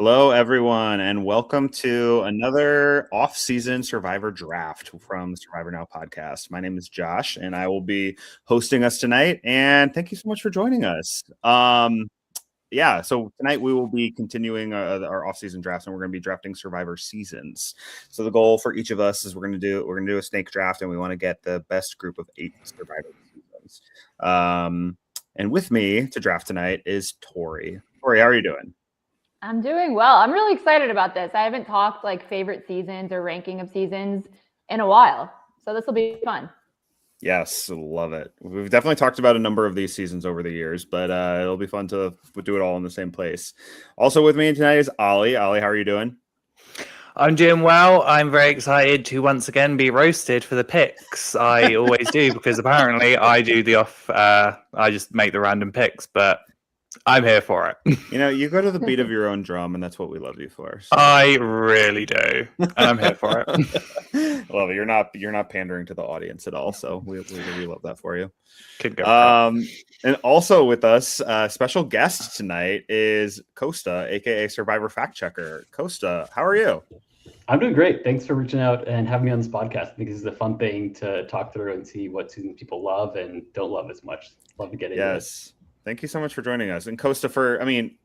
Hello, everyone, and welcome to another off-season Survivor draft from the Survivor Now podcast. My name is Josh, and I will be hosting us tonight. And thank you so much for joining us. So tonight we will be continuing our off-season drafts, and we're going to be drafting Survivor seasons. So the goal for each of us is we're going to do a snake draft, and we want to get the best group of 8 Survivor seasons. And with me to draft tonight is Tori. Tori, how are you doing? I'm doing well. I'm really excited about this. I haven't talked like favorite seasons or ranking of seasons in a while. So this will be fun. Yes, love it. We've definitely talked about a number of these seasons over the years, but it'll be fun to do it all in the same place. Also with me tonight is Oli. Oli, how are you doing? I'm doing well. I'm very excited to once again be roasted for the picks. I always do, because apparently I do I just make the random picks, but I'm here for it. You know, you go to the beat of your own drum, and that's what we love you for. So. I really do, and I'm here for it. Love it. You're not pandering to the audience at all, so we really love that for you. Could go. And also with us, special guest tonight is Kostas, aka SurvivorFactChecker. Kostas, how are you? I'm doing great. Thanks for reaching out and having me on this podcast. I think this is a fun thing to talk through and see what seasons people love and don't love as much. Love to get into it. Yes. Thank you so much for joining us. And Kostas,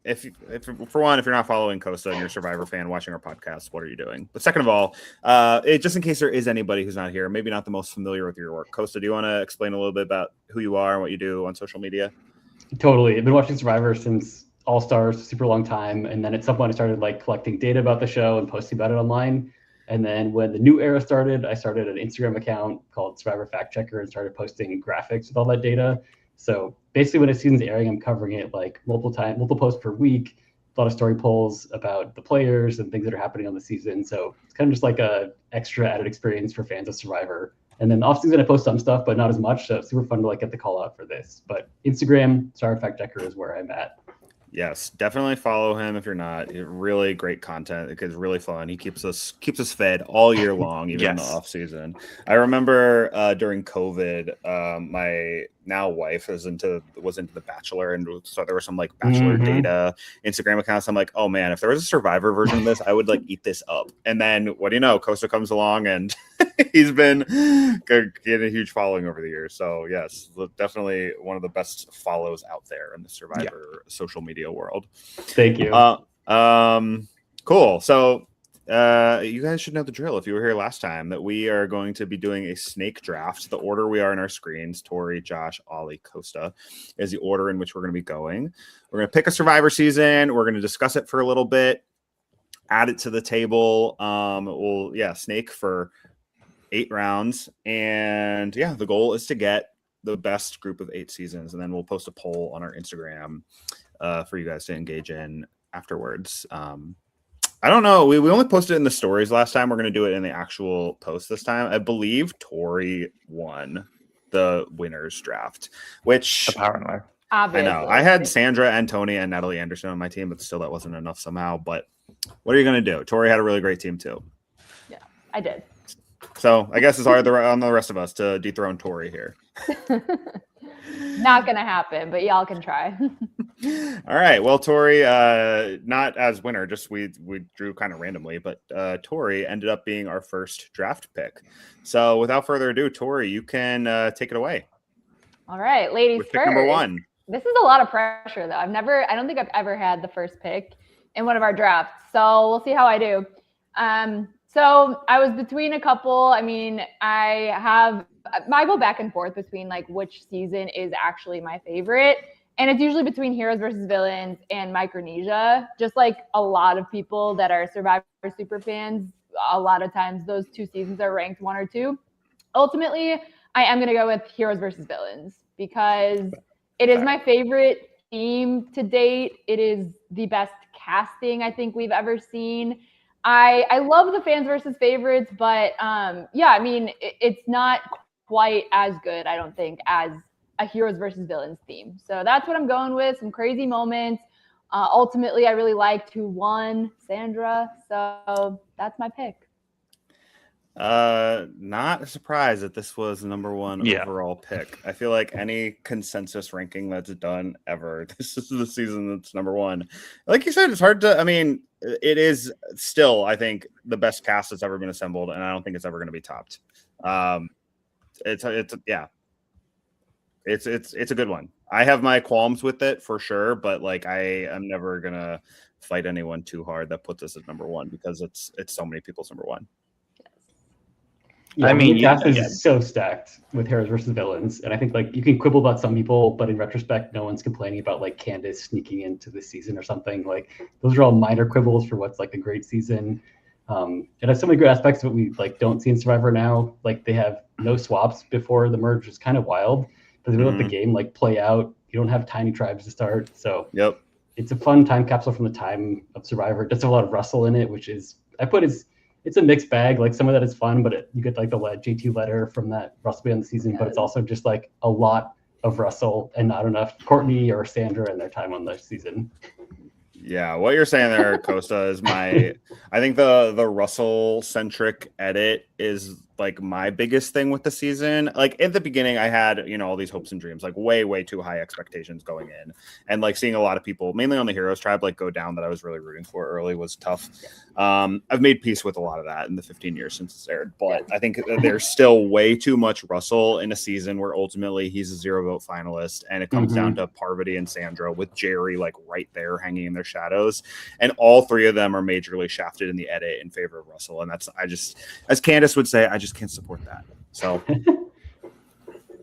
if you're not following Kostas and you're a Survivor fan watching our podcast, what are you doing? But second of all, just in case there is anybody who's not here, maybe not the most familiar with your work, Kostas, do you want to explain a little bit about who you are and what you do on social media? Totally. I've been watching Survivor since All Stars, super long time. And then at some point I started collecting data about the show and posting about it online. And then when the new era started, I started an Instagram account called SurvivorFactChecker and started posting graphics with all that data. So basically when a season's airing, I'm covering it like multiple posts per week, a lot of story polls about the players and things that are happening on the season. So it's kind of just like a extra added experience for fans of Survivor. And then off season, I post some stuff, but not as much. So it's super fun to get the call out for this. But Instagram, SurvivorFactChecker is where I'm at. Yes, definitely follow him if you're not. Really great content. It's really fun. He keeps us fed all year long, even in the off season. I remember during COVID, my now wife was into The Bachelor, and so there were some Bachelor data Instagram accounts. I'm like, oh man, if there was a Survivor version of this, I would eat this up. And then what do you know? Kostas comes along, and he's been getting a huge following over the years. So yes, definitely one of the best follows out there in the Survivor social media world. Thank you. Cool. So you guys should know the drill if you were here last time, that we are going to be doing a snake draft. The order we are in our screens, Tori, Josh, Oli, Kostas, is the order in which we're going to be going. We're going to pick a Survivor season. We're going to discuss it for a little bit, add it to the table. Snake for 8 rounds. And the goal is to get the best group of 8 seasons. And then we'll post a poll on our Instagram for you guys to engage in afterwards. I don't know. We only posted it in the stories last time. We're going to do it in the actual post this time. I believe Tori won the winners draft, which apparently. Obviously. I know. I had Sandra and Tony and Natalie Anderson on my team, but still that wasn't enough somehow. But what are you going to do? Tori had a really great team too. Yeah, I did. So I guess it's on the rest of us to dethrone Tori here. Not gonna happen, but y'all can try. All right. Well, Tori, not as winner, just we drew kind of randomly, but Tori ended up being our first draft pick. So without further ado, Tori, you can take it away. All right, ladies with first. Pick number 1. This is a lot of pressure, though. I don't think I've ever had the first pick in one of our drafts. So we'll see how I do. So I was between a couple. I mean, I go back and forth between which season is actually my favorite. And it's usually between Heroes versus Villains and Micronesia. Just like a lot of people that are Survivor super fans, a lot of times those 2 seasons are ranked 1 or 2. Ultimately, I am going to go with Heroes versus Villains because it is my favorite theme to date. It is the best casting I think we've ever seen. I love the fans versus favorites, but it's not quite as good, I don't think, as a Heroes versus Villains theme. So that's what I'm going with. Some crazy moments. Ultimately, I really liked who won, Sandra. So that's my pick. Not a surprise that this was the number one overall pick. I feel like any consensus ranking that's done ever, this is the season that's number one. Like you said, it's hard to. I mean, it is still, I think, the best cast that's ever been assembled, and I don't think it's ever going to be topped. It's a good one. I have my qualms with it for sure, but like I am never gonna fight anyone too hard that puts us at number one because it's so many people's number one. Yeah, I mean, the cast is so stacked with heroes versus villains, and I think like you can quibble about some people, but in retrospect, no one's complaining about like Candace sneaking into the season or something. Like those are all minor quibbles for what's like a great season. It has so many good aspects that we like don't see in Survivor now. Like they have no swaps before the merge, which is kind of wild, but they let the game like play out. You don't have tiny tribes to start, so it's a fun time capsule from the time of Survivor. It does have a lot of Russell in it, which is it's a mixed bag. Like some of that is fun, but you get like the JT letter from that Russell being on the season, but it's also just like a lot of Russell and not enough Courtney or Sandra in their time on the season. Yeah, what you're saying there, Costa, is I think the Russell centric edit is like my biggest thing with the season. Like at the beginning, I had, all these hopes and dreams, like way too high expectations going in, and like seeing a lot of people, mainly on the Heroes tribe, like go down that I was really rooting for early was tough. I've made peace with a lot of that in the 15 years since it's aired, but I think there's still way too much Russell in a season where ultimately he's a 0 vote finalist, and it comes down to Parvati and Sandra with Jerry like right there hanging in their shadows, and all three of them are majorly shafted in the edit in favor of Russell, and that's as Candace would say, I just can't support that. So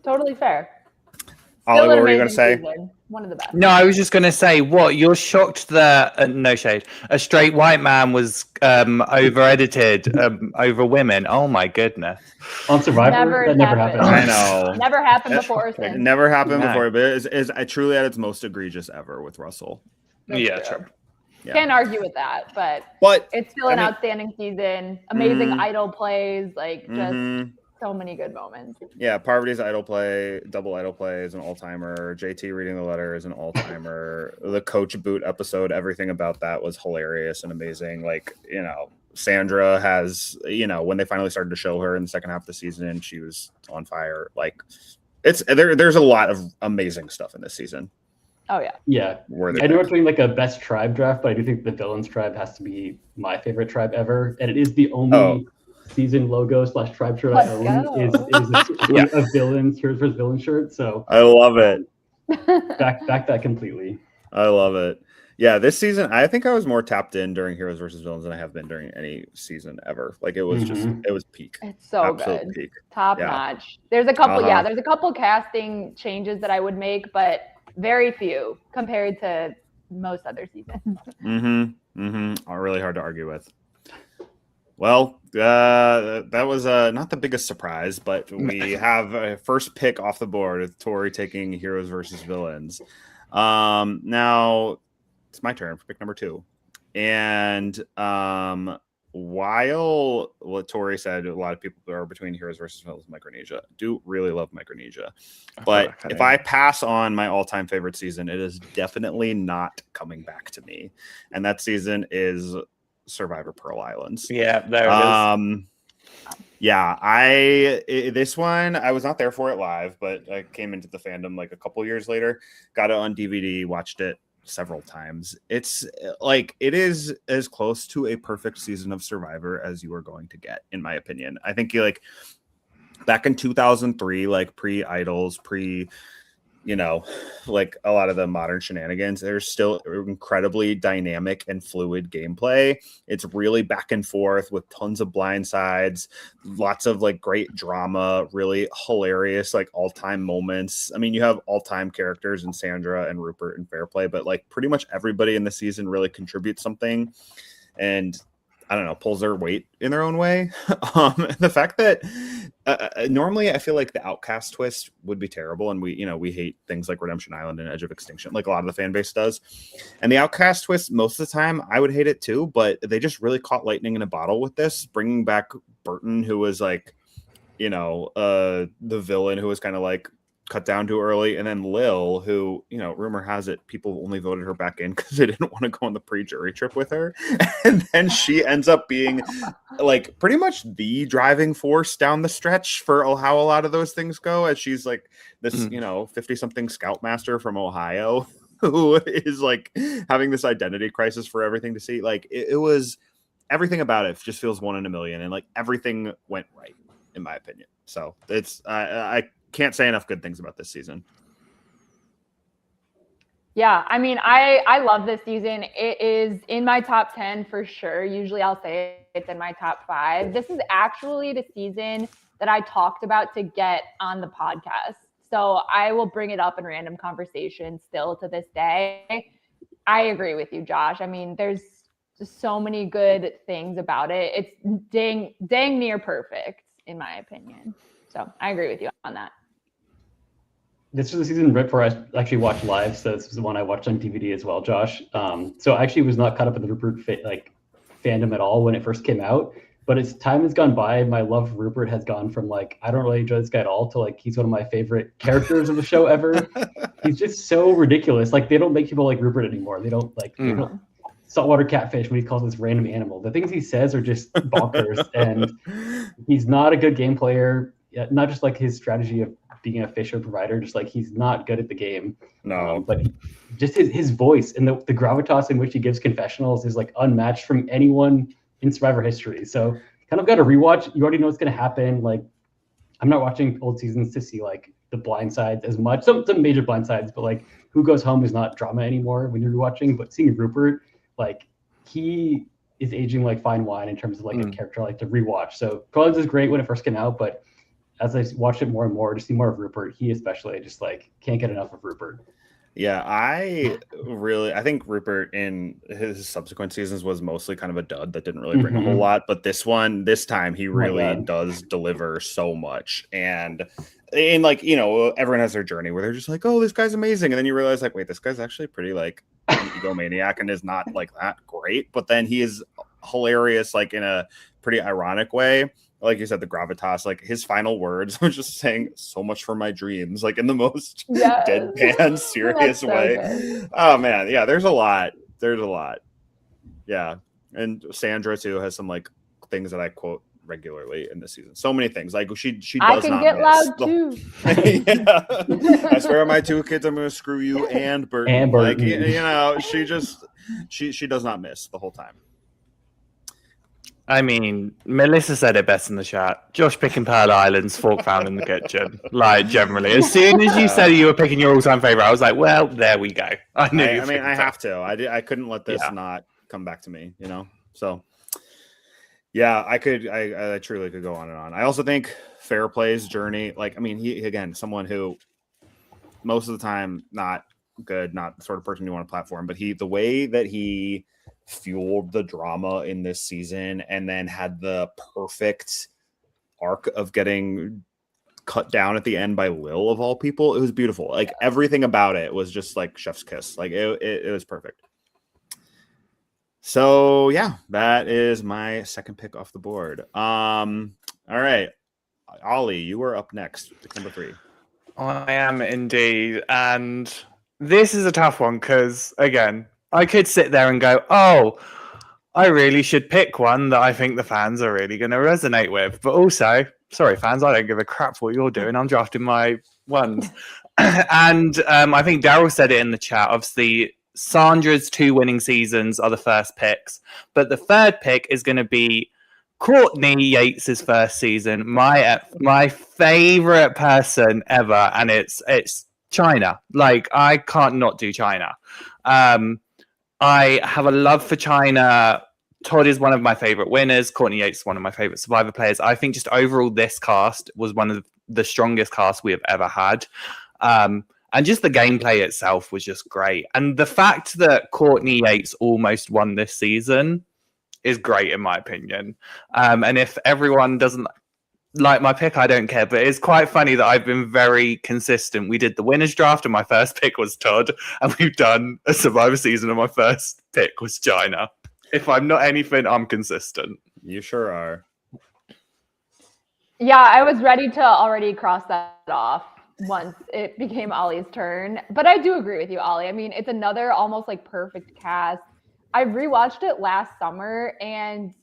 totally fair. Ollie, what were you going to say? Season. One of the best. No, I was just going to say, what, you're shocked that no shade, a straight white man was over edited over women. Oh my goodness. On Survivor, that never happened. I know. Never happened before. It never happened before, but is truly at its most egregious ever with Russell. That's true. Can't argue with that, but it's still an outstanding season. Amazing idol plays, like just so many good moments. Yeah, Parvati's idol play, double idol play is an all-timer. JT reading the letter is an all-timer. The coach boot episode, everything about that was hilarious and amazing. Like, Sandra has, when they finally started to show her in the second half of the season, she was on fire. Like, there's a lot of amazing stuff in this season. Oh yeah. Yeah. I know we're doing like a best tribe draft, but I do think the villains tribe has to be my favorite tribe ever. And it is the only season logo / tribe shirt I own is a villain shirt versus villain shirt. So I love it. Back that completely. I love it. Yeah, this season I think I was more tapped in during Heroes versus Villains than I have been during any season ever. Like it was it was peak. It's so absolute good. Peak. Top notch. There's a couple there's a couple casting changes that I would make, but very few compared to most other seasons. Really hard to argue with. Well, that was not the biggest surprise, but we have a first pick off the board with Tori taking Heroes versus Villains. Now it's my turn for pick number 2. And while what Tori said, a lot of people are between Heroes versus Villains and Micronesia. Do really love Micronesia. But if I pass on my all-time favorite season, it is definitely not coming back to me. And that season is Survivor Pearl Islands. Yeah, there it is. Yeah, this one I was not there for it live, but I came into the fandom like a couple years later, got it on DVD, watched it several times. It's like it is as close to a perfect season of Survivor as you are going to get, in my opinion. I think like back in 2003, like pre-idols, like a lot of the modern shenanigans, there's still incredibly dynamic and fluid gameplay. It's really back and forth with tons of blind sides, lots of like great drama, really hilarious, like all-time moments. I mean, you have all-time characters in Sandra and Rupert and Fairplay, but like pretty much everybody in the season really contributes something and I don't know, pulls their weight in their own way. The fact that normally I feel like the Outcast twist would be terrible, and we hate things like Redemption Island and Edge of Extinction, like a lot of the fan base does. And the Outcast twist, most of the time, I would hate it too, but they just really caught lightning in a bottle with this, bringing back Burton, who was like, the villain who was kind of like cut down too early, and then Lil, who, you know, rumor has it people only voted her back in because they didn't want to go on the pre-jury trip with her, and then she ends up being like pretty much the driving force down the stretch for how a lot of those things go, as she's like this, you know, 50-something scoutmaster from Ohio who is like having this identity crisis for everything to see. Like it was everything about it just feels 1 in a million, and like everything went right in my opinion. So it's I can't say enough good things about this season. Yeah, I mean, I love this season. It is in my top 10 for sure. Usually I'll say it's in my top 5. This is actually the season that I talked about to get on the podcast. So I will bring it up in random conversations still to this day. I agree with you, Josh. I mean, there's just so many good things about it. It's dang near perfect, in my opinion. So I agree with you on that. This was the season right before I actually watched live, so this was the one I watched on DVD as well, Josh. So I actually was not caught up in the Rupert fandom at all when it first came out. But as time has gone by, my love for Rupert has gone from like, I don't really enjoy this guy at all, to like, he's one of my favorite characters of the show ever. He's just so ridiculous. Like, they don't make people like Rupert anymore. They don't like they don't saltwater catfish when he calls this random animal. The things he says are just bonkers. And he's not a good game player. Not just like his strategy of being a fisher provider, just like he's not good at the game. No, but just his voice and the gravitas in which he gives confessionals is like unmatched from anyone in Survivor history. So kind of got to rewatch. You already know what's going to happen. Like, I'm not watching old seasons to see like the blind sides as much. Some major blind sides, but like who goes home is not drama anymore when you're rewatching. But seeing Rupert, like he is aging like fine wine in terms of like a character I like to rewatch. So Collins is great when it first came out, but as I watched it more and more, to see more of Rupert, he especially just like can't get enough of Rupert. Yeah, I think Rupert in his subsequent seasons was mostly kind of a dud that didn't really bring a whole lot. But this time he really does deliver so much. And like, you know, everyone has their journey where they're just like, oh, this guy's amazing. And then you realize like, wait, this guy's actually pretty like an egomaniac and is not like that great. But then he is hilarious, like in a pretty ironic way. Like you said, the gravitas, like his final words was just saying so much for my dreams, like in the most deadpan, serious way. Good. Oh man. Yeah. There's a lot. Yeah. And Sandra too has some like things that I quote regularly in this season. So many things. Like she does not miss. I can get loud too. Yeah. I swear on my 2 kids, I'm going to screw you and Burton. Like, you know, she does not miss the whole time. I mean, Melissa said it best in the chat. Josh picking Pearl Island's fork found in the kitchen. Like, generally. As soon as you said you were picking your all-time favorite, I was like, well, there we go. I knew I have to. I couldn't let this not come back to me, you know? So, yeah, I truly could go on and on. I also think Fair Play's journey, like, I mean, he, again, someone who most of the time not good, not the sort of person you want to platform, but the way that he fueled the drama in this season and then had the perfect arc of getting cut down at the end by Lil of all people. It was beautiful. Like everything about it was just like chef's kiss. Like it was perfect. So yeah, that is my second pick off the board. All right, Ollie, you are up next, pick number 3. I am indeed, and this is a tough one because again, I could sit there and go, oh, I really should pick one that I think the fans are really going to resonate with. But also, sorry, fans, I don't give a crap what you're doing. I'm drafting my ones. And I think Daryl said it in the chat. Obviously, Sandra's 2 winning seasons are the first picks. But the third pick is going to be Courtney Yates' first season. My favorite person ever. And it's China. Like, I can't not do China. I have a love for China. Todd is one of my favorite winners. Courtney Yates is one of my favorite Survivor players. I think just overall this cast was one of the strongest casts we have ever had. And just the gameplay itself was just great. And the fact that Courtney Yates almost won this season is great in my opinion. And if everyone doesn't like my pick, I don't care, but it's quite funny that I've been very consistent. We did the winners draft and my first pick was Todd, and we've done a Survivor season and my first pick was China. If I'm not anything, I'm consistent. You sure are. Yeah, I was ready to already cross that off. once it became Ollie's turn. But I do agree with you, Ollie. I mean, it's another almost like perfect cast. I rewatched it last summer and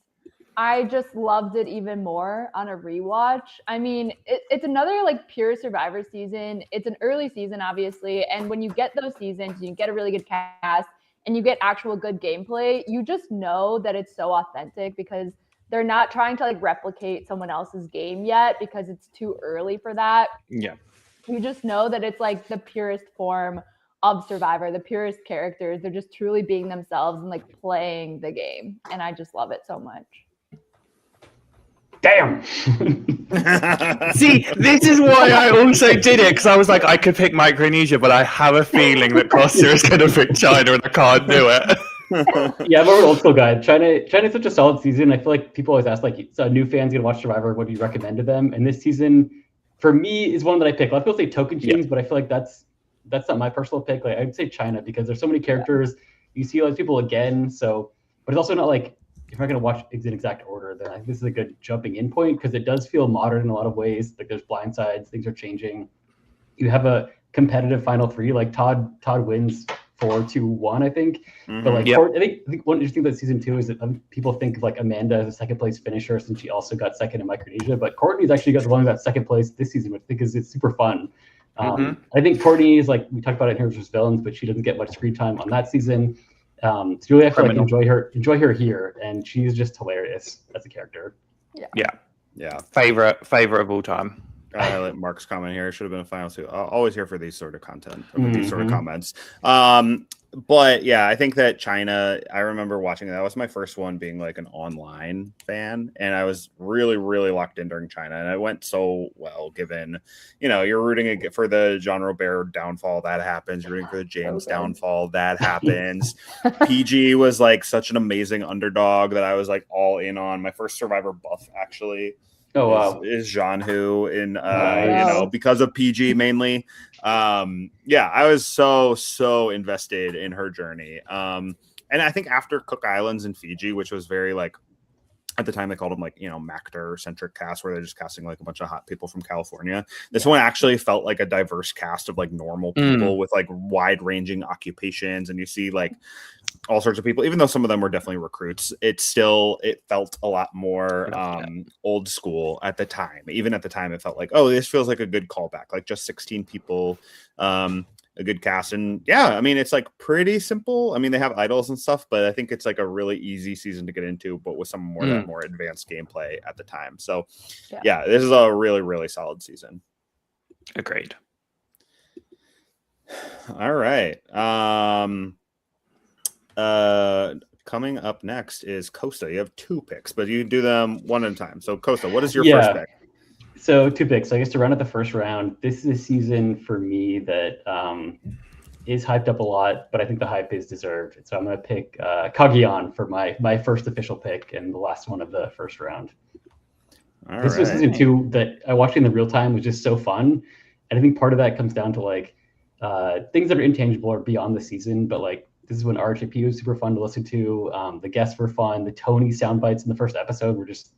I just loved it even more on a rewatch. I mean, it's another like pure Survivor season. It's an early season, obviously. And when you get those seasons, you get a really good cast and you get actual good gameplay, you just know that it's so authentic because they're not trying to like replicate someone else's game yet because it's too early for that. Yeah. You just know that it's like the purest form of Survivor, the purest characters. They're just truly being themselves and like playing the game. And I just love it so much. Damn. See, this is why I also did it, because I was like, I could pick Micronesia, but I have a feeling that Costa is going to pick China and I can't do it. Yeah, I'm an old school guy. China's such a solid season. I feel like people always ask, like, so new fans gonna watch Survivor, what do you recommend to them? And this season, for me, is one that I pick. A lot of people say Token Kings, but I feel like that's not my personal pick. Like, I'd say China because there's so many characters. You see all these people again, so but it's also not like if I'm gonna watch in exact order, then I think this is a good jumping in point because it does feel modern in a lot of ways. Like there's blind sides, things are changing. You have a competitive final three. Like Todd wins 4-1, I think. Mm-hmm. But like, I think one interesting about season 2 is that people think of like Amanda as a second place finisher since she also got second in Micronesia. But Courtney's actually got the one who got second place this season, which I think is super fun. I think Courtney is like we talked about it in Heroes vs. Villains, but she doesn't get much screen time on that season. So you really have to like enjoy her here, and she's just hilarious as a character. Yeah. Favorite of all time. I like Mark's comment here. It should have been a final two. I'll always here for these sort of content, or these sort of comments. But yeah, I think that China, I remember watching that was my first one being like an online fan. And I was really, really locked in during China. And it went so well, given, you're rooting for the John Robert downfall. That happens. You're rooting for the James downfall. That happens. PG was like such an amazing underdog that I was like all in on. My first Survivor buff, actually. Oh wow! Is Jean Hu in because of PG mainly. I was so invested in her journey. And I think after Cook Islands and Fiji, which was very like at the time they called them like Mactor centric cast where they're just casting like a bunch of hot people from California. This one actually felt like a diverse cast of like normal people with like wide ranging occupations, and you see like all sorts of people, even though some of them were definitely recruits. It felt a lot more old school at the time. Even at the time, it felt like, oh, this feels like a good callback, like just 16 people, a good cast. And yeah, I mean, it's like pretty simple. I mean, they have idols and stuff, but I think it's like a really easy season to get into, but with some more advanced gameplay at the time. So yeah, this is a really, really solid season. Agreed. All right. Coming up next is Costa. You have 2 picks, but you do them one at a time. So Costa, what is your first pick? So 2 picks. I guess to run at the first round, this is a season for me that is hyped up a lot, but I think the hype is deserved. So I'm going to pick Cagayan for my first official pick and the last one of the first round. This was season 2 that I watched in the real time was just so fun. And I think part of that comes down to like things that are intangible or beyond the season, but like this is when RHAP was super fun to listen to. The guests were fun. The Tony sound bites in the first episode were just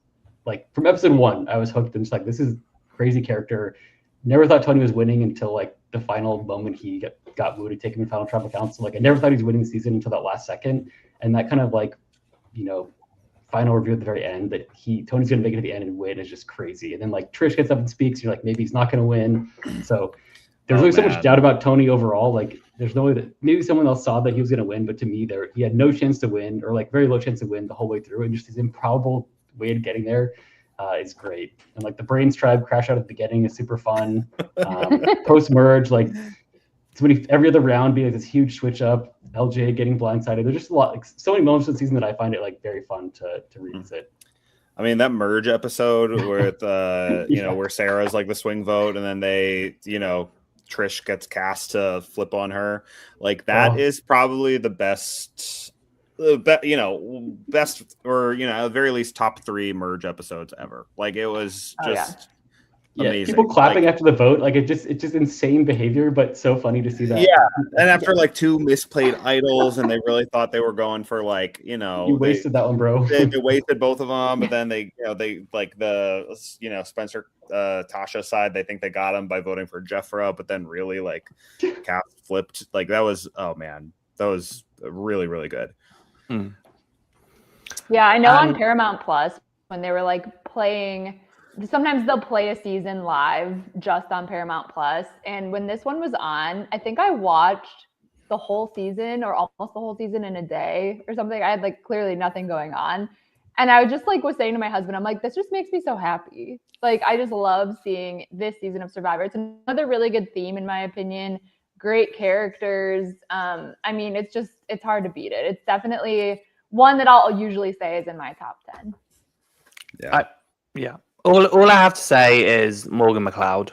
like from episode 1, I was hooked and just like, this is crazy character. Never thought Tony was winning until like the final moment he got wooed to take him in Final Tribal Council. Like I never thought he was winning the season until that last second. And that kind of like, final review at the very end that Tony's going to make it to the end and win is just crazy. And then like Trish gets up and speaks. And you're like, maybe he's not going to win. So there's really so much doubt about Tony overall. Like there's no way that maybe someone else saw that he was going to win, but to me he had no chance to win or like very low chance to win the whole way through. And just his improbable way of getting there is great. And like the Brains Tribe crash out at the beginning is super fun. Post merge, like so every other round be like this huge switch up, LJ getting blindsided. There's just a lot, like so many moments of the season that I find it like very fun to revisit. I mean, that merge episode with where Sarah's like the swing vote and then they, Trish gets cast to flip on her. Like that is probably the best or at the very least top 3 merge episodes ever. Like it was just Yeah, amazing. people clapping after the vote, like it's just insane behavior, but so funny to see that. Yeah, and after like 2 misplayed idols, and they really thought they were going for like, you they wasted that one, bro. they wasted both of them, but then they like the Spencer Tasha side, they think they got him by voting for Jeffra, but then really like Cass flipped. Like that was that was really, really good. Yeah, I know on Paramount Plus when they were like playing, sometimes they'll play a season live just on Paramount Plus. And when this one was on, I think I watched the whole season or almost the whole season in a day or something. I had like clearly nothing going on. And I just like was saying to my husband, I'm like, this just makes me so happy. Like, I just love seeing this season of Survivor. It's another really good theme, in my opinion. Great characters. I mean, it's hard to beat it. It's definitely one that I'll usually say is in my top 10. Yeah. All I have to say is Morgan McLeod.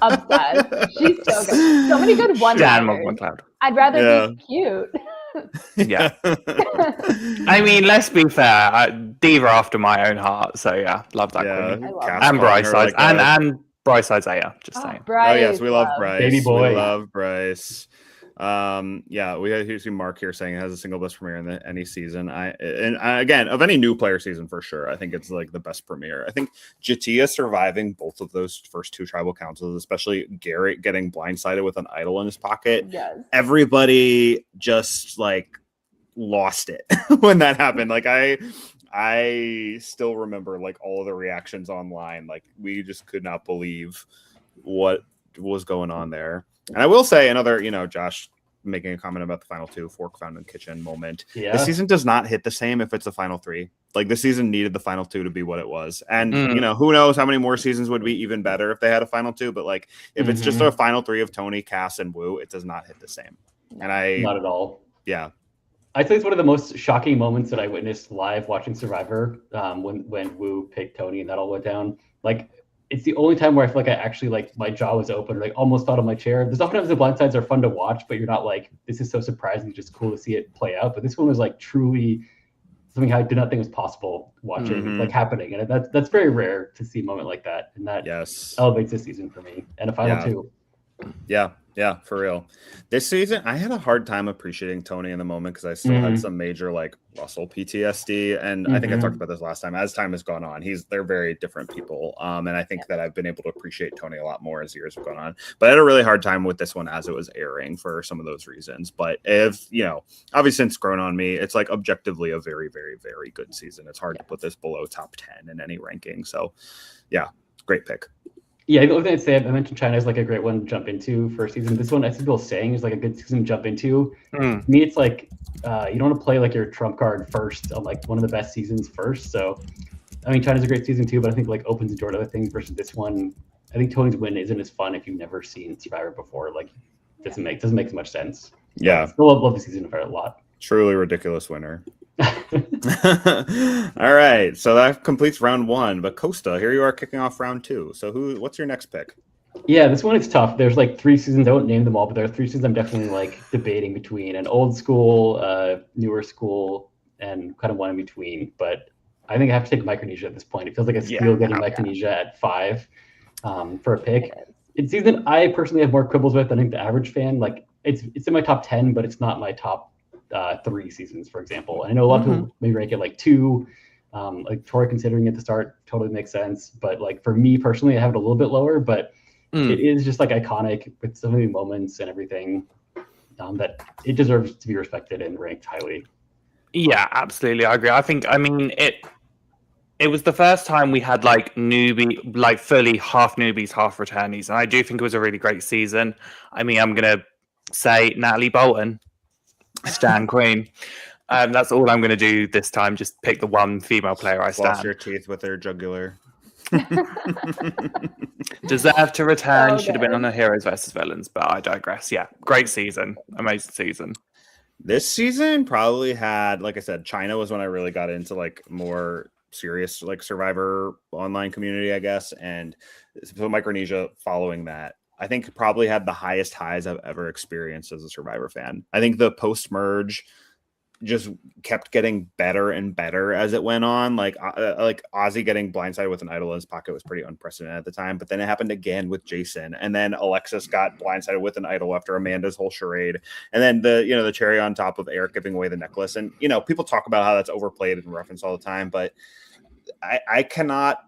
Obsessed. She's so good. So many good Morgan one-liners. McLeod. I'd rather be cute. Yeah. I mean, let's be fair. Diva after my own heart. So yeah, love that queen. And Bryce sides and Bryce Isaiah. Just saying. Bryce, yes, we love Bryce. Baby boy. We love Bryce. We see Mark here saying it has a single best premiere in any season. Again, of any new player season for sure. I think it's like the best premiere. I think Jatia surviving both of those first 2 tribal councils, especially Garrett getting blindsided with an idol in his pocket. Yes. Everybody just like lost it when that happened. Like I still remember like all of the reactions online. Like we just could not believe what was going on there. And I will say another, Josh making a comment about the final 2 fork found in kitchen moment. Yeah. The season does not hit the same if it's a final 3. Like the season needed the final 2 to be what it was. And who knows how many more seasons would be even better if they had a final 2, but like if it's just a final 3 of Tony, Cass, and Wu, it does not hit the same. And not at all. Yeah. I'd say it's one of the most shocking moments that I witnessed live watching Survivor, when Wu picked Tony and that all went down. Like, it's the only time where I feel like I actually like my jaw was open, like almost out of my chair. There's oftentimes the blind sides are fun to watch, but you're not like, this is so surprising, just cool to see it play out. But this one was like truly something I did not think was possible watching, like happening. And that's very rare to see a moment like that. And that elevates this season for me. And a final 2. Yeah, for real. This season, I had a hard time appreciating Tony in the moment because I still had some major like Russell PTSD, and I think I talked about this last time. As time has gone on, they're very different people, and I think that I've been able to appreciate Tony a lot more as years have gone on. But I had a really hard time with this one as it was airing for some of those reasons. But if obviously it's grown on me, it's like objectively a very, very, very good season. It's hard to put this below top 10 in any ranking. So, yeah, great pick. Yeah, the only thing I'd say, I mentioned China is like a great one to jump into for a season. This one, I see people saying is like a good season to jump into. To me, it's like you don't want to play like your trump card first on like one of the best seasons first. So, I mean, China's a great season too, but I think like opens the door to other things versus this one. I think Tony's win isn't as fun if you've never seen Survivor before. Like, doesn't make as much sense. Yeah, I still love the season a lot. Truly ridiculous winner. All right, so that completes round 1. But Kosta, here you are kicking off round 2. So what's your next pick? Yeah, this one is tough. There's like 3 seasons. I won't name them all, but there are 3 seasons I'm definitely like debating between an old school, newer school, and kind of one in between. But I think I have to take Micronesia at this point. It feels like a steal getting Micronesia at 5 for a pick. It's a season I personally have more quibbles with than I think the average fan. Like it's in my top 10, but it's not my top 3 seasons, for example. And I know a lot of people maybe rank it like 2. Like Tori considering at the start totally makes sense. But like for me personally, I have it a little bit lower, but it is just like iconic with so many moments and everything that it deserves to be respected and ranked highly. Yeah, absolutely. I agree. I mean, it was the first time we had like fully half newbies, half returnees. And I do think it was a really great season. I mean, I'm going to say Natalie Bolton, Stan Queen. That's all I'm going to do this time. Just pick the one female player I stand. Floss your teeth with their jugular. Deserve to return. Should have been on a Heroes versus Villains, but I digress. Yeah, great season. Amazing season. This season probably had, like I said, China was when I really got into like more serious like Survivor online community, I guess. And so Micronesia following that, I think probably had the highest highs I've ever experienced as a Survivor fan. I think the post-merge just kept getting better and better as it went on. Like Ozzy getting blindsided with an idol in his pocket was pretty unprecedented at the time, but then it happened again with Jason, and then Alexis got blindsided with an idol after Amanda's whole charade, and then the cherry on top of Eric giving away the necklace. And people talk about how that's overplayed and referenced all the time, but I cannot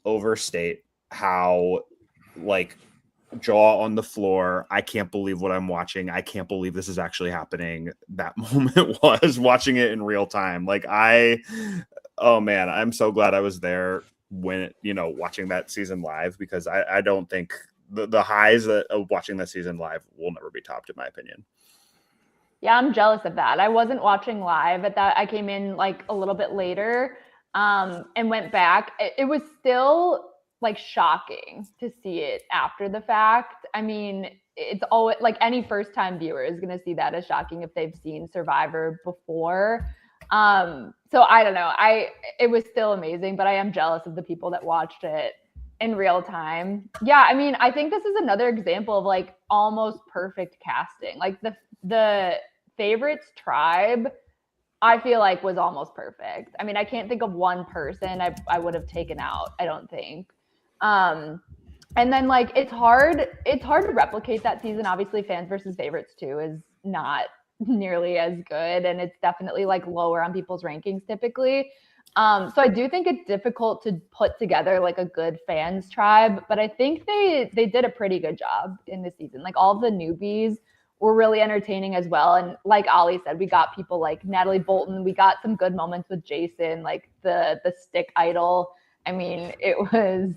overstate how jaw on the floor, I can't believe what I'm watching, I can't believe this is actually happening, that moment was watching it in real time. Oh man, I'm so glad I was there when watching that season live, because I don't think the highs of watching that season live will never be topped, in my opinion. Yeah, I'm jealous of that. I wasn't watching live at that. I came in a little bit later and went back. It was still shocking to see it after the fact. I mean, it's always any first time viewer is going to see that as shocking if they've seen Survivor before. So I don't know. It was still amazing, but I am jealous of the people that watched it in real time. Yeah, I mean, I think this is another example of almost perfect casting. The favorites tribe, I feel was almost perfect. I mean, I can't think of one person I would have taken out, I don't think. And then it's hard to replicate that season. Obviously, fans versus favorites 2 is not nearly as good, and it's definitely lower on people's rankings typically. So I do think it's difficult to put together a good fans tribe, but I think they did a pretty good job in this season. All the newbies were really entertaining as well. And like Ollie said, we got people like Natalie Bolton. We got some good moments with Jason, the stick idol. I mean, it was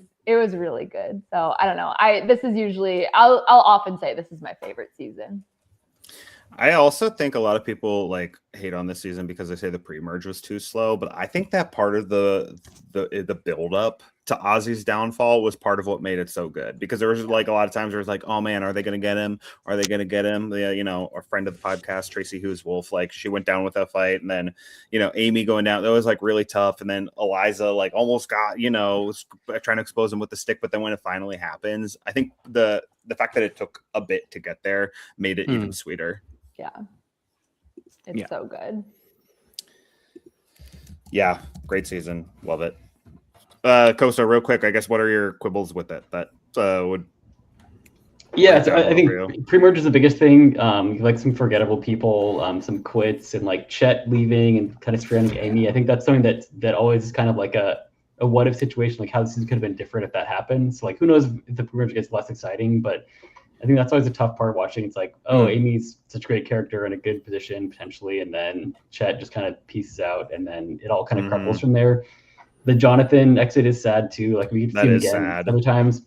really good. So I don't know. This is usually, I'll often say this is my favorite season. I also think a lot of people hate on this season because they say the pre-merge was too slow, but I think that part of the build up to Ozzy's downfall was part of what made it so good, because there was a lot of times where it was oh man, are they going to get him? Are they going to get him? A friend of the podcast, Tracy Hughes Wolf, she went down with that fight, and then Amy going down, that was really tough, and then Eliza almost got trying to expose him with the stick, but then when it finally happens, I think the fact that it took a bit to get there made it even sweeter. Yeah. It's so good. Yeah. Great season. Love it. Kosta, real quick, I guess, what are your quibbles with it? That would. Yeah, I think pre-merge is the biggest thing. Some forgettable people, some quits, and Chet leaving and kind of stranding Amy. I think that's something that always is kind of a what if situation, how this season could have been different if that happened. So who knows if the pre-merge gets less exciting, but I think that's always a tough part watching. It's Amy's such a great character in a good position potentially, and then Chet just kind of pieces out, and then it all kind of crumbles from there. The Jonathan exit is sad too. We get to see him again other times.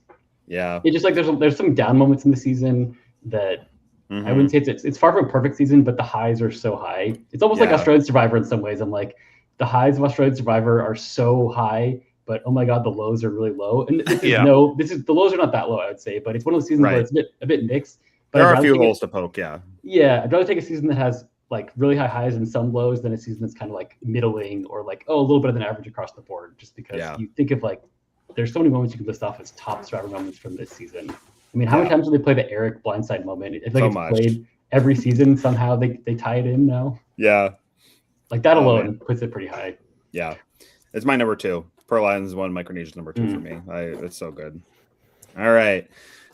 Yeah, it just there's some down moments in the season that I wouldn't say it's far from a perfect season, but the highs are so high. It's almost like Australian Survivor in some ways. I'm the highs of Australian Survivor are so high, but oh my god, the lows are really low. And the lows are not that low, I would say, but it's one of those seasons where it's a bit mixed. But there are a few holes to poke. Yeah, I'd rather take a season that has really high highs and some lows than a season that's kind of middling or a little better than average across the board. Just because you think of there's so many moments you can list off as top Survivor moments from this season. I mean, how many times do they play the Eric blindside moment? It's it's played every season. Somehow they tie it in now. Yeah, that alone puts it pretty high. Yeah, it's my number 2. Pearl Island's 1, Micronesia's number 2 for me. It's so good. All right.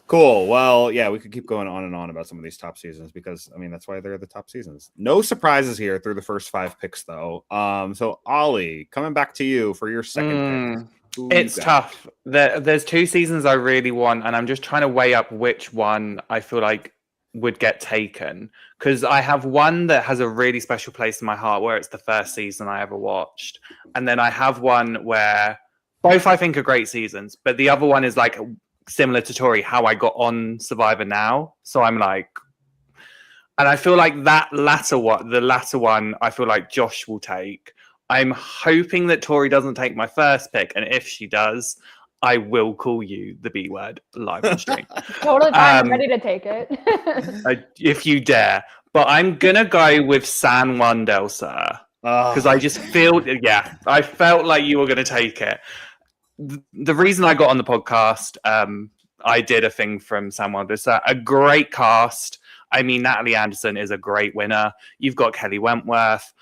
Cool. Well, yeah, we could keep going on and on about some of these top seasons because, I mean, that's why they're the top seasons. No surprises here through the first 5 picks, though. So, Ollie, coming back to you for your second pick. It's tough. There's 2 seasons I really want, and I'm just trying to weigh up which one I feel would get taken, because I have one that has a really special place in my heart where it's the first season I ever watched, and then I have one where both I think are great seasons, but the other one is similar to Tori, how I got on Survivor now. So I'm and I feel the latter one I feel Josh will take. I'm hoping that Tori doesn't take my first pick, and if she does, I will call you the B word live on stream. Totally fine. I'm ready to take it. If you dare. But I'm going to go with San Juan del Sur. Because I just feel, I felt like you were going to take it. The reason I got on the podcast, I did a thing from San Juan del Sur. A great cast. I mean, Natalie Anderson is a great winner. You've got Kelly Wentworth.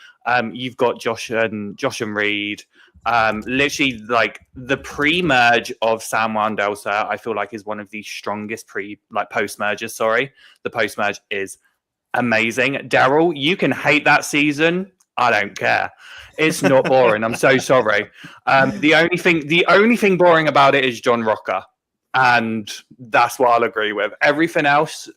You've got Josh and Reed. Literally, like the pre-merge of San Juan del Sur, I feel like is one of the strongest post-merges. Sorry, the post-merge is amazing. Daryl, you can hate that season. I don't care. It's not boring. I'm so sorry. The only thing boring about it is John Rocker, and that's what I'll agree with. Everything else,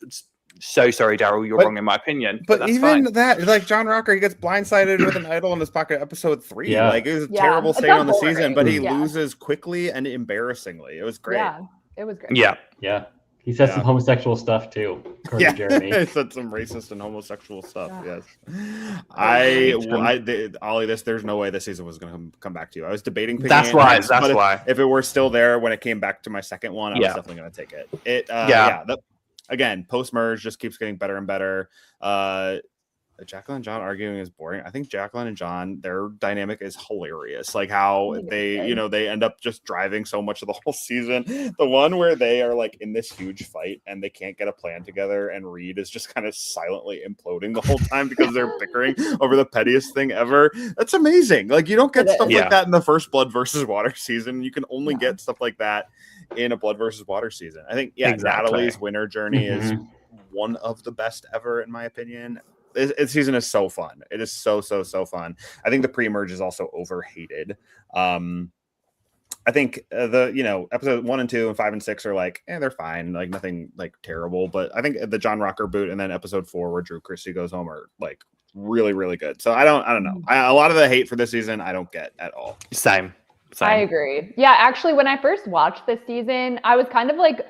so sorry, Daryl, you're wrong in my opinion. But that's even fine. that, like John Rocker, he gets blindsided with an idol in his pocket, episode 3. Yeah. Like it was a Yeah. terrible It's stain not on the boring. season, but he Yeah. loses quickly and embarrassingly. It was great. Yeah, it was great. Yeah. Yeah. He said some homosexual stuff too, according to Jeremy. He said some racist and homosexual stuff. Yeah. Yes, Ollie, there's no way this season was going to come back to you. I was debating. That's why. If it were still there when it came back to my second one, I was definitely going to take it. Again, post merge just keeps getting better and better. Jacqueline and John arguing is boring. I think Jacqueline and John, their dynamic is hilarious. Like how they end up just driving so much of the whole season. The one where they are like in this huge fight and they can't get a plan together, and Reed is just kind of silently imploding the whole time because they're bickering over the pettiest thing ever. That's amazing. Like you don't get stuff like that in the first Blood versus Water season. You can only get stuff like that in a Blood versus Water season. I think Natalie's winter journey is one of the best ever in my opinion. This season is so fun. It is so fun. I think the pre-merge is also overhated. I think episode 1 and 2 and 5 and 6 are like, they're fine, like nothing like terrible. But I think the John Rocker boot and then episode 4 where Drew Christie goes home are like really, really good. So I don't know. A lot of the hate for this season I don't get at all. Same. I agree. Yeah, actually, when I first watched this season, I was kind of like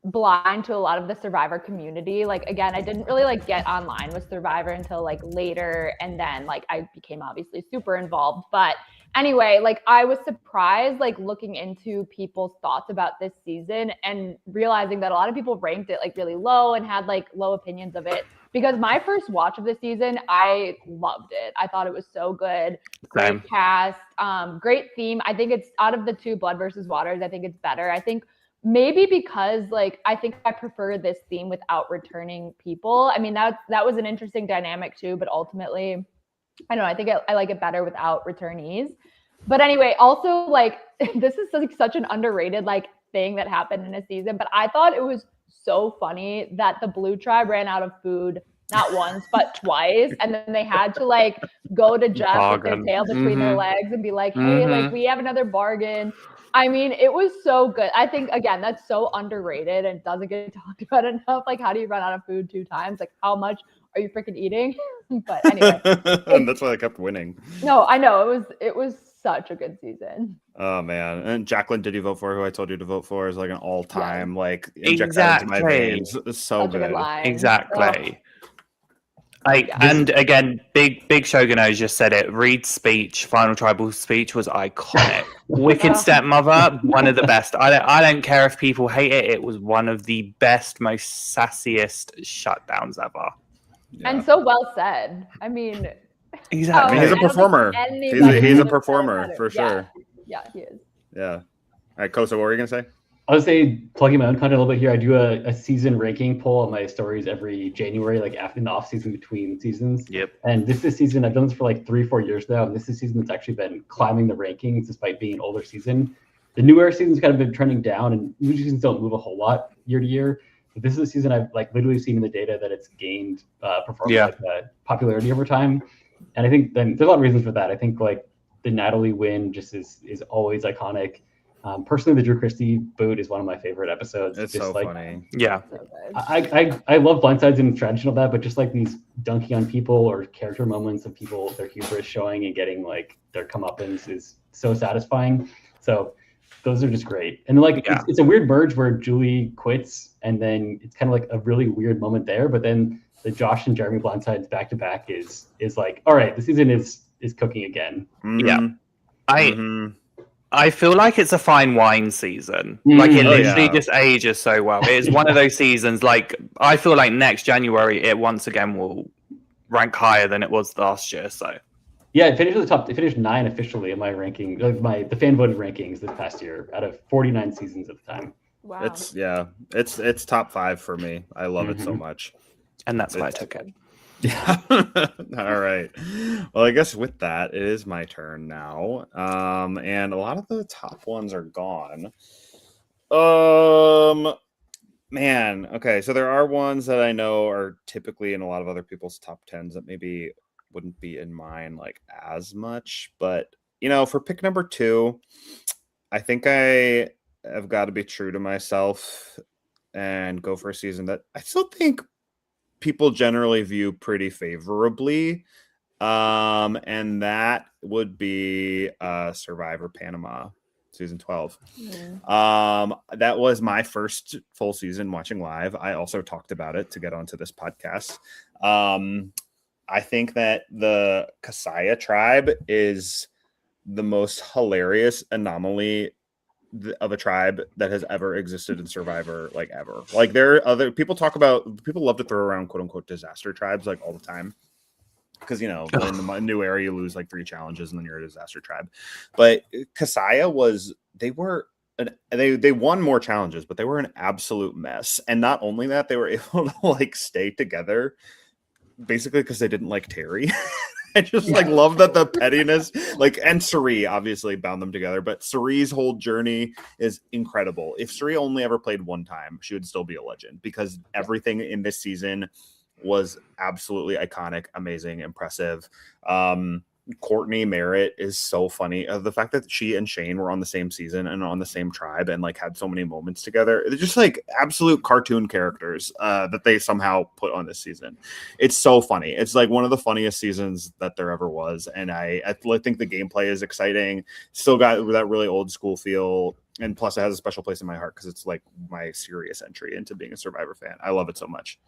blind to a lot of the Survivor community. Like again, I didn't really like get online with Survivor until like later, and then like I became obviously super involved. But anyway, like I was surprised like looking into people's thoughts about this season and realizing that a lot of people ranked it like really low and had like low opinions of it. Because my first watch of the season, I loved it. I thought it was so good. Great cast, great theme. I think it's out of the 2 Blood versus Waters, I think it's better. I think maybe because like I think I prefer this theme without returning people. I mean, that was an interesting dynamic too, but ultimately, I don't know, I think I like it better without returnees. But anyway, also like this is like such an underrated like thing that happened in a season, but I thought it was so funny that the Blue Tribe ran out of food not once but twice, and then they had to like go to Jeff with their tail between their legs and be like, hey, like we have another bargain. I mean, it was so good. I think, again, that's so underrated and doesn't get talked about enough. Like, how do you run out of food 2 times? Like, how much are you freaking eating? But anyway. And that's why they kept winning. No, I know. It was such a good season. Oh, man. And Jacqueline, did you vote for who I told you to vote for? Is like an all-time, like, inject that into my veins. It's so such good. A good line. Exactly. And again, Big Shogun just said it. Reed's speech, Final Tribal speech, was iconic. Wicked Stepmother, one of the best. I don't care if people hate it. It was one of the best, most sassiest shutdowns ever. Yeah. And so well said. I mean, exactly. He's a performer. He's a performer for sure. Yeah, he is. Yeah. All right, Kostas, what were you gonna say? I would say, plugging my own content a little bit here, I do a season ranking poll on my stories every January, like after in the off season between seasons. Yep. And this season, I've done this for like 3-4 years now, and this is a season that's actually been climbing the rankings despite being an older season. The new era season's kind of been trending down, and new seasons don't move a whole lot year to year. But this is a season I've like literally seen in the data that it's gained performance, popularity over time. And I think then there's a lot of reasons for that. I think like the Natalie win just is always iconic. Personally, the Drew Christie boot is one of my favorite episodes. It's just so like, funny. Yeah. I love blindsides and strategy of that, but just like these dunking on people or character moments of people, their hubris showing and getting like their comeuppance is so satisfying. So those are just great. And like it's a weird merge where Julie quits, and then it's kind of like a really weird moment there. But then the Josh and Jeremy blindsides back to back is like, all right, the season is cooking again. Mm-hmm. Yeah. I feel like it's a fine wine season. Like it literally just ages so well. It's one of those seasons. Like I feel like next January it once again will rank higher than it was last year. So yeah, it finished at the top. It finished 9 officially in my ranking, like the fan voted rankings this past year out of 49 seasons at the time. Wow. It's top 5 for me. I love it so much. And that's why I took it. Yeah. All right. Well, I guess with that, it is my turn now. And a lot of the top ones are gone. Man. Okay. So there are ones that I know are typically in a lot of other people's top tens that maybe wouldn't be in mine like as much. But for pick number 2, I think I have got to be true to myself and go for a season that I still think people generally view pretty favorably. And that would be Survivor Panama season 12. That was my first full season watching live. I also talked about it to get onto this podcast. I think that the Kasaya tribe is the most hilarious anomaly of a tribe that has ever existed in Survivor, like ever. Like there are other people love to throw around quote unquote disaster tribes like all the time. Because in the new era you lose like 3 challenges and then you're a disaster tribe. But Kasaya they won more challenges, but they were an absolute mess. And not only that, they were able to like stay together basically because they didn't like Terry. I just love that the pettiness, and Suri obviously bound them together, but Suri's whole journey is incredible. If Suri only ever played one time, she would still be a legend because everything in this season was absolutely iconic, amazing, impressive. Courtney Merritt is so funny. The fact that she and Shane were on the same season and on the same tribe and had so many moments together. They're just absolute cartoon characters that they somehow put on this season. It's so funny. It's one of the funniest seasons that there ever was. And I think the gameplay is exciting. Still got that really old school feel. And plus it has a special place in my heart because it's my serious entry into being a Survivor fan. I love it so much.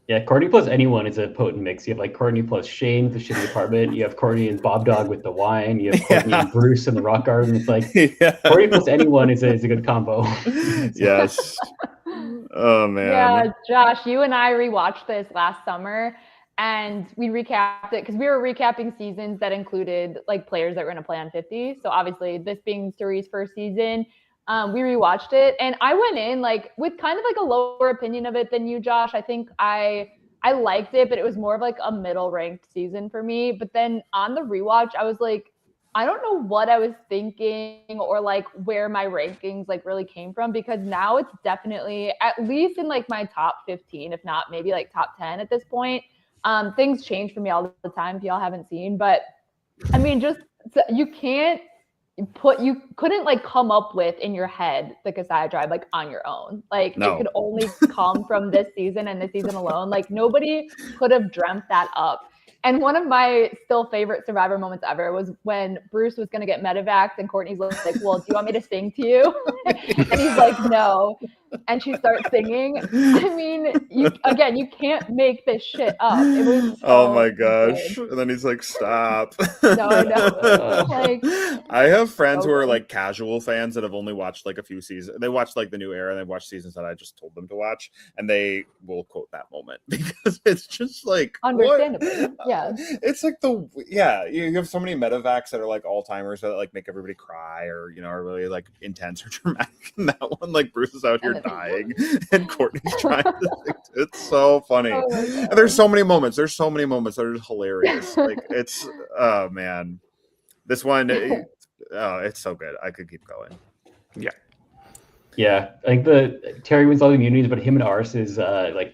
Yeah, Courtney plus anyone is a potent mix. You have Courtney plus Shane, the shitty apartment. You have Courtney and Bob Dog with the wine. You have Courtney and Bruce in the rock garden. It's Courtney plus anyone is a good combo. Yes. Oh man. Yeah, Josh, you and I rewatched this last summer and we recapped it because we were recapping seasons that included players that were going to play on 50. So obviously this being Suri's first season, we rewatched it and I went in with kind of a lower opinion of it than you, Josh. I think I liked it, but it was more of a middle ranked season for me. But then on the rewatch, I was I don't know what I was thinking or where my rankings really came from, because now it's definitely at least in my top 15, if not maybe top 10 at this point. Things change for me all the time if y'all haven't seen, but I mean, just you couldn't come up with in your head the Kasaya tribe on your own. No. It could only come from this season and this season alone. Nobody could have dreamt that up. And one of my still favorite Survivor moments ever was when Bruce was going to get medevaced and Courtney's well, do you want me to sing to you? And he's no. And she starts singing. I mean, you can't make this shit up. It was oh my gosh. Good. And then he's stop. No, I know. I have friends who are casual fans that have only watched a few seasons. They watched the new era and they've watched seasons that I just told them to watch, and they will quote that moment because it's just understandable. What? Yeah. It's you have so many medevacs that are all-timers that make everybody cry or are really intense or dramatic. And that one Bruce is out here dying and Courtney's trying to sing. It's so funny. Oh, and there's so many moments that are just hilarious. It's oh man, this one it's so good. I could keep going. Yeah, I think the Terry wins all the immunities, but him and Ars's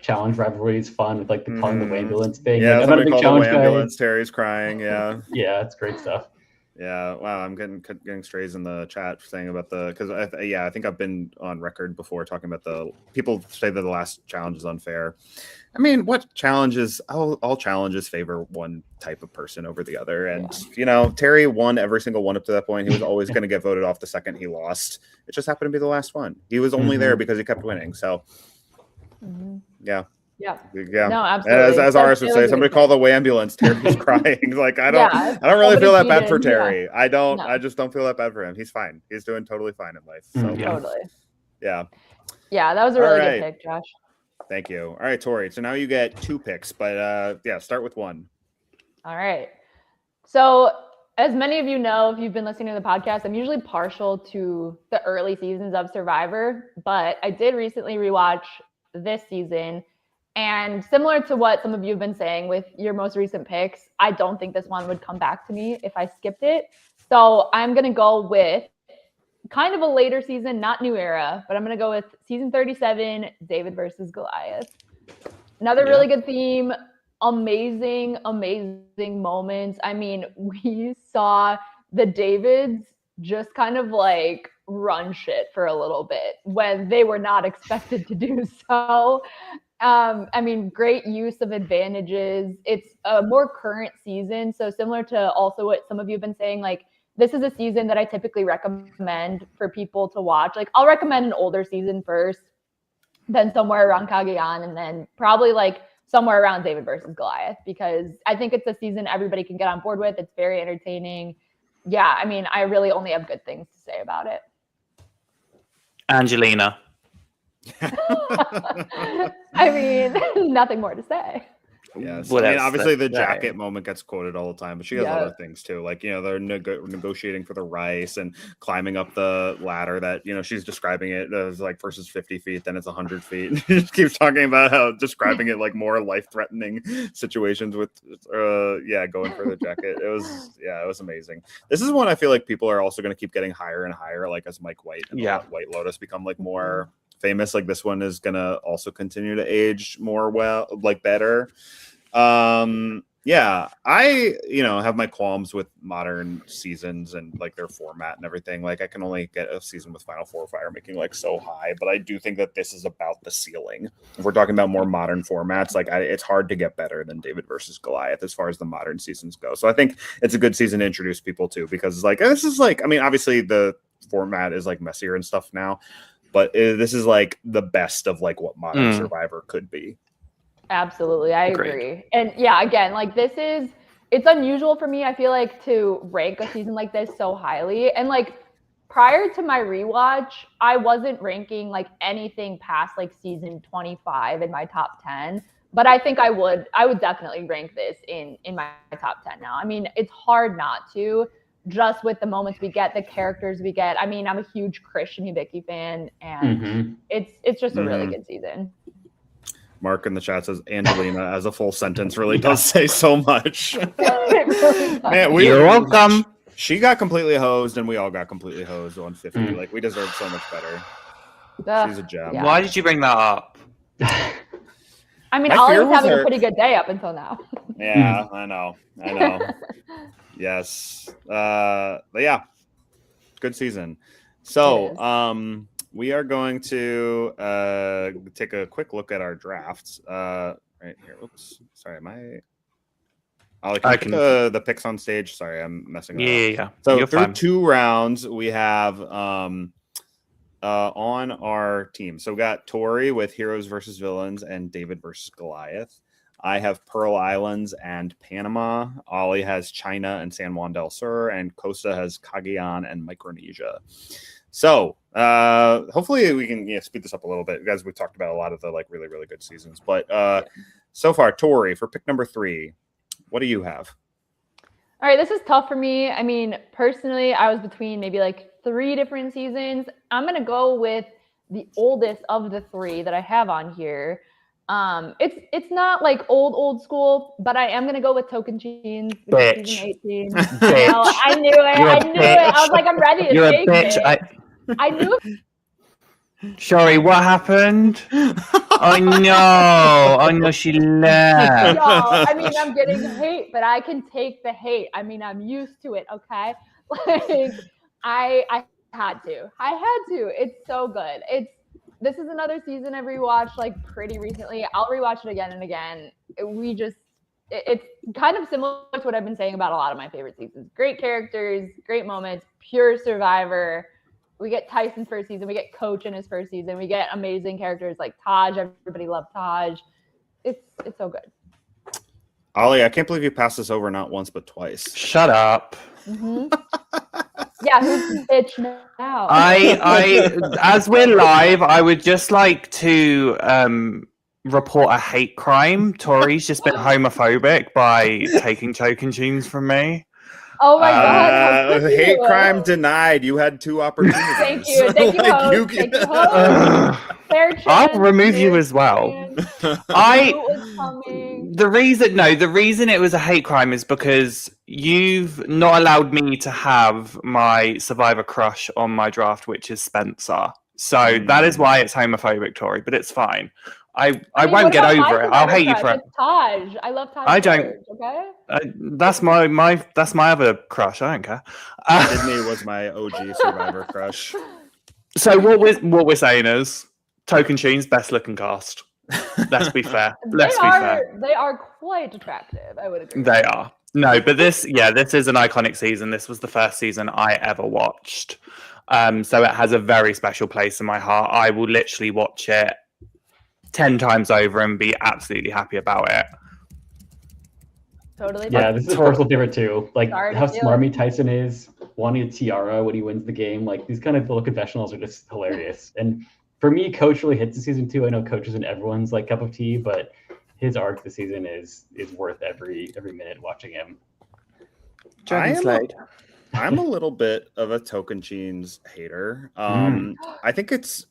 challenge rivalry is fun with the calling the ambulance thing. Yeah, I'm not a big challenge guy. Ambulance. Terry's crying. Yeah, yeah, it's great stuff. Yeah, wow, I'm getting strays in the chat saying about because I think I've been on record before talking about the people say that the last challenge is unfair. I mean, what challenges? All challenges favor one type of person over the other, and Terry won every single one up to that point. He was always going to get voted off the second he lost. It just happened to be the last one. He was only there because he kept winning. So, yeah. Yeah. No, absolutely. As Aris would say, somebody call the ambulance. Terry's crying. I don't really feel that bad for Terry. Yeah. I just don't feel that bad for him. He's fine. He's doing totally fine in life. So totally. Yeah. Yeah, that was a really good pick, Josh. Thank you. All right, Tori. So now you get 2 picks, but start with 1. All right. So as many of you know, if you've been listening to the podcast, I'm usually partial to the early seasons of Survivor, but I did recently rewatch this season. And similar to what some of you have been saying with your most recent picks, I don't think this one would come back to me if I skipped it. So I'm going to go with kind of a later season, not new era, but I'm going to go with season 37, David versus Goliath. Another really good theme, amazing moments. I mean, we saw the Davids just kind of like run shit for a little bit when they were not expected to do so. I mean, great use of advantages. It's a more current season. So similar to also what some of you have been saying, like, this is a season that I typically recommend for people to watch. Like, I'll recommend an older season first, then somewhere around Kage-an, and then probably like somewhere around David versus Goliath, because I think it's a season everybody can get on board with. It's very entertaining. Yeah, I mean, I really only have good things to say about it. Angelina. I mean, nothing more to say. Yes. Well, I mean, obviously the yeah. jacket moment gets quoted all the time, but she has other things too. Like, they're negotiating for the rice and climbing up the ladder that, she's describing it as like versus 50 feet, then it's 100 feet. She keeps talking about how describing it like more life-threatening situations with, going for the jacket. It was amazing. This is one I feel like people are also going to keep getting higher and higher, like as Mike White and White Lotus become like more famous. Like this one is going to also continue to age more better. I have my qualms with modern seasons and like their format and everything. Like I can only get a season with Final Four Fire making like so high, but I do think that this is about the ceiling. If we're talking about more modern formats, like it's hard to get better than David versus Goliath as far as the modern seasons go. So I think it's a good season to introduce people to, because it's like, this is like, I mean, obviously the format is like messier and stuff now, but this is like the best of like what modern Survivor could be. Absolutely. I agree. And yeah, again, like it's unusual for me, I feel like, to rank a season like this so highly. And like prior to my rewatch, I wasn't ranking like anything past like season 25 in my top 10. But I think I would definitely rank this in my top 10 now. I mean, it's hard not to, just with the moments we get, the characters we get. I mean, I'm a huge Christian Hibiki fan, and it's just a really good season. Mark in the chat says Angelina as a full sentence really does say so much. Man, you're welcome. She got completely hosed, and we all got completely hosed on 50. Like, we deserve so much better. She's a gem. Why did you bring that up? I mean, Ollie was having a pretty good day up until now. Yeah, I know. Yes. But yeah, good season. So, we are going to take a quick look at our drafts right here. Oops. Sorry, Ollie, can I put the picks on stage? Sorry, I'm messing up. Yeah. So you're through fine. 2 rounds, we have on our team. So we got Tori with Heroes versus Villains and David versus Goliath. I have Pearl Islands and Panama. Ollie has China and San Juan del Sur, and Costa has Cagayan and Micronesia. So hopefully we can speed this up a little bit, guys. We talked about a lot of the like really, really good seasons, but so far, Tori, for pick number 3, what do you have? All right, this is tough for me. I mean, personally, I was between maybe like 3 different seasons. I'm gonna go with the oldest of the 3 that I have on here. It's not like old school, but I am gonna go with Tocantins, season 18. I knew it. I was like, I'm ready to take it. I knew. Sorry, what happened? Oh no, she left. Yo, I mean, I'm getting hate, but I can take the hate. I mean, I'm used to it. Okay, like I had to. It's so good. This is another season I've rewatched like pretty recently. I'll rewatch it again and again. It's kind of similar to what I've been saying about a lot of my favorite seasons. Great characters, great moments, pure Survivor. We get Tyson's first season. We get Coach in his first season. We get amazing characters like Taj. Everybody loved Taj. It's so good. Ollie, I can't believe you passed this over not once but twice. Shut up. Mm-hmm. Yeah, who's the bitch now? I as we're live, I would just like to report a hate crime. Tori's just been homophobic by taking Tocantins from me. Oh my God. How could Hate you? crime denied. You had 2 opportunities. Thank you. Thank you, host. Thank you, host. Fair chance. I'll remove you fair as well. chance. I Knew it was coming. the reason it was a hate crime is because you've not allowed me to have my survivor crush on my draft, which is Spencer. So that is why it's homophobic, Tori, but it's fine. I mean, won't what get about over my it. I'll hate you crush? for It's Taj. I love Taj. I don't- George, okay. that's my other crush. I don't care. Sydney was my OG survivor crush. So what we're saying is Tocantins best looking cast. Let's be fair. Let's be fair. They are quite attractive. I would agree. They are. No, but this is an iconic season. This was the first season I ever watched. So it has a very special place in my heart. I will literally watch it 10 times over and be absolutely happy about it. Totally. Yeah, this is a personal favorite too. Like Sorry to how feel smarmy Tyson is, wanting a tiara when he wins the game. Like these kind of little confessionals are just hilarious. And for me, Coach really hits the season too. I know Coach isn't everyone's like cup of tea, but his arc this season is worth every minute watching him. I'm a little bit of a Tocantins hater. I think it's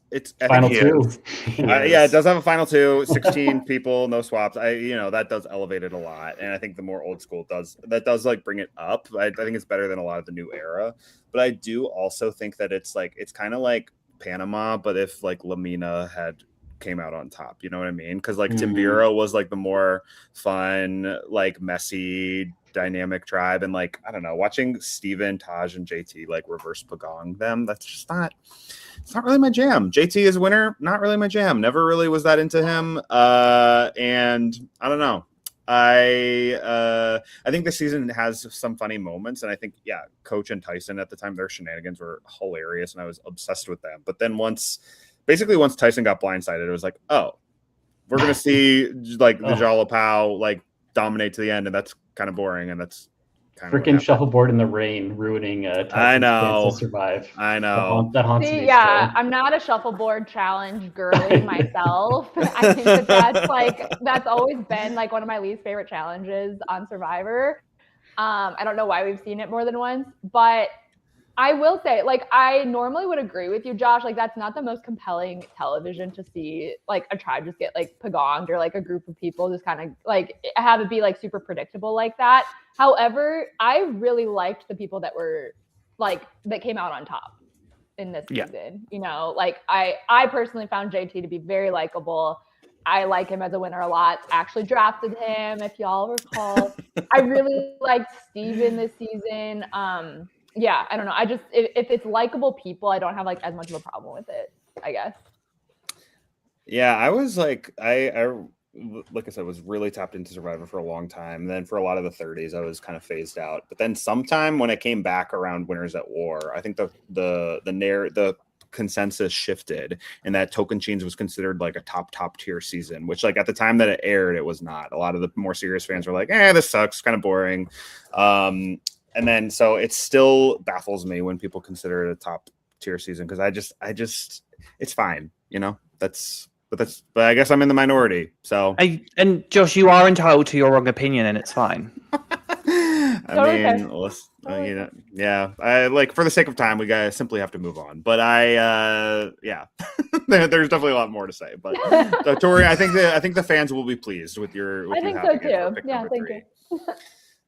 Final 2. Yeah, it does have a final 2, 16 people, no swaps. That does elevate it a lot, and I think the more old school does like bring it up. I think it's better than a lot of the new era, but I do also think that it's kind of like Panama, but if like Lamina had came out on top, you know what I mean? Because like Timbira was like the more fun, like messy, dynamic tribe, and like I don't know, watching Steven, Taj, and JT like reverse pagong them, that's just not. It's not really my jam. JT is winner, not really my jam. Never really was that into him, and I don't know. I think the season has some funny moments, and I think Coach and Tyson at the time, their shenanigans were hilarious, and I was obsessed with them. But then once Tyson got blindsided, it was like, oh, we're gonna see like the Jalapao like dominate to the end, and that's kind of boring, and that's kind of freaking shuffleboard in the rain, ruining I know to survive. I know that haunts me. I'm not a shuffleboard challenge girly myself. I think that's always been like one of my least favorite challenges on Survivor. I don't know why we've seen it more than once, but I will say, like, I normally would agree with you, Josh. Like, that's not the most compelling television to see, like, a tribe just get, like, pagonged, or, like, a group of people just kind of, like, have it be, like, super predictable like that. However, I really liked the people that were, like, that came out on top in this season. You know, like, I personally found JT to be very likable. I like him as a winner a lot. Actually drafted him, if y'all recall. I really liked Steven this season. Yeah, I don't know. I just if it's likable people, I don't have like as much of a problem with it, I guess. Yeah, I was like, I like I said, was really tapped into Survivor for a long time. And then for a lot of the 30s, I was kind of phased out. But then sometime when I came back around Winners at War, I think the consensus shifted, and that Tocantins was considered like a top tier season, which like at the time that it aired, it was not. A lot of the more serious fans were like, this sucks, kind of boring. And then, so it still baffles me when people consider it a top tier season, because I just, it's fine, you know. But I guess I'm in the minority. So, and Josh, you are entitled to your wrong opinion, and it's fine. I mean, I like, for the sake of time, we gotta simply have to move on. But there's definitely a lot more to say. But so, Tori, I think the fans will be pleased with your. I think so too. Yeah, thank you.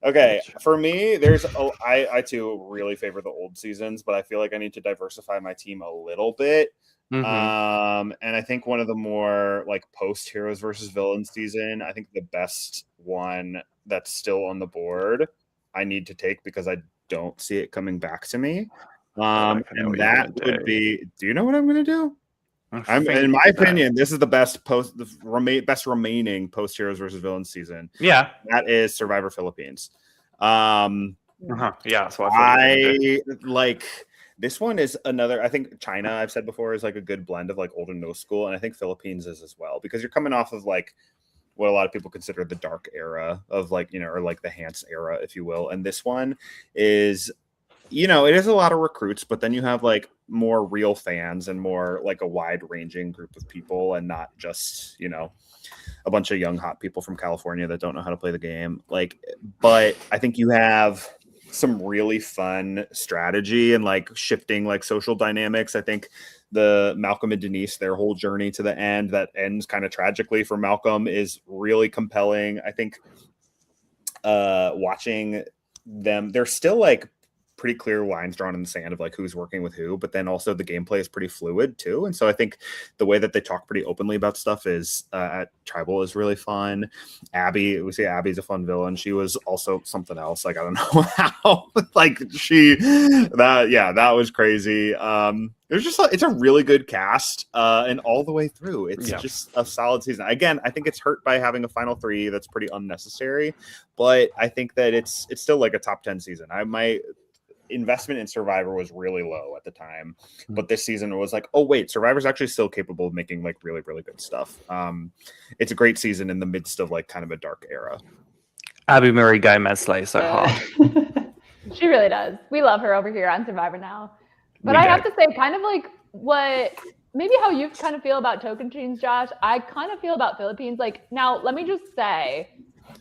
Okay, for me, I too really favor the old seasons, but I feel like I need to diversify my team a little bit. And I think one of the more like post heroes versus villains season, I think the best one that's still on the board, I need to take because I don't see it coming back to me. And that would be. Do you know what I'm going to do? In my opinion, this is the best best remaining post heroes versus villains season. Yeah, that is Survivor Philippines. Yeah, that's what I like. This one is another. I think China, I've said before, is like a good blend of like old and no school, and I think Philippines is as well, because you're coming off of like what a lot of people consider the dark era of like, you know, or like the Hans era, if you will. And this one is, you know, it is a lot of recruits, but then you have like more real fans and more like a wide ranging group of people, and not just, you know, a bunch of young hot people from California that don't know how to play the game. Like, but I think you have some really fun strategy and like shifting like social dynamics. I think the Malcolm and Denise, their whole journey to the end that ends kind of tragically for Malcolm, is really compelling. I think watching them, they're still like pretty clear lines drawn in the sand of like who's working with who, but then also the gameplay is pretty fluid too. And so I think the way that they talk pretty openly about stuff is at Tribal is really fun. Abby, we see Abby's a fun villain. She was also something else. Like, I don't know how, like that was crazy. There's just it's a really good cast, and all the way through, it's just a solid season. Again, I think it's hurt by having a final 3 that's pretty unnecessary, but I think that it's still like a top 10 season. My investment in Survivor was really low at the time, but this season was like, oh wait, Survivor's actually still capable of making like really, really good stuff. It's a great season in the midst of like kind of a dark era. Abby Marie Gomez slays so hard. She really does. We love her over here on Survivor now. But I have to say, kind of like maybe how you kind of feel about Tocantins, Josh, I kind of feel about Philippines. Like, now, let me just say,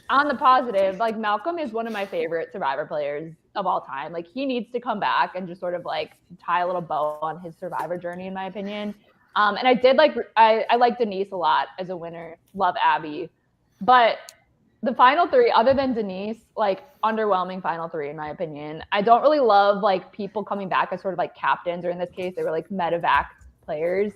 on the positive, like, Malcolm is one of my favorite Survivor players of all time. Like, he needs to come back and just sort of like tie a little bow on his Survivor journey, in my opinion. And I did I like Denise a lot as a winner. Love Abby. But the final 3, other than Denise, like, underwhelming final 3, in my opinion. I don't really love like people coming back as sort of like captains, or in this case, they were like medevac players.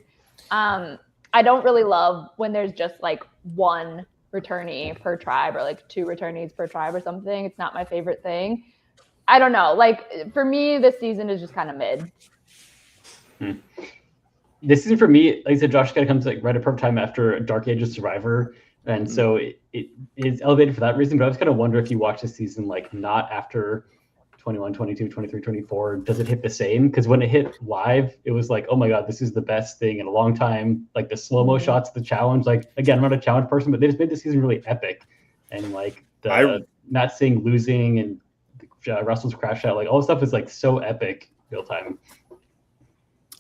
I don't really love when there's just like one returnee per tribe, or like 2 returnees per tribe or something. It's not my favorite thing. I don't know. Like, for me, this season is just kind of mid. This season for me, like I said, Josh kind of comes like right at perfect time after Dark Age of Survivor. And so it is elevated for that reason. But I was kind of wonder if you watch this season, like not after 21, 22, 23, 24, does it hit the same? Because when it hit live, it was like, oh my God, this is the best thing in a long time. Like the slow-mo shots, the challenge, like, again, I'm not a challenge person, but they just made this season really epic. And like Matt Singh losing and Russell's crash out, like all this stuff is like so epic real time.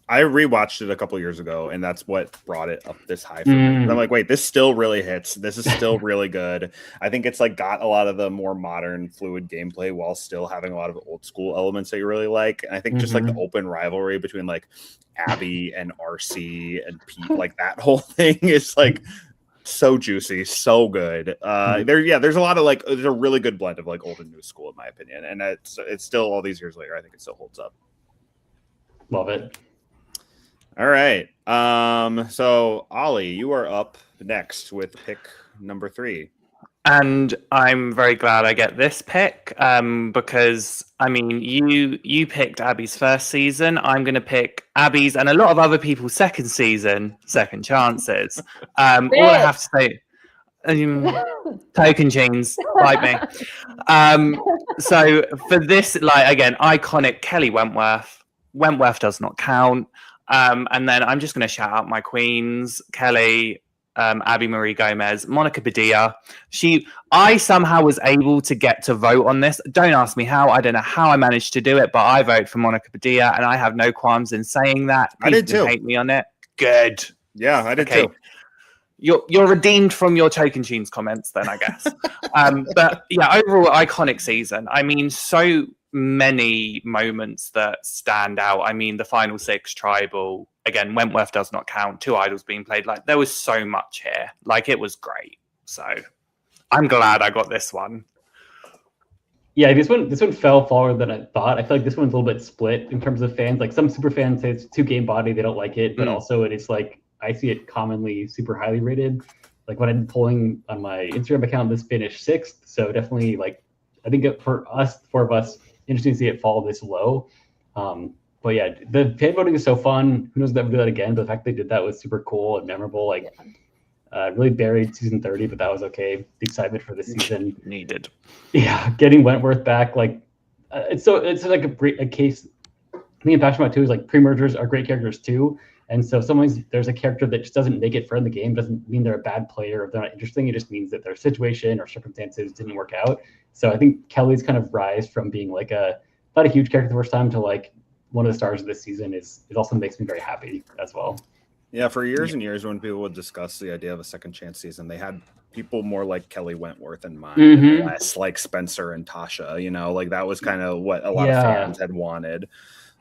I rewatched it a couple years ago, and that's what brought it up this high for me. And I'm like, wait, this still really hits. This is still really good. I think it's like got a lot of the more modern, fluid gameplay while still having a lot of old school elements that you really like. And I think just like the open rivalry between like Abby and RC and Pete, like that whole thing is like so juicy, so good. There's a lot of like, there's a really good blend of like old and new school, in my opinion. And it's still, all these years later, I think it still holds up. Love it. All right. So Ollie, you are up next with pick number 3. And I'm very glad I get this pick, because I mean, you picked Abby's first season. I'm going to pick Abby's and a lot of other people's second season, second chances. All I have to say, token chains, bite me. So for this, like, again, iconic Kelly Wentworth. Wentworth does not count. And then I'm just going to shout out my queens: Kelly, Abby Marie Gomez, Monica Padilla. I somehow was able to get to vote on this. Don't ask me how. I don't know how I managed to do it, but I vote for Monica Padilla, and I have no qualms in saying that. I did too. Hate me on it. Good. Yeah, I did too. You're redeemed from your Token Tunes comments then, I guess. But yeah, overall iconic season. I mean, so many moments that stand out. I mean, the final 6 tribal, again, Wentworth does not count, 2 idols being played. Like, there was so much here. Like, it was great. So I'm glad I got this one. Yeah, this one fell farther than I thought. I feel like this one's a little bit split in terms of fans. Like, some super fans say it's too game body, they don't like it, but also it is like, I see it commonly super highly rated. Like, when I'm polling on my Instagram account, this finished 6th. So definitely, like, I think for us, 4 of us, interesting to see it fall this low. But yeah, the fan voting is so fun. Who knows if they'll do that again? But the fact they did that was super cool and memorable. Like, really buried season 30, but that was okay. The excitement for this season needed. Yeah, getting Wentworth back, like it's like a case. I think I'm passionate about too is like pre-mergers are great characters too. And so sometimes there's a character that just doesn't make it far in the game, doesn't mean they're a bad player or they're not interesting. It just means that their situation or circumstances didn't work out. So I think Kelly's kind of rise from being like not a huge character the first time to like one of the stars of this season is also makes me very happy as well. Yeah, for years and years, when people would discuss the idea of a second chance season, they had people more like Kelly Wentworth in mind, and less like Spencer and Tasha. You know, like that was kind of what a lot of fans had wanted.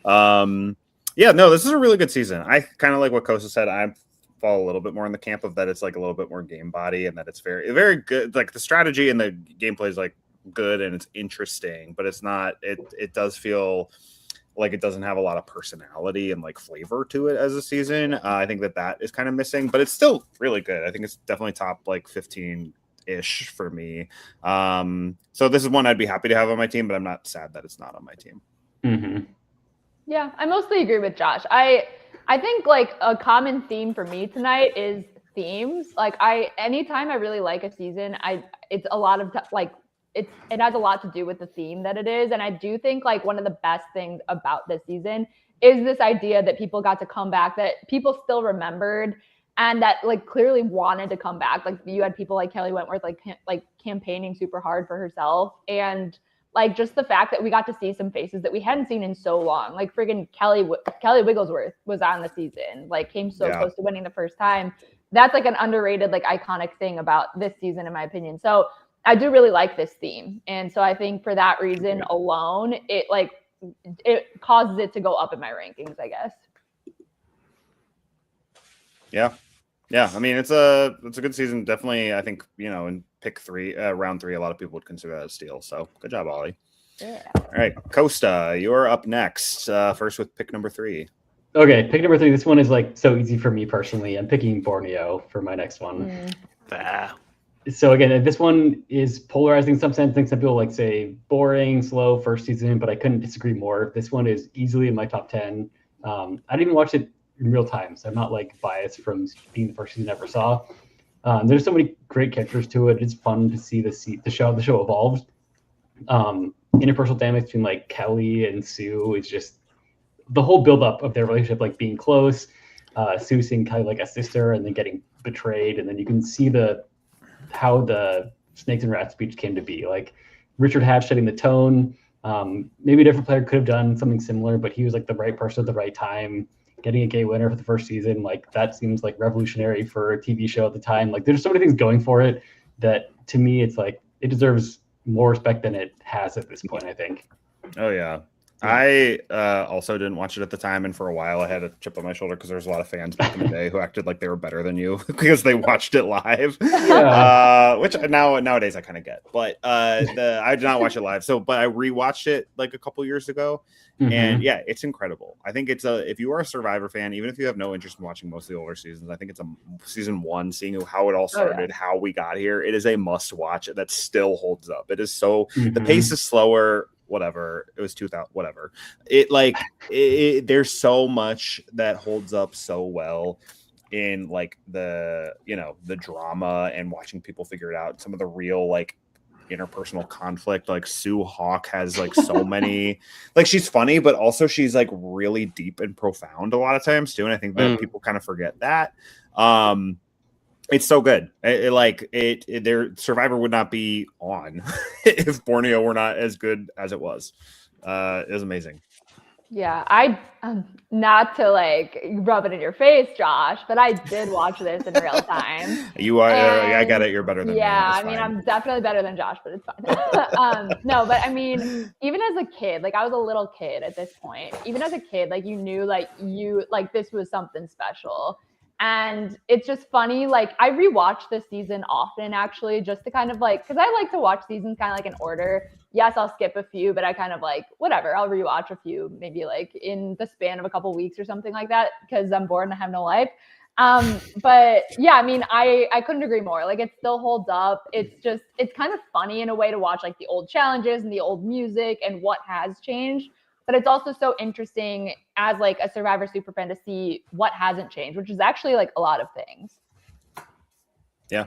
Yeah, no, this is a really good season. I kind of like what Kostas said. I fall a little bit more in the camp of that it's like a little bit more game body, and that it's very, very good. Like the strategy and the gameplay is like good and it's interesting, but it's not. It does feel like it doesn't have a lot of personality and like flavor to it as a season. I think that is kind of missing, but it's still really good. I think it's definitely top like 15-ish for me. So this is one I'd be happy to have on my team, but I'm not sad that it's not on my team. Mm-hmm. Yeah, I mostly agree with Josh. I think like a common theme for me tonight is themes. Like anytime I really like a season, it's a lot of it has a lot to do with the theme that it is. And I do think like one of the best things about this season is this idea that people got to come back, that people still remembered, and that like clearly wanted to come back. Like you had people like Kelly Wentworth, like campaigning super hard for herself. And like just the fact that we got to see some faces that we hadn't seen in so long. Like friggin' Kelly Wigglesworth was on the season, like came so close to winning the first time. That's like an underrated, like iconic thing about this season, in my opinion. So I do really like this theme. And so I think for that reason alone, it causes it to go up in my rankings, I guess. Yeah. Yeah. I mean, it's a good season. Definitely. I think, in pick 3, round 3, a lot of people would consider that a steal. So good job, Ollie. Yeah. All right. Kosta, you're up next. First with pick number 3. Okay. Pick number 3. This one is like so easy for me personally. I'm picking Borneo for my next one. So again, this one is polarizing in some sense. I think some people like say boring, slow first season, but I couldn't disagree more. This one is easily in my top 10. I didn't even watch it in real time, so I'm not like biased from being the first season I ever saw. There's so many great characters to it. It's fun to see the show evolved. Interpersonal dynamics between like Kelly and Sue is just the whole buildup of their relationship, like being close. Sue seeing Kelly like a sister, and then getting betrayed, and then you can see how the Snakes and Rats speech came to be. Like Richard Hatch setting the tone. Maybe a different player could have done something similar, but he was like the right person at the right time. Getting a gay winner for the first season, like that seems like revolutionary for a TV show at the time. Like there's so many things going for it that to me it's like it deserves more respect than it has at this point, I think. Oh yeah. I also didn't watch it at the time, and for a while I had a chip on my shoulder because there was a lot of fans back in the day who acted like they were better than you because they watched it live. Which nowadays I kind of get, but I did not watch it live. But I rewatched it like a couple years ago, and yeah, it's incredible. I think if you are a Survivor fan, even if you have no interest in watching most of the older seasons, I think it's a season 1, seeing how it all started, how we got here. It is a must watch that still holds up. It is so the pace is slower. Whatever, it was 2000, whatever. There's so much that holds up so well in like the drama and watching people figure it out. Some of the real like interpersonal conflict, like Sue Hawk has like so many, like she's funny, but also she's like really deep and profound a lot of times too. And I think that people kind of forget that. It's so good. Their Survivor would not be on if Borneo were not as good as it was. It was amazing. Yeah, I not to like rub it in your face, Josh, but I did watch this in real time. You are, I got it. You're better than me. Yeah, I mean, I'm definitely better than Josh, but it's fine. No, but I mean, even as a kid, like I was a little kid at this point. Even as a kid, like you knew, like this was something special. And it's just funny. Like I rewatch this season often, actually, just to kind of like, because I like to watch seasons kind of like in order. Yes, I'll skip a few, but I kind of like whatever. I'll rewatch a few, maybe like in the span of a couple weeks or something like that, because I'm bored and I have no life. But yeah, I mean, I couldn't agree more. Like it still holds up. It's kind of funny in a way to watch like the old challenges and the old music and what has changed. But it's also so interesting as like a Survivor superfan to see what hasn't changed, which is actually like a lot of things. Yeah.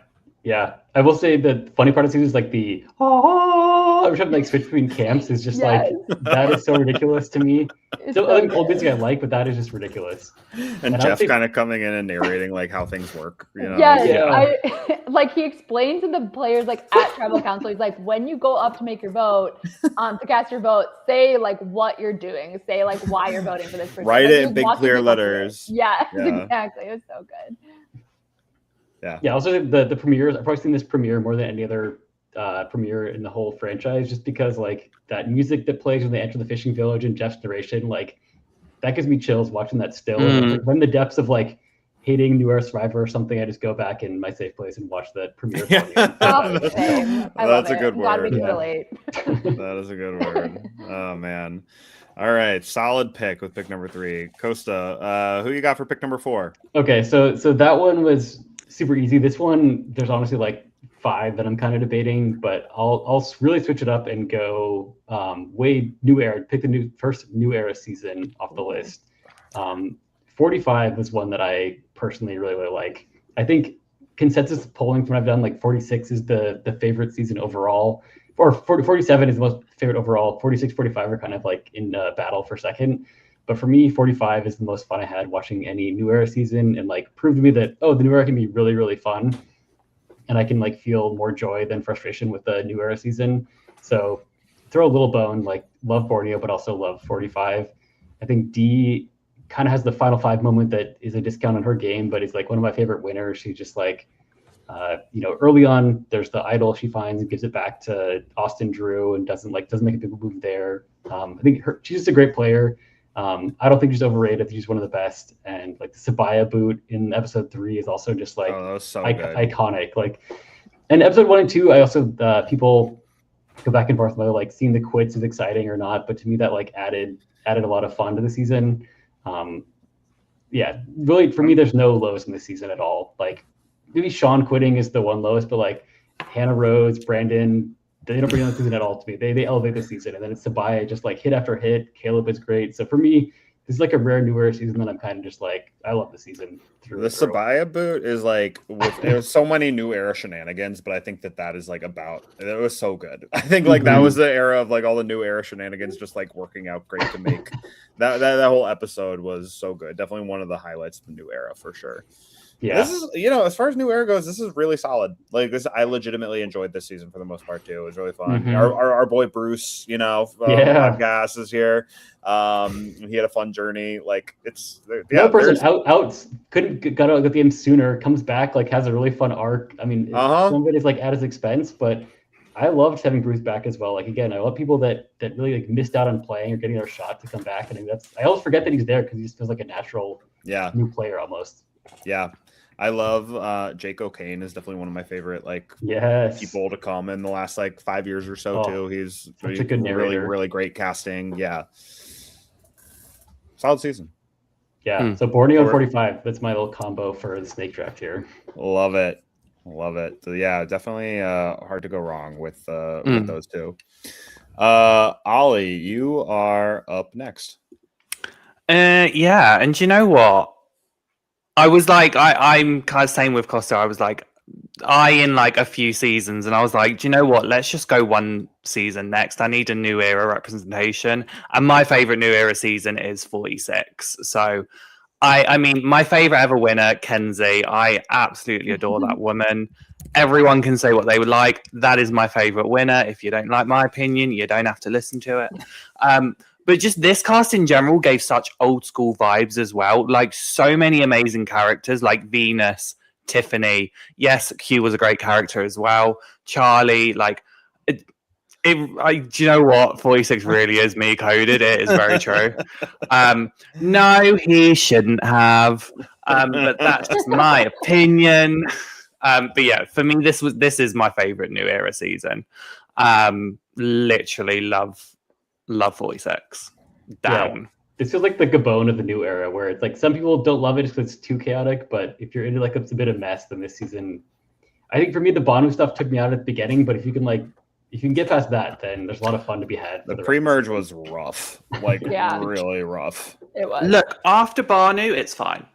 Yeah, I will say the funny part of the season is like the every time like switch between camps is just like that is so ridiculous to me. So I think old music I like, but that is just ridiculous. And I would Jeff say- kind of coming in and narrating like how things work. You know? Yes, Yeah. like he explained to the players like at tribal council, he's like, when you go up to make your vote, to cast your vote, say like what you're doing, say like why you're voting for this person. Write Like, it he in was big walking clear people through it. letters. Yes, Yeah. exactly. It was so good. Yeah, also the premieres, I've probably seen this premiere more than any other premiere in the whole franchise, just because like that music that plays when they enter the fishing village and Jeff's narration, like that gives me chills watching that still. And like, when in the depths of like hating New Era Survivor or something, I just go back in my safe place and watch the premiere. Same. I love That's a it. good I'm glad we word. can Yeah. relate. That is a good word. Oh man. All right, solid pick with pick number 3. Costa, who you got for pick number 4? Okay, so that one was super easy. This one, there's honestly like 5 that I'm kind of debating, but I'll really switch it up and go way new era. Pick the first new era season off the list. 45 was one that I personally really like. I think consensus polling from what I've done, like 46 is the favorite season overall, or 47 is the most favorite overall. 46, 45 are kind of like in battle for second. But for me, 45 is the most fun I had watching any new era season, and like proved to me that, oh, the new era can be really, really fun. And I can like feel more joy than frustration with the new era season. So throw a little bone, like love Borneo, but also love 45. I think Dee kind of has the final 5 moment that is a discount on her game, but is like one of my favorite winners. She's just like, early on, there's the idol she finds and gives it back to Austin Drew and doesn't make a big move there. I think she's just a great player. I don't think she's overrated. I think she's one of the best. And like the Sabaya boot in episode 3 is also just like that was so good. iconic. Like, and episode 1 and 2, I also people go back and forth whether like seeing the quits is exciting or not. But to me, that like added a lot of fun to the season. Really for me, there's no lows in the season at all. Like maybe Sean quitting is the one lowest, but like Hannah Rhodes, Brandon, they don't bring on the season at all to me. They elevate the season, and then it's Sabaya just like hit after hit. Caleb is great. So for me, this is like a rare new era season that I'm kind of just like, I love the season. The Sabaya boot is like there's so many new era shenanigans, but I think that is like it was so good. I think like that was the era of like all the new era shenanigans just like working out great to make that whole episode was so good. Definitely one of the highlights of the new era for sure. Yeah, this is as far as new era goes, this is really solid. Like this, I legitimately enjoyed this season for the most part too. It was really fun. Our boy Bruce, podcast is here. He had a fun journey. Like it's another person out couldn't got out at the end sooner. Comes back, like has a really fun arc. I mean, some of it is like at his expense, but I loved having Bruce back as well. Like again, I love people that really like missed out on playing or getting their shot to come back. And I always forget that he's there because he just feels like a natural new player almost. Yeah. I love Jake O'Kane is definitely one of my favorite people to come in the last like 5 years or so too. He's such a good narrator. really great casting. Yeah. Solid season. Yeah. So Borneo and 45. That's my little combo for the snake draft here. Love it. So yeah, definitely hard to go wrong with those two. Ollie, you are up next. Yeah, and you know what? I was like, I'm kind of same with Costa. I was like, in like a few seasons, and I was like, do you know what? Let's just go one season next. I need a new era representation, and my favorite new era season is 46. So, I mean, my favorite ever winner, Kenzie. I absolutely adore that woman. Everyone can say what they would like. That is my favorite winner. If you don't like my opinion, you don't have to listen to it. But just this cast in general gave such old school vibes as well. Like so many amazing characters like Venus, Tiffany. Yes, Q was a great character as well. Charlie, like, do you know what? 46 really is me coded. It is very true. No, he shouldn't have. But that's just my opinion. But yeah, for me, this is my favorite new era season. Literally love 46 down. Yeah. This feels like the Gabon of the new era, where it's like some people don't love it because it's too chaotic, but if you're into like it's a bit of mess, then this season, I think for me the Banu stuff took me out at the beginning, but if you can get past that, then there's a lot of fun to be had. The pre-merge was rough, like really rough. It was. Look, after Banu, it's fine.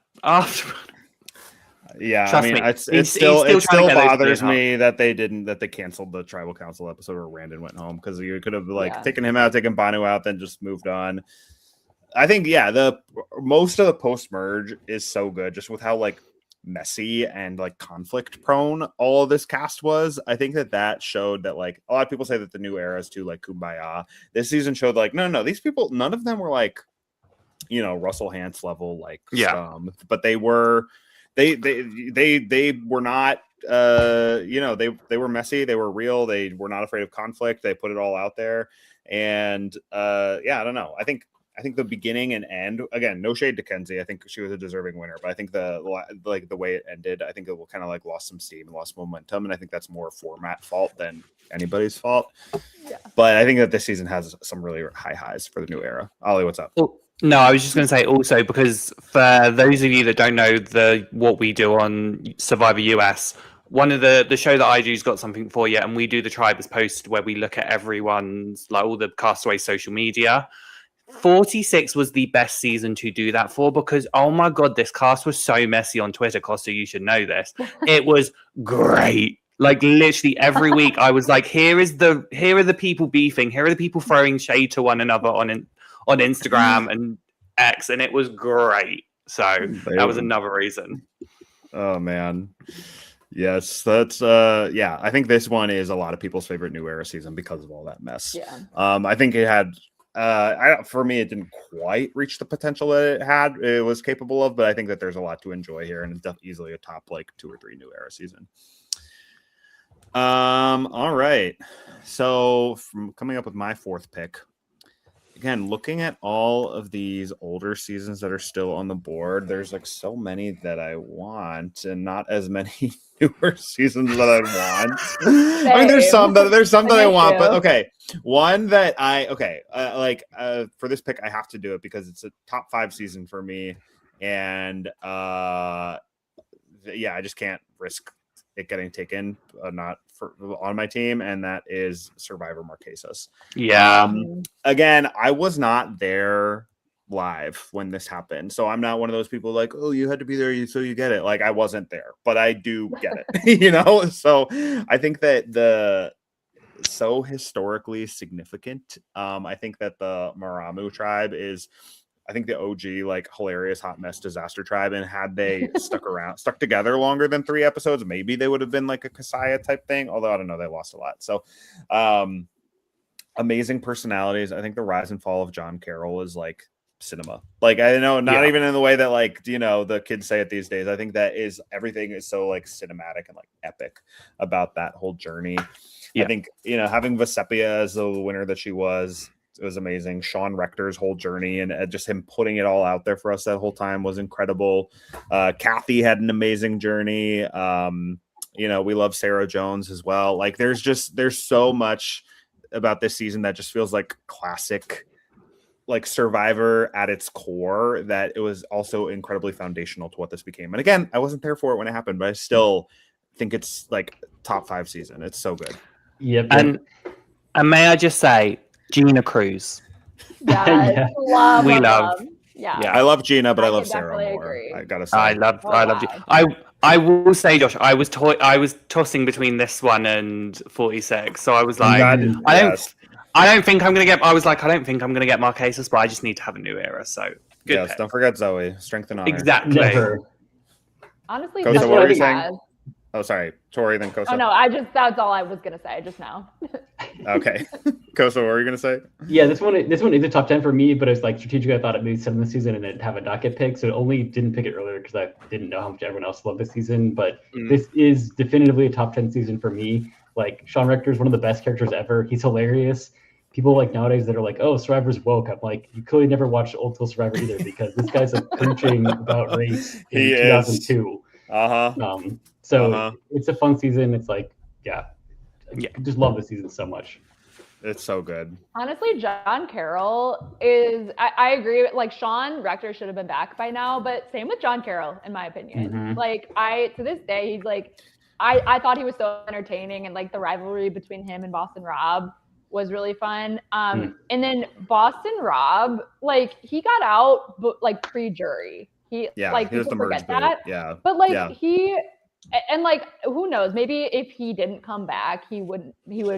Yeah, Trust I mean, me, it he's still still trying to get those bothers million me that they canceled the tribal council episode where Randon went home, because you could have like Yeah. taken him out, taken Banu out, then just moved on. I think the most of the post merge is so good, just with how like messy and like conflict prone all of this cast was. I think that showed that, like, a lot of people say that the new era is too like kumbaya. This season showed like no, these people, none of them were like, Russell Hantz level like scum, but they were not they were messy, they were real, they were not afraid of conflict, they put it all out there. And I don't know, I think the beginning and end, again, no shade to Kenzie, I think she was a deserving winner, but I think the way it ended, I think it will kind of like lost some steam and lost momentum, and I think that's more format fault than anybody's fault. Yeah. But I think that this season has some really high highs for the new era. Ollie, what's up? Oh, no, I was just going to say also, because for those of you that don't know what we do on Survivor US, one of the show that I do's got something for you, and we do the Tribers post where we look at everyone's, like, all the castaway social media. 46 was the best season to do that for, because oh my god, this cast was so messy on Twitter. Costa, you should know this. It was great. Like, literally every week I was like, here are the people beefing, here are the people throwing shade to one another on Instagram and X, and it was great. So that was another reason. Oh man. Yes, that's I think this one is a lot of people's favorite new era season because of all that mess. Yeah. I think it had for me, it didn't quite reach the potential that it was capable of, but I think that there's a lot to enjoy here, and it's easily a top like 2 or 3 new era season. All right, so from coming up with my 4th pick, again, looking at all of these older seasons that are still on the board, there's like so many that I want, and not as many newer seasons that I want. I mean, there's some that I want, but okay, one that for this pick I have to do it because it's a top 5 season for me, and I just can't risk it getting taken on my team, and that is Survivor Marquesas. Again, I was not there live when this happened, so I'm not one of those people like, oh, you had to be there so you get it. Like, I wasn't there, but I do get it. So I think that so historically significant. I think that the Maramu tribe is, I think, the OG like hilarious hot mess disaster tribe, and had they stuck together longer than 3 episodes, maybe they would have been like a Kasaya type thing, although I don't know, they lost a lot. So amazing personalities. I think the rise and fall of John Carroll is like cinema. Like, I know, not even in the way that like the kids say it these days. I think that is, everything is so like cinematic and like epic about that whole journey. I think having Vesepia as the winner that she was, it was amazing. Sean Rector's whole journey and just him putting it all out there for us that whole time was incredible. Kathy had an amazing journey. We love Sarah Jones as well. Like, there's so much about this season that just feels like classic, like Survivor at its core, that it was also incredibly foundational to what this became. And again, I wasn't there for it when it happened, but I still think it's like top 5 season. It's so good. Yep. And may I just say, Gina Cruz. Yeah, we love. Yeah, I love Gina, but I love Sarah more. Agree. I gotta say, I love Gina. I will say, Josh, I was tossing between this one and 46. So I was like, I don't think I'm gonna get. I was like, I don't think I'm gonna get Marquesas, but I just need to have a new era. So good. Yes, don't forget Zoe. Strength and honor. Exactly. Never. Honestly, Kosta, what were you saying? Oh, sorry, Tori, then Kosta. Oh no, that's all I was gonna say just now. Okay, Kosta, what were you gonna say? Yeah, this one is a top 10 for me, but it's like strategically I thought it made sense in the season and it have a docket pick, so it only didn't pick it earlier because I didn't know how much everyone else loved this season. But this is definitively a top 10 season for me. Like, Sean Rector is one of the best characters ever. He's hilarious. People like nowadays that are like, oh, Survivor's woke. I'm like, you clearly never watched Old School Survivor either, because this guy's like preaching about race in 2002. It's a fun season. It's like, I just love this season so much. It's so good. Honestly, John Carroll is, I agree. Like, Sean Rector should have been back by now, but same with John Carroll, in my opinion. Like, to this day, he's like, I thought he was so entertaining, and like the rivalry between him and Boston Rob was really fun. And then Boston Rob, like, he got out like pre-jury. He Yeah, like he was people the merge forget boot. that. Yeah. But like Yeah. and like who knows, maybe if he didn't come back, he would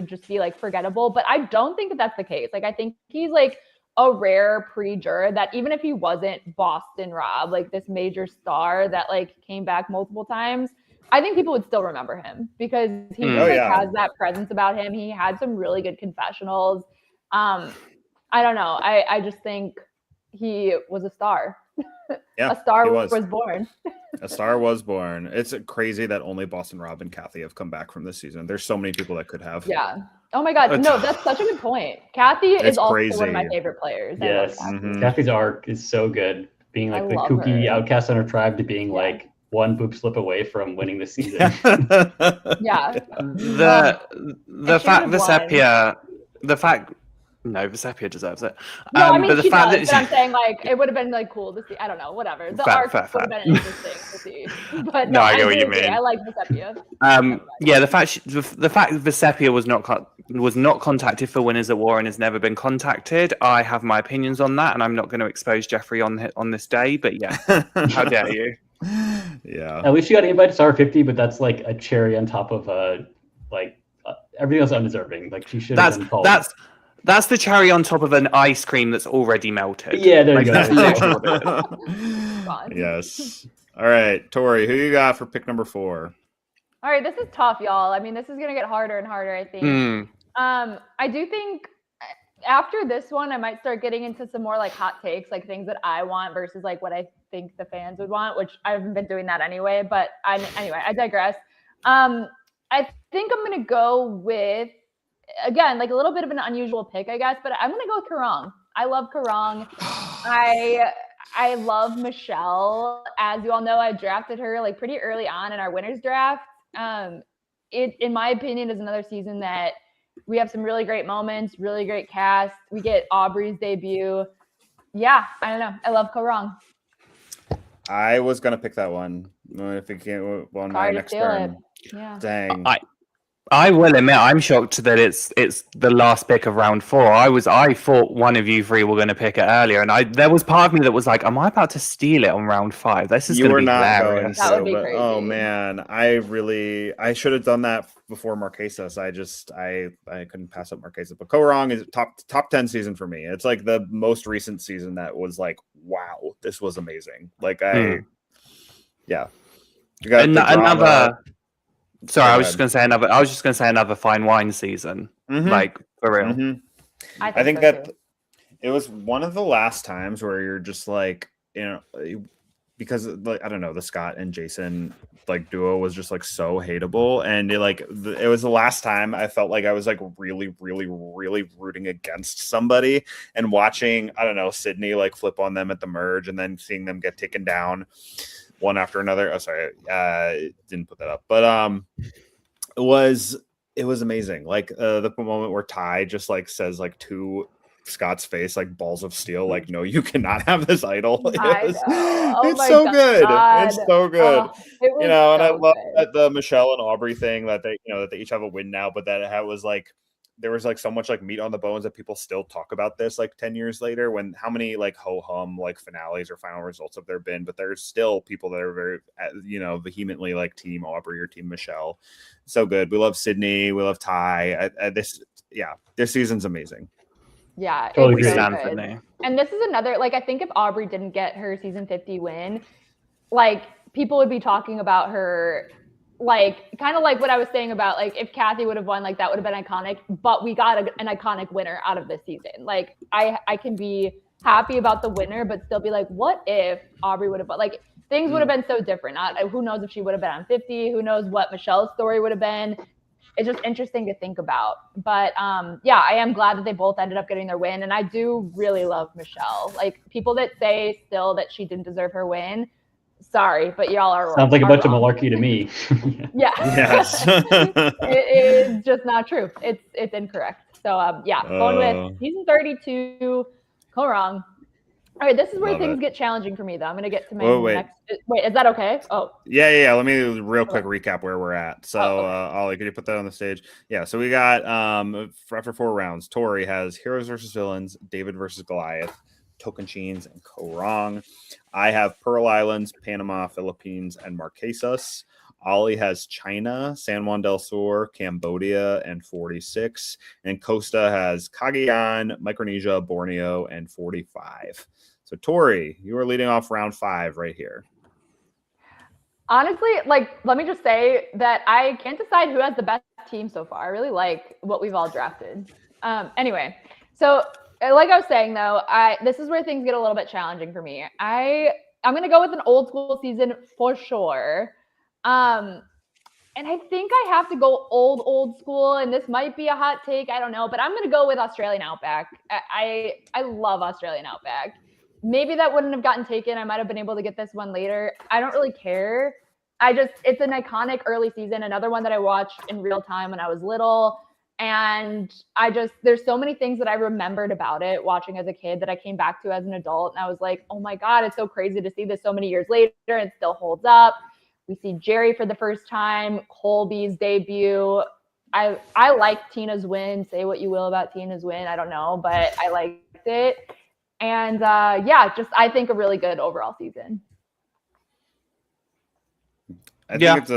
just be like forgettable. But I don't think that that's the case. Like I think he's like a rare pre-juror that even if he wasn't Boston Rob, like this major star that like came back multiple times, I think people would still remember him because he just like has that presence about him. He had some really good confessionals. I don't know. I just think he was a star. Yeah, a star he was born. A star was born. It's crazy that only Boston Rob and Kathy have come back from this season. There's so many people that could have. Yeah. Oh my God. No, that's such a good point. Kathy is also crazy. One of my favorite players. Yes. Kathy. Kathy's arc is so good. Being like the kooky outcast on her tribe to being like one boob slip away from winning the season. Yeah. Vecepia deserves it. No, I mean, but she does, but I'm saying like it would have been like cool to see. I don't know, whatever. The arc would have been interesting to see. But no, I get what you mean. I like Vecepia. Yeah, the fact Vecepia was not contacted for Winners at War and has never been contacted. I have my opinions on that, and I'm not going to expose Jeffrey on this day. But yeah, how dare you? Yeah. At least she got an invite to Star 50, but that's like a cherry on top of everything else undeserving. Like she should have been called. That's the cherry on top of an ice cream that's already melted. Yeah, there you go. That's literally what it is. Yes. All right, Tori, who you got for pick number 4? All right, this is tough, y'all. I mean, this is gonna get harder and harder, I think. I do think after this one, I might start getting into some more like hot takes, like things that I want versus like what I think the fans would want, which I haven't been doing that anyway. But anyway, I digress. I think I'm gonna go with, again, like a little bit of an unusual pick, I guess, but I'm gonna go with Karang. I love Karang. I love Michelle. As you all know, I drafted her like pretty early on in our winners draft. It, in my opinion, is another season that we have some really great moments, really great cast. We get Aubrey's debut. Yeah, I don't know. I love Karang. I was gonna pick that one. If it can't on my next turn. Yeah. Dang. I will admit I'm shocked that it's the last pick of round 4. I thought one of you three were going to pick it earlier, and there was part of me that was like, am I about to steal it on round 5? This is going to be hilarious. That would be crazy. Oh man, I should have done that before Marquesas. I couldn't pass up Marquesas, but Karang is top 10 season for me. It's like the most recent season that was like, wow, this was amazing. Like yeah. You got another. Sorry, I was just going to say another fine wine season, like for real. Mm-hmm. I think that it was one of the last times where you're just like, because like I don't know, the Scott and Jason like duo was just like so hateable, and it was the last time I felt like I was like really, really, really rooting against somebody and watching, I don't know, Sydney like flip on them at the merge and then seeing them get taken down one after another. Oh, sorry, didn't put that up, but it was amazing. Like the moment where Ty just like says like to Scott's face, like balls of steel, like no, you cannot have this idol. It's so good. It's so good. And I love that the Michelle and Aubrey thing that they that they each have a win now, but that it was like there was like so much like meat on the bones that people still talk about this like 10 years later, when how many like ho-hum like finales or final results have there been, but there's still people that are very vehemently like team Aubrey or team Michelle. So good. We love Sydney, we love Ty. This season's amazing. Yeah, totally it's so good. And this is another, like, I think if Aubrey didn't get her season 50 win, like people would be talking about her like kind of like what I was saying about like if Kathy would have won, like that would have been iconic, but we got an iconic winner out of this season. Like I can be happy about the winner, but still be like, what if Aubrey would have won? Like things would have been so different. Who knows if she would have been on 50? Who knows what Michelle's story would have been? It's just interesting to think about. But yeah, I am glad that they both ended up getting their win. And I do really love Michelle. Like people that say still that she didn't deserve her win, sorry, but y'all are sounds like a bunch of malarkey to me. Yeah. Yes. It is just not true. It's incorrect. So yeah, going with season 32, Karang. All right, this is where things get challenging for me, though. I'm going to get to my next. Wait, is that okay? Oh. Yeah. Let me real quick recap where we're at. So, Ollie, could you put that on the stage? Yeah, so we got, after 4 rounds, Tori has Heroes versus Villains, David versus Goliath, Tocantins, and Korong. I have Pearl Islands, Panama, Philippines, and Marquesas. Ollie has China, San Juan del Sur, Cambodia, and 46. And Costa has Cagayan, Micronesia, Borneo, and 45. So, Tori, you are leading off round 5 right here. Honestly, like, let me just say that I can't decide who has the best team so far. I really like what we've all drafted. Anyway, so like I was saying, though, this is where things get a little bit challenging for me. I'm going to go with an old school season for sure. And I think I have to go old school, and this might be a hot take. I don't know, but I'm going to go with Australian Outback. I love Australian Outback. Maybe that wouldn't have gotten taken. I might have been able to get this one later. I don't really care. It's an iconic early season, another one that I watched in real time when I was little. And there's so many things that I remembered about it watching as a kid that I came back to as an adult. And I was like, oh my God, it's so crazy to see this so many years later and it still holds up. We see Jerry for the first time, Colby's debut. I liked Tina's win. Say what you will about Tina's win. I don't know, but I liked it. And I think a really good overall season. I think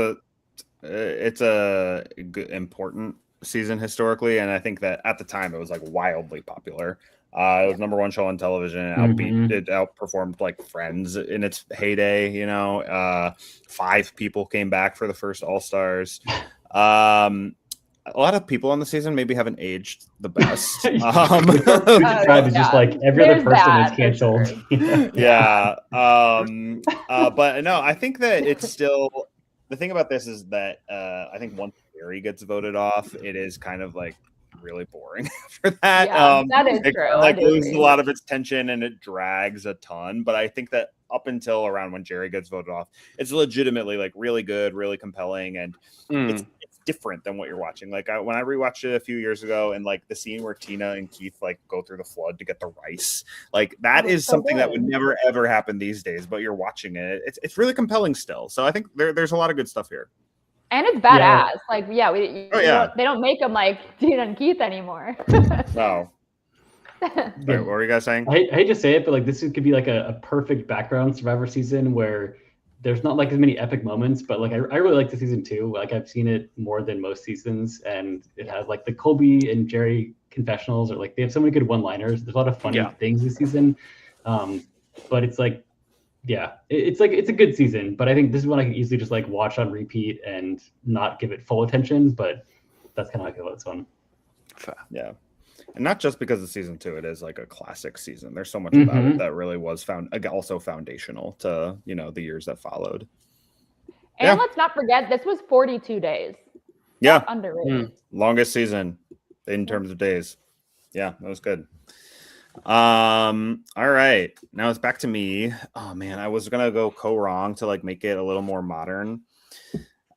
it's a good, important season historically, and I think that at the time it was like wildly popular. It was number one show on television. It outperformed like Friends in its heyday. 5 people came back for the first All-Stars. A lot of people on the season maybe haven't aged the best. Just like every other person is canceled. Yeah. But no, I think that it's still, the thing about this is that I think once Jerry gets voted off, it is kind of like really boring for that. Yeah, that is true. Like loses a lot of its tension and it drags a ton. But I think that up until around when Jerry gets voted off, it's legitimately like really good, really compelling, and it's different than what you're watching. Like when I rewatched it a few years ago, and like the scene where Tina and Keith like go through the flood to get the rice, like that is something that would never ever happen these days. But you're watching it; it's really compelling still. So I think there's a lot of good stuff here. And it's badass. They don't make them like Tina and Keith anymore. No. What were you guys saying? I hate to say it, but like this could be like a perfect background Survivor season where there's not like as many epic moments, but like I really like the season too. Like I've seen it more than most seasons, and it has like the Colby and Jerry confessionals, or like they have so many good one-liners. There's a lot of funny things this season, but it's like, it's a good season. But I think this is one I can easily just like watch on repeat and not give it full attention. But that's kind of how I feel about this one. Yeah. And not just because of season 2, it is like a classic season. There's so much about it that really was also foundational to, the years that followed. And let's not forget, this was 42 days. Yeah. That's underrated. Longest season in terms of days. Yeah, that was good. All right. Now it's back to me. Oh man, I was gonna go Korong to like make it a little more modern.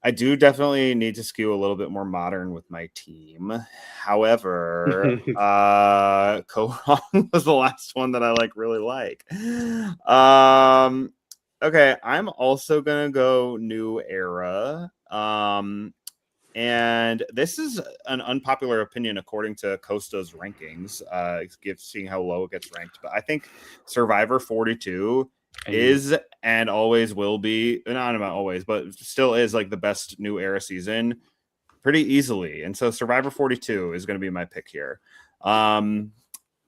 I do definitely need to skew a little bit more modern with my team. However, Korong was the last one that I really like. Okay, I'm also gonna go new era. And this is an unpopular opinion according to Costa's rankings, seeing how low it gets ranked. But I think Survivor 42 is and always will be, not always, but still is like the best new era season pretty easily. And so Survivor 42 is going to be my pick here.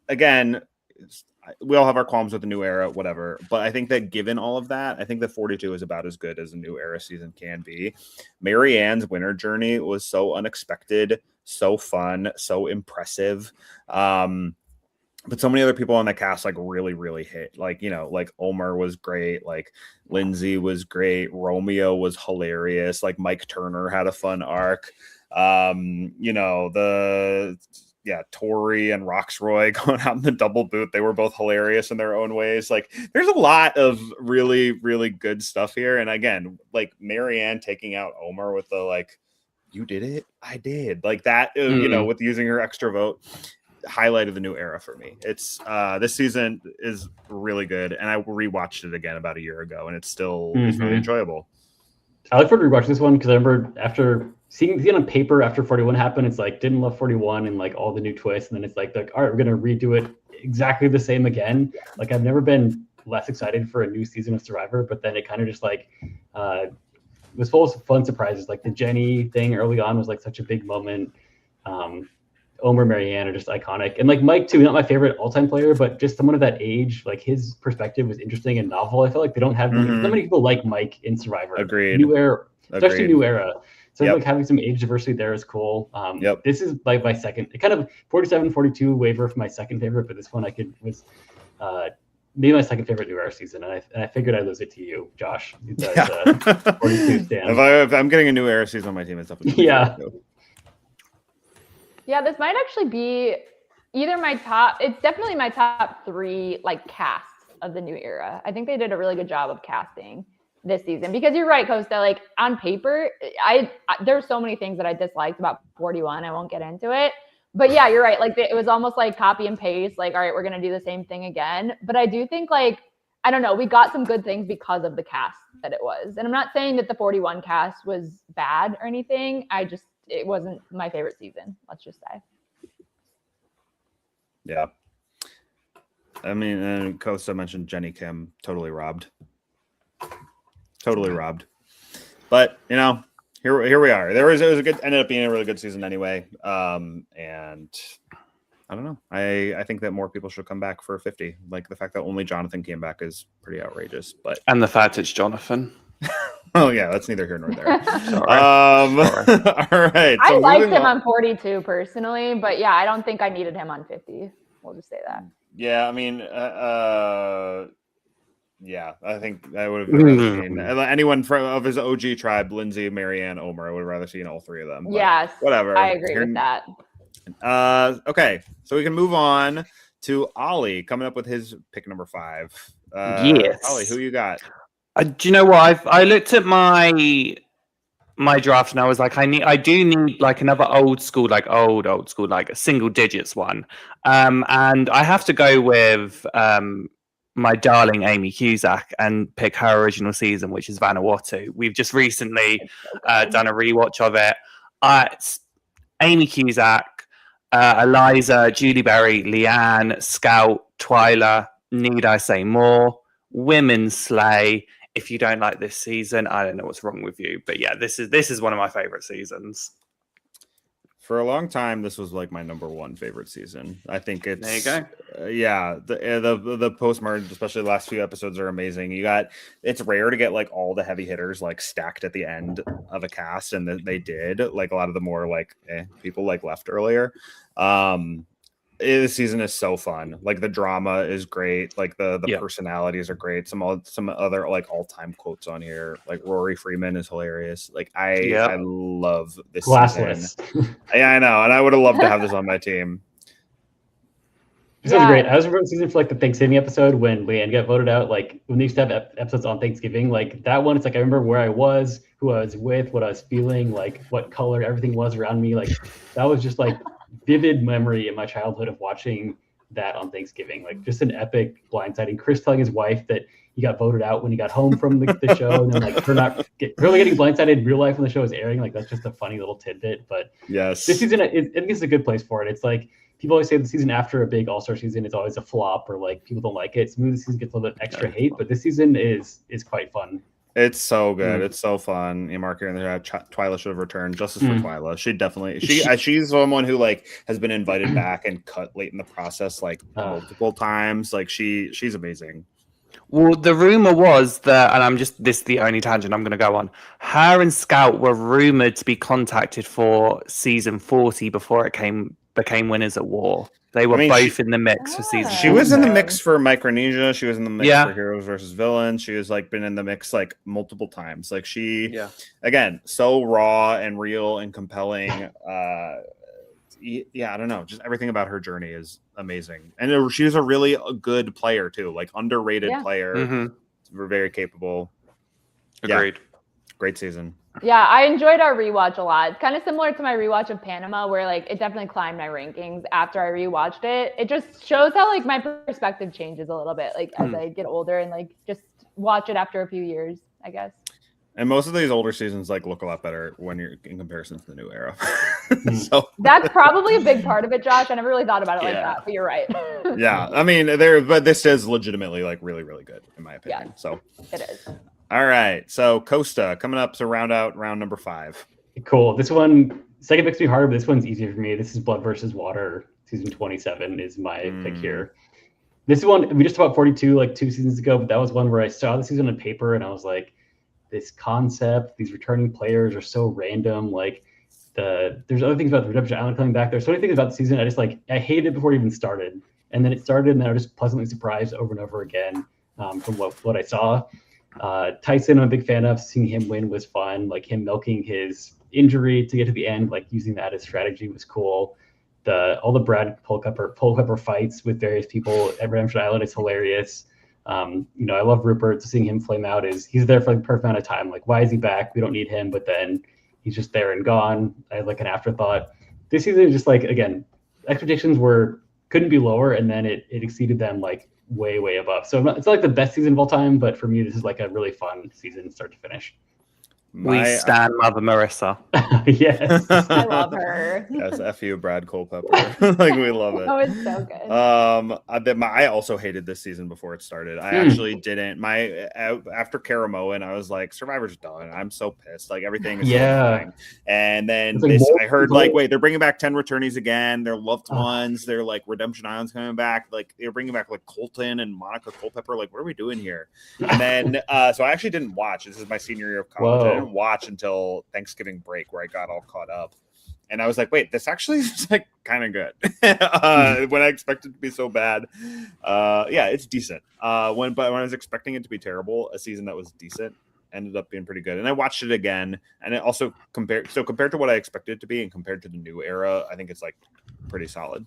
Again, we all have our qualms with the new era, whatever. But I think that given all of that, I think that 42 is about as good as a new era season can be. Marianne's winter journey was so unexpected, so fun, so impressive. But so many other people on the cast really, really hit. Like Omar was great. Like Lindsay was great. Romeo was hilarious. Like Mike Turner had a fun arc. Tori and Roxroy going out in the double boot. They were both hilarious in their own ways. Like there's a lot of really, really good stuff here. And again, like Marianne taking out Omar with the you did it, I did. Like that, with using her extra vote. Highlight of the new era for me. It's this season is really good, and I rewatched it again about a year ago, and it's still is really enjoyable. I look forward to rewatching this one because I remember after seeing it on paper after 41 happened, it's like didn't love 41 and like all the new twists, and then it's like all right, we're gonna redo it exactly the same again. Like I've never been less excited for a new season of Survivor, but then it kind of just like it was full of fun surprises. Like the Jenny thing early on was like such a big moment. Omer, Marianne are just iconic, and like Mike too. Not my favorite all-time player, but just someone of that age. Like his perspective was interesting and novel. I feel like they don't have not many people like Mike in Survivor. Agreed. New era, especially new era. So like having some age diversity there is cool. This is like my second, kind of 47, 42 waiver for my second favorite, but this one was maybe my second favorite new era season, and I figured I'd lose it to you, Josh. Because, 42 stand. If I'm getting a new era season on my team, it's definitely Yeah, this might actually be either my top. It's definitely my top 3 like casts of the new era. I think they did a really good job of casting this season, because you're right, Costa. Like on paper, there's so many things that I disliked about 41. I won't get into it, but yeah, you're right. Like it was almost like copy and paste. Like, all right, we're gonna do the same thing again. But I do think like I don't know, we got some good things because of the cast that it was. And I'm not saying that the 41 cast was bad or anything. It wasn't my favorite season, let's just say. Yeah. I mean, and Costa mentioned Jenny Kim, totally robbed. Totally robbed. But, you know, here we are. It was a good, ended up being a really good season anyway. And I don't know. I think that more people should come back for 50. Like the fact that only Jonathan came back is pretty outrageous. But and the fact it's Jonathan. Oh yeah, that's neither here nor there. Sorry. All right. I liked him on 42 personally, but yeah, I don't think I needed him on 50. We'll just say that. Yeah, I mean, yeah, I think I would have seen anyone of his OG tribe, Lindsay, Marianne, Omer. I would have rather seen all 3 of them. Yes, whatever. I agree with that. Okay, so we can move on to Ollie coming up with his pick number 5. Yes, Ollie, who you got? Do you know what? I looked at my draft and I was like, I do need like another old school, like a single digits one. And I have to go with my darling Amy Cusack and pick her original season, which is Vanuatu. We've just recently done a rewatch of it. It's Amy Cusack, Eliza, Julie Berry, Leanne, Scout, Twyla. Need I say more? Women slay. If you don't like this season, I don't know what's wrong with you. But yeah, this is one of my favorite seasons. For a long time, this was like my number 1 favorite season. I think it's there you go. Yeah, the post merge, especially the last few episodes, are amazing. It's rare to get like all the heavy hitters like stacked at the end of a cast, and they did. Like a lot of the more like people like left earlier. This season is so fun. Like the drama is great. Like the personalities are great. Some other like all-time quotes on here. Like Rory Freeman is hilarious. Like I love this season. Yeah, I know. And I would have loved to have this on my team. This was great. I was remembering season for like the Thanksgiving episode when Leanne got voted out. Like when they used to have episodes on Thanksgiving, like that one, it's like I remember where I was, who I was with, what I was feeling, like what color everything was around me. Like that was just like vivid memory in my childhood of watching that on Thanksgiving. Like just an epic blindsiding. Chris telling his wife that he got voted out when he got home from the show, and then like her getting blindsided in real life when the show is airing. Like that's just a funny little tidbit. But yes, this season I think it's a good place for it. It's like people always say the season after a big all-star season is always a flop, or like people don't like it. Smooth season gets a little bit extra hate, but this season is quite fun. It's so good. It's so fun. Mark here in the chat, Twyla should have returned. Justice for Twyla. She definitely she's someone who like has been invited back and cut late in the process like multiple times. Like she's amazing. Well, the rumor was that, and this is the only tangent I'm going to go on. Her and Scout were rumored to be contacted for season 40 before it became winners at war. They were both in the mix for season. She was in the mix for Micronesia. She was in the mix for Heroes versus Villains. She has like been in the mix like multiple times. Like again, so raw and real and compelling. I don't know. Just everything about her journey is amazing. And she was a really good player too, like underrated player. We're very capable. Agreed. Yeah. Great season. Yeah, I enjoyed our rewatch a lot. It's kind of similar to my rewatch of Panama, where like it definitely climbed my rankings after I rewatched it. It just shows how like my perspective changes a little bit, like as I get older and like just watch it after a few years, I guess. And most of these older seasons like look a lot better when you're in comparison to the new era. So that's probably a big part of it, Josh. I never really thought about it like Yeah. that, but you're right. yeah, I mean, but this is legitimately like really, really good in my opinion. So It is. all right, so Costa coming up to round out round number 5. Cool. This one, second pick's be harder, but this one's easier for me. This is Blood versus Water, season 27 is my pick here. This one, we just talked about 42 like 2 seasons ago, but that was one where I saw the season on paper and I was like, this concept, these returning players are so random. Like there's other things about the Redemption Island coming back. There's so many things about the season. I hated it before it even started. And then it started and then I was just pleasantly surprised over and over again from what I saw. Tyson, I'm a big fan of. Seeing him win was fun. Like him milking his injury to get to the end, like using that as strategy was cool. All the Brad Culpepper fights with various people at Redemption Island is hilarious. I love Rupert. So seeing him flame out he's there for like the perfect amount of time. Like, why is he back? We don't need him, but then he's just there and gone. I had like an afterthought. This season is just like, again, expectations couldn't be lower, and then it exceeded them like way, way above. So it's not like the best season of all time, but for me, this is like a really fun season start to finish. We stand Mother Marissa. Yes. I love her. Yes, F you, Brad Culpepper. Like, we love it. Oh, it's so good. I also hated this season before it started. I actually didn't. After Karamoan, I was like, Survivor's done. I'm so pissed. Like, everything is so annoying. And then I heard like, wait, they're bringing back 10 returnees again. They're loved ones. They're like Redemption Island's coming back. Like, they're bringing back like Colton and Monica Culpepper. Like, what are we doing here? And then so I actually didn't watch. This is my senior year of college. I didn't watch until Thanksgiving break where I got all caught up. And I was like, wait, this actually is like kind of good. When I expected it to be so bad. Yeah, it's decent. When I was expecting it to be terrible, a season that was decent ended up being pretty good. And I watched it again, and it also compared to what I expected it to be and compared to the new era, I think it's like pretty solid.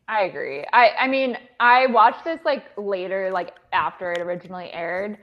I agree. I mean, I watched this like later, like after it originally aired,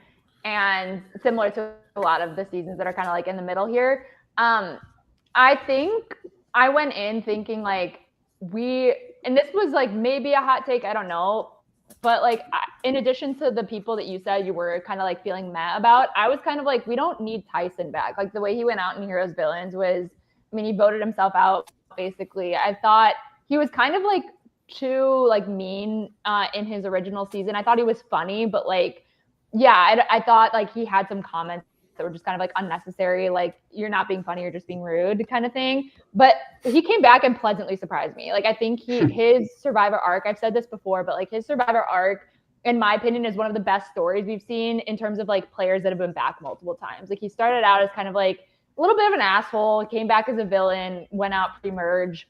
and similar to a lot of the seasons that are kind of like in the middle here. I think I went in thinking like and this was like maybe a hot take, I don't know, but like in addition to the people that you said you were kind of like feeling mad about, I was kind of like, we don't need Tyson back. Like the way he went out in Heroes Villains was, I mean, he voted himself out basically. I thought he was kind of like too like mean in his original season. I thought he was funny, but like, yeah, I thought like he had some comments that were just kind of like unnecessary, like you're not being funny, you're just being rude kind of thing. But he came back and pleasantly surprised me. Like I think his Survivor arc, I've said this before, but like his Survivor arc, in my opinion, is one of the best stories we've seen in terms of like players that have been back multiple times. Like he started out as kind of like a little bit of an asshole, came back as a villain, went out pre-merge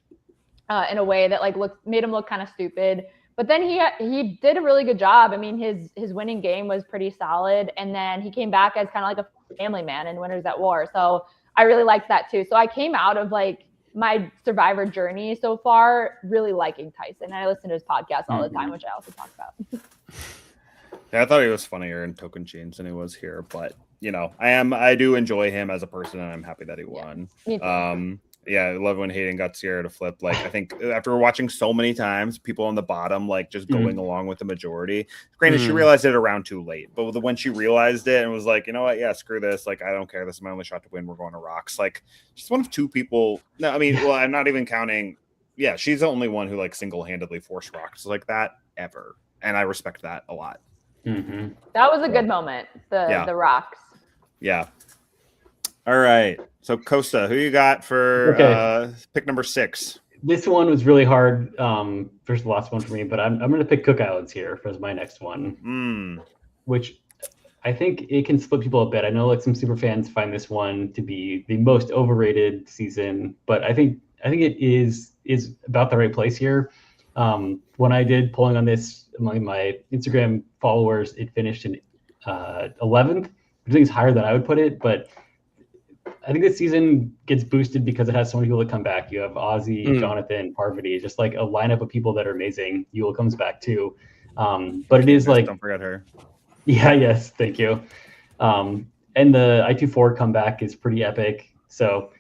in a way that like made him look kind of stupid. But then he did a really good job. I mean, his winning game was pretty solid. And then he came back as kind of like a family man in Winners at War. So I really liked that too. So I came out of like my Survivor journey so far really liking Tyson. And I listen to his podcast all the time, which I also talk about. Yeah, I thought he was funnier in Token Chains than he was here. But, you know, I do enjoy him as a person, and I'm happy that he won. Me too. Yeah, I love when Hayden got Sierra to flip. Like, I think after watching so many times, people on the bottom, like, just going along with the majority. Granted, she realized it around too late. But when she realized it and was like, you know what? Yeah, screw this. Like, I don't care. This is my only shot to win. We're going to rocks. Like, she's one of 2 people. No, I mean, well, I'm not even counting. Yeah, she's the only one who, like, single-handedly forced rocks like that ever. And I respect that a lot. Mm-hmm. That was a good moment. The rocks. Yeah. All right. So Costa, who you got for pick number 6? This one was really hard. First the last one for me, but I'm going to pick Cook Islands here for my next one, which I think it can split people a bit. I know like some super fans find this one to be the most overrated season, but I think it is about the right place here. When I did polling on this among my Instagram followers, it finished in 11th, which I think is higher than I would put it, but I think this season gets boosted because it has so many people that come back. You have Ozzy, Jonathan, Parvati, just like a lineup of people that are amazing. Yule comes back too. But it is like, don't forget her. Yeah, yes, thank you. And the I24 comeback is pretty epic. So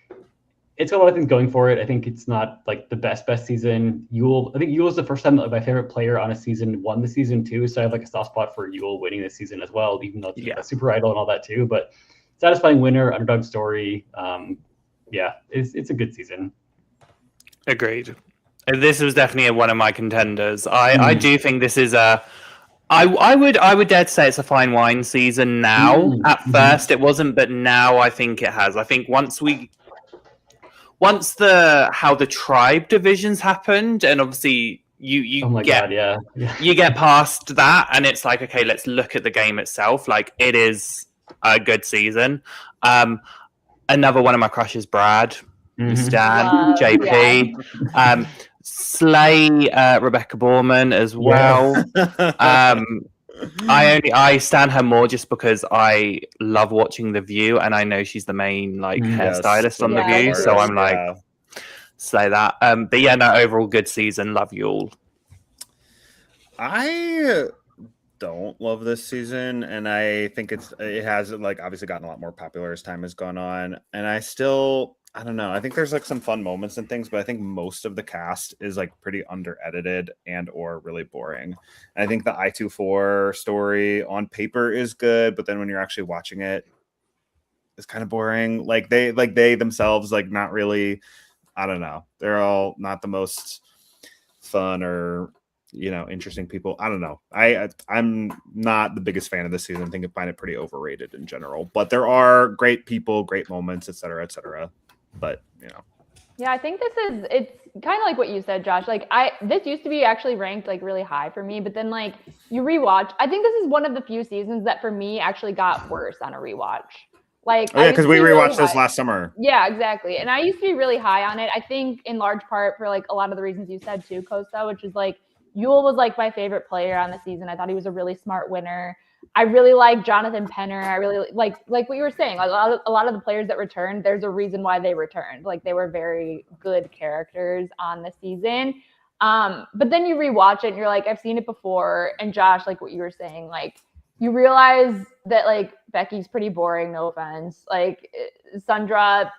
it's got a lot of things going for it. I think it's not like the best season. I think Yule is the first time that my favorite player on a season won the season too. So I have like a soft spot for Yule winning this season as well, even though it's a super idol and all that too. But satisfying winner, underdog story. Yeah, it's a good season. Agreed. This was definitely one of my contenders. I do think this is I would dare to say it's a fine wine season now. At first it wasn't, but now I think it has. I think once how the tribe divisions happened, and obviously you Oh my get god, yeah. you get past that, and it's like, okay, let's look at the game itself. Like, it is a good season. Another one of my crushes, Brad, Stan, JP, Slay, Rebecca Borman as well. I stand her more just because I love watching The View, and I know she's the main hairstylist on The View, so I'm like, say that. But yeah, no, overall good season. Love you all. I don't love this season, and I think it has like obviously gotten a lot more popular as time has gone on, and I don't know. I think there's like some fun moments and things, but I think most of the cast is like pretty under edited and or really boring. And I think the I-24 story on paper is good, but then when you're actually watching it, it's kind of boring. Like they themselves, like not really, I don't know. They're all not the most fun or interesting people. I don't know. I'm not the biggest fan of this season. I find it pretty overrated in general. But there are great people, great moments, etc., etc. But yeah, I think it's kind of like what you said, Josh. Like this used to be actually ranked like really high for me, but then like you rewatch. I think this is one of the few seasons that for me actually got worse on a rewatch. Like, because we rewatched this last summer. Yeah, exactly. And I used to be really high on it. I think in large part for like a lot of the reasons you said too, Kosta, which is like Yule was like my favorite player on the season. I thought he was a really smart winner. I really like Jonathan Penner. I really like what you were saying. A lot of the players that returned, there's a reason why they returned. Like they were very good characters on the season. But then you rewatch it and you're like, I've seen it before. And Josh, like what you were saying, like you realize that like Becky's pretty boring, no offense. Like Sundra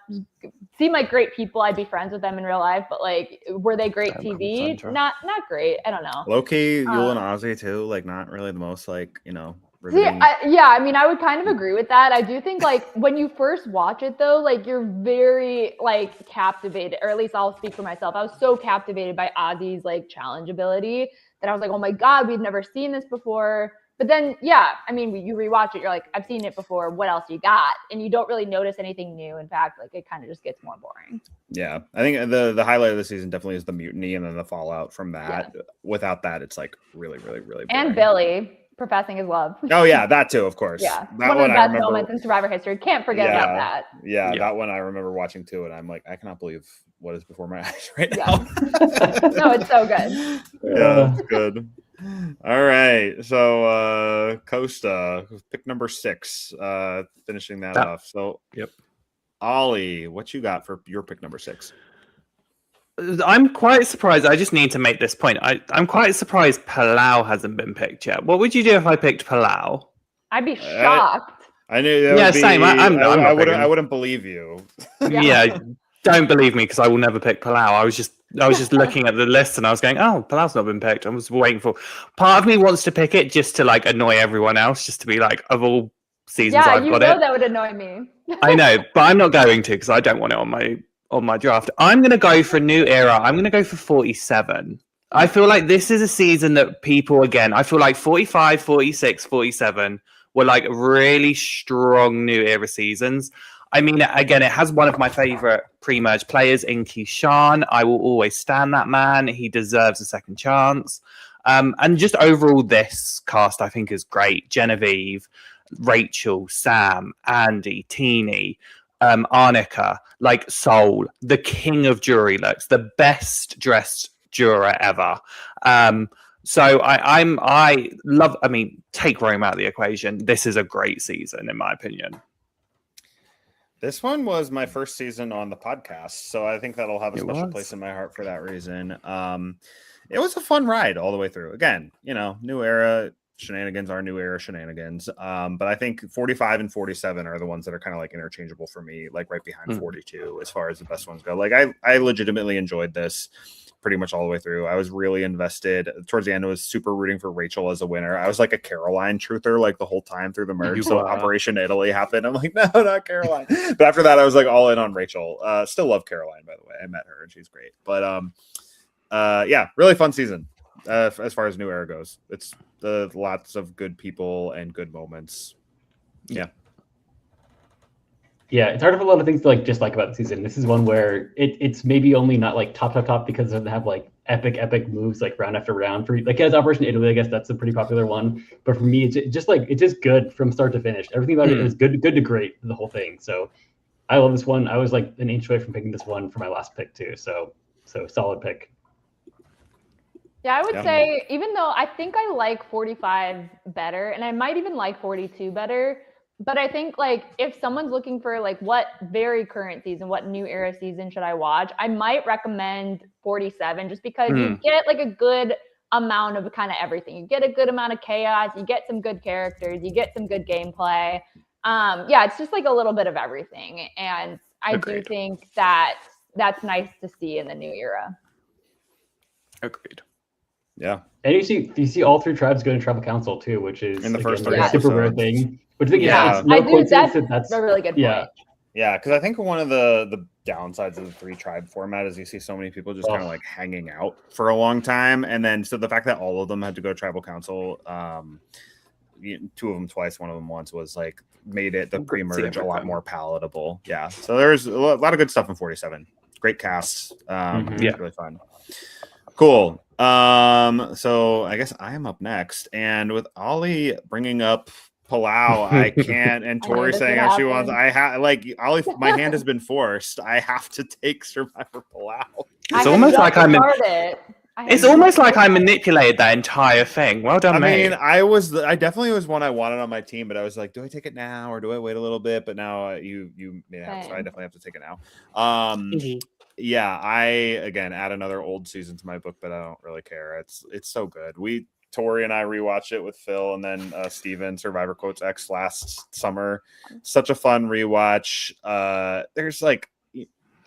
seemed like great people. I'd be friends with them in real life, but like, were they great TV? Not great. I don't know. Low-key, Yule and Ozzy too, like not really the most like, I mean, I would kind of agree with that. I do think like when you first watch it though, like you're very like captivated, or at least I'll speak for myself. I was so captivated by Ozzy's like challenge ability that I was like, oh my God, we've never seen this before. But then, yeah, I mean, you rewatch it, you're like, I've seen it before. What else you got? And you don't really notice anything new. In fact, like it kind of just gets more boring. Yeah, I think the highlight of the season definitely is the mutiny and then the fallout from that. Yeah. Without that, it's like really, really, really boring. And Billy professing his love. Oh yeah, that too, of course. Yeah, that one of the best moments in Survivor history. Can't forget about that. Yeah, that one I remember watching too, and I'm like, I cannot believe what is before my eyes right now. No, it's so good. Yeah, it's good. All right, so Kosta, pick number 6, finishing that off. So, yep. Oli, what you got for your pick number 6? I'm quite surprised. I just need to make this point. I'm quite surprised Palau hasn't been picked yet. What would you do if I picked Palau? I'd be shocked. I knew that would be, same. I wouldn't believe you. Yeah, don't believe me because I will never pick Palau. I was just looking at the list and I was going, oh, Palau's not been picked. I was waiting for. Part of me wants to pick it just to like annoy everyone else, just to be like, of all seasons I've got it. Yeah, you know that would annoy me. I know, but I'm not going to because I don't want it on my draft. I'm going to go for a new era. I'm going to go for 47. I feel like this is a season that people, again, I feel like 45, 46, 47 were like really strong new era seasons. I mean, again, it has one of my favorite pre-merge players in Keyshawn. I will always stand that man. He deserves a second chance. And just overall, this cast, I think, is great. Genevieve, Rachel, Sam, Andy, Teeny, Arnica, like Soul, the king of jury looks, the best dressed juror ever. So I love, I mean, take Rome out of the equation. This is a great season, in my opinion. This one was my first season on the podcast, so I think that'll have a special place in my heart for that reason. It was a fun ride all the way through. Again, new era, shenanigans are new era shenanigans. But I think 45 and 47 are the ones that are kind of like interchangeable for me, like right behind 42 as far as the best ones go. Like I legitimately enjoyed this pretty much all the way through. I was really invested. Towards the end, I was super rooting for Rachel as a winner. I was like a Caroline truther like the whole time through the merge. So Operation Italy happened. I'm like, no, not Caroline. But after that, I was like all in on Rachel. Still love Caroline, by the way. I met her and she's great. But yeah, really fun season as far as new era goes. It's lots of good people and good moments. Yeah. Yeah, it's hard to have a lot of things to like just like about the season. This is one where it's maybe only not like top because it doesn't have like epic moves like round after round. For like as Operation Italy, I guess that's a pretty popular one. But for me, it's just good from start to finish. Everything about it is good to great, the whole thing. So I love this one. I was like an inch away from picking this one for my last pick too. So solid pick. Yeah, I would say, even though I think I like 45 better, and I might even like 42 better, but I think like if someone's looking for like what very current season, what new era season should I watch, I might recommend 47 just because you get like a good amount of kind of everything. You get a good amount of chaos, you get some good characters, you get some good gameplay. Yeah, it's just like a little bit of everything. And I do think that that's nice to see in the new era. Agreed. Yeah. And you see all three tribes go to tribal council too, which is in the first a super rare thing. Which I think it's no coincidence that's a really good point. Yeah, because I think one of the downsides of the 3-tribe format is you see so many people just kind of like hanging out for a long time, and then so the fact that all of them had to go to tribal council, 2 of them twice, 1 of them once, was like made it the pre-merge a lot more palatable. Yeah, so there's a lot of good stuff in 47. Great cast, really fun. Cool. So I guess I am up next, and with Ollie bringing up Palau, I can't, and Tori saying how she wants, I have like Ollie, my hand has been forced. I have to take Survivor Palau. It's almost like I manipulated that entire thing. Well done, mate. I mean, I definitely was one I wanted on my team, but I was like, do I take it now or do I wait a little bit? But now you made it happen, so I definitely have to take it now. Yeah, I again add another old season to my book, but I don't really care. It's so good. Tori and I rewatched it with Phil and then Steven, Survivor Quotes X last summer. Such a fun rewatch. There's like,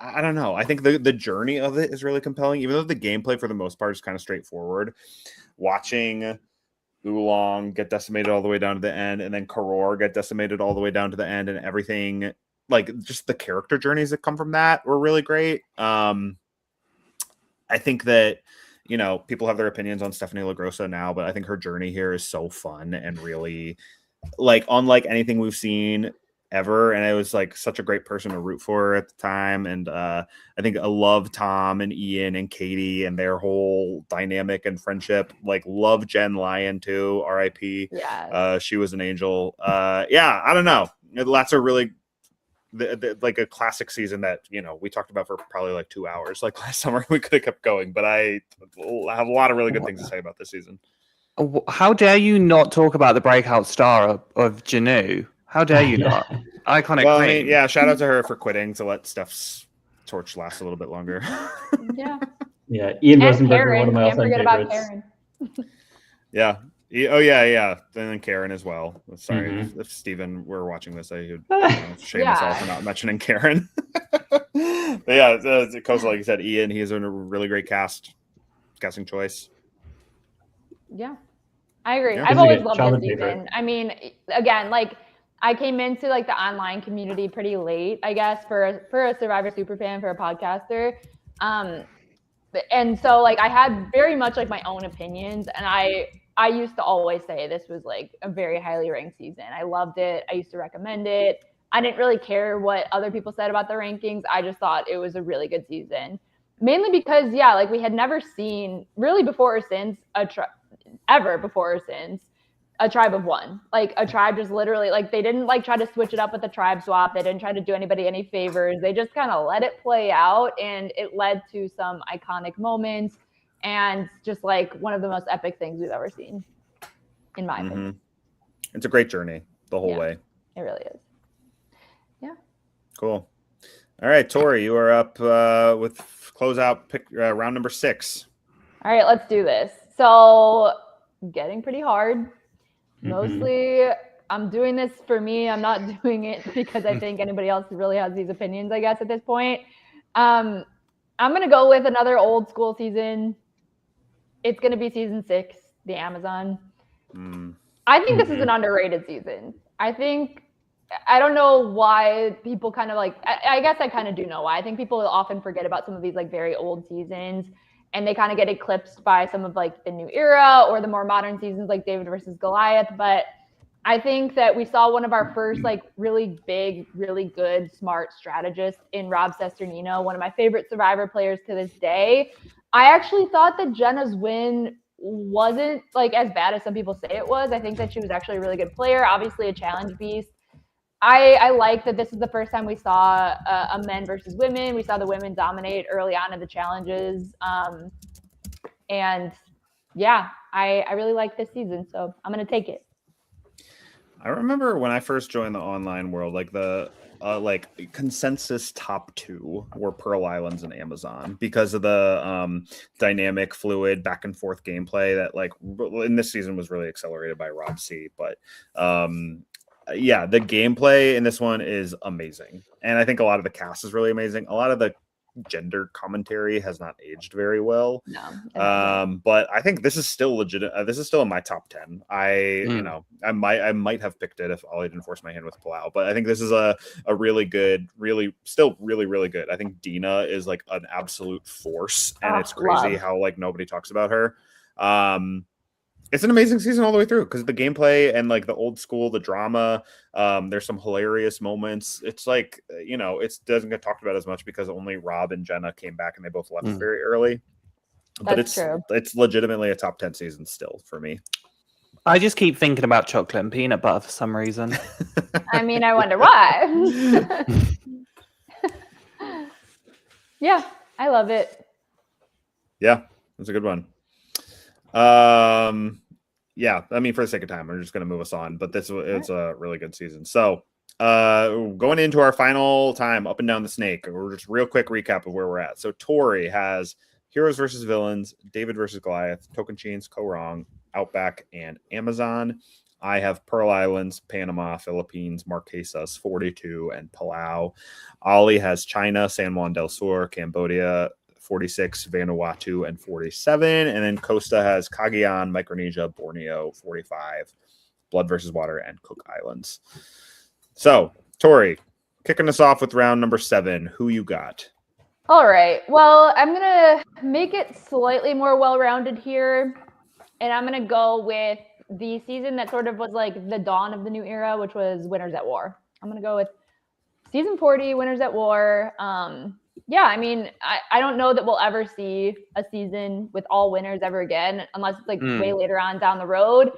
I don't know. I think the journey of it is really compelling, even though the gameplay for the most part is kind of straightforward. Watching Oolong get decimated all the way down to the end, and then Karor get decimated all the way down to the end, and everything, like just the character journeys that come from that were really great. I think that, you know, people have their opinions on Stephanie LaGrossa now, but I think her journey here is so fun and really like unlike anything we've seen ever. And it was like such a great person to root for at the time. And I think I love Tom and Ian and Katie and their whole dynamic and friendship. Like love Jen Lyon too. R.I.P. Yeah. She was an angel. Yeah, I don't know. Lots of really like a classic season that, you know, we talked about for probably like 2 hours. Like last summer, we could have kept going, but I have a lot of really good things to say about this season. How dare you not talk about the breakout star of Janu? How dare you not? Iconic. Well, I mean, yeah, shout out to her for quitting to let Steph's torch last a little bit longer. Yeah. Yeah. Ian and Rosenberger, Karen. one of my all-time favorites. About Karen. Yeah. Oh, yeah. And then Karen as well. Sorry, if Steven were watching this, I would shame us all for not mentioning Karen. But yeah, Kostas, like you said, Ian, he's a really great casting choice. Yeah, I agree. Yeah. I've always loved this season. Favorite. I mean, again, like I came into like the online community pretty late, I guess, for a Survivor superfan, for a podcaster. And so like I had very much like my own opinions, and I used to always say this was like a very highly ranked season. I loved it. I used to recommend it. I didn't really care what other people said about the rankings. I just thought it was a really good season. Mainly because, yeah, like we had never seen really before or since a tribe of one. Like a tribe just literally, like they didn't like try to switch it up with the tribe swap. They didn't try to do anybody any favors. They just kind of let it play out, and it led to some iconic moments and just like one of the most epic things we've ever seen, in my opinion. It's a great journey the whole way. It really is. Yeah. Cool. All right, Tori, you are up with closeout pick round number 6. All right, let's do this. So getting pretty hard. Mostly, I'm doing this for me. I'm not doing it because I think anybody else really has these opinions, I guess, at this point. I'm going to go with another old school season. It's going to be season 6, the Amazon. I think this is an underrated season. I don't know why people kind of like, I guess I kind of do know why. I think people often forget about some of these like very old seasons and they kind of get eclipsed by some of like the new era or the more modern seasons like David versus Goliath. But I think that we saw one of our first like really big, really good, smart strategists in Rob Cesternino, one of my favorite Survivor players to this day. I actually thought that Jenna's win wasn't like as bad as some people say it was. I think that she was actually a really good player, obviously a challenge beast. I like that this is the first time we saw a men versus women. We saw the women dominate early on in the challenges. And yeah, I really like this season, so I'm going to take it. I remember when I first joined the online world, like the consensus top 2 were Pearl Islands and Amazon because of the dynamic, fluid, back and forth gameplay that like in this season was really accelerated by Rob C. But yeah, the gameplay in this one is amazing, and I think a lot of the cast is really amazing. A lot of the gender commentary has not aged very well. No, but I think this is still legit. This is still in my top 10. I might have picked it if Ollie didn't force my hand with Palau, but I think this is a really good, really good. I think Dina is like an absolute force, and it's crazy how like nobody talks about her. It's an amazing season all the way through because the gameplay and like the old school, the drama. There's some hilarious moments. It's like, it doesn't get talked about as much because only Rob and Jenna came back and they both left very early. But it's legitimately a top 10 season still for me. I just keep thinking about chocolate and peanut butter for some reason. I mean, I wonder why. Yeah, I love it. Yeah, that's a good one. Yeah, I mean, for the sake of time, we're just going to move us on, but it's a really good season. So, going into our final time up and down the snake, we're just real quick recap of where we're at. So Tori has Heroes versus Villains, David versus Goliath, Tocantins, Korong, Outback, and Amazon. I have Pearl Islands, Panama, Philippines, Marquesas, 42, and Palau. Ollie has China, San Juan del Sur, Cambodia, 46, Vanuatu, and 47. And then Costa has Cagayan, Micronesia, Borneo, 45, Blood versus Water, and Cook Islands. So, Tori, kicking us off with round number 7. Who you got? All right. Well, I'm going to make it slightly more well-rounded here. And I'm going to go with the season that sort of was like the dawn of the new era, which was Winners at War. I'm going to go with season 40, Winners at War. Yeah, I mean, I don't know that we'll ever see a season with all winners ever again, unless it's like way later on down the road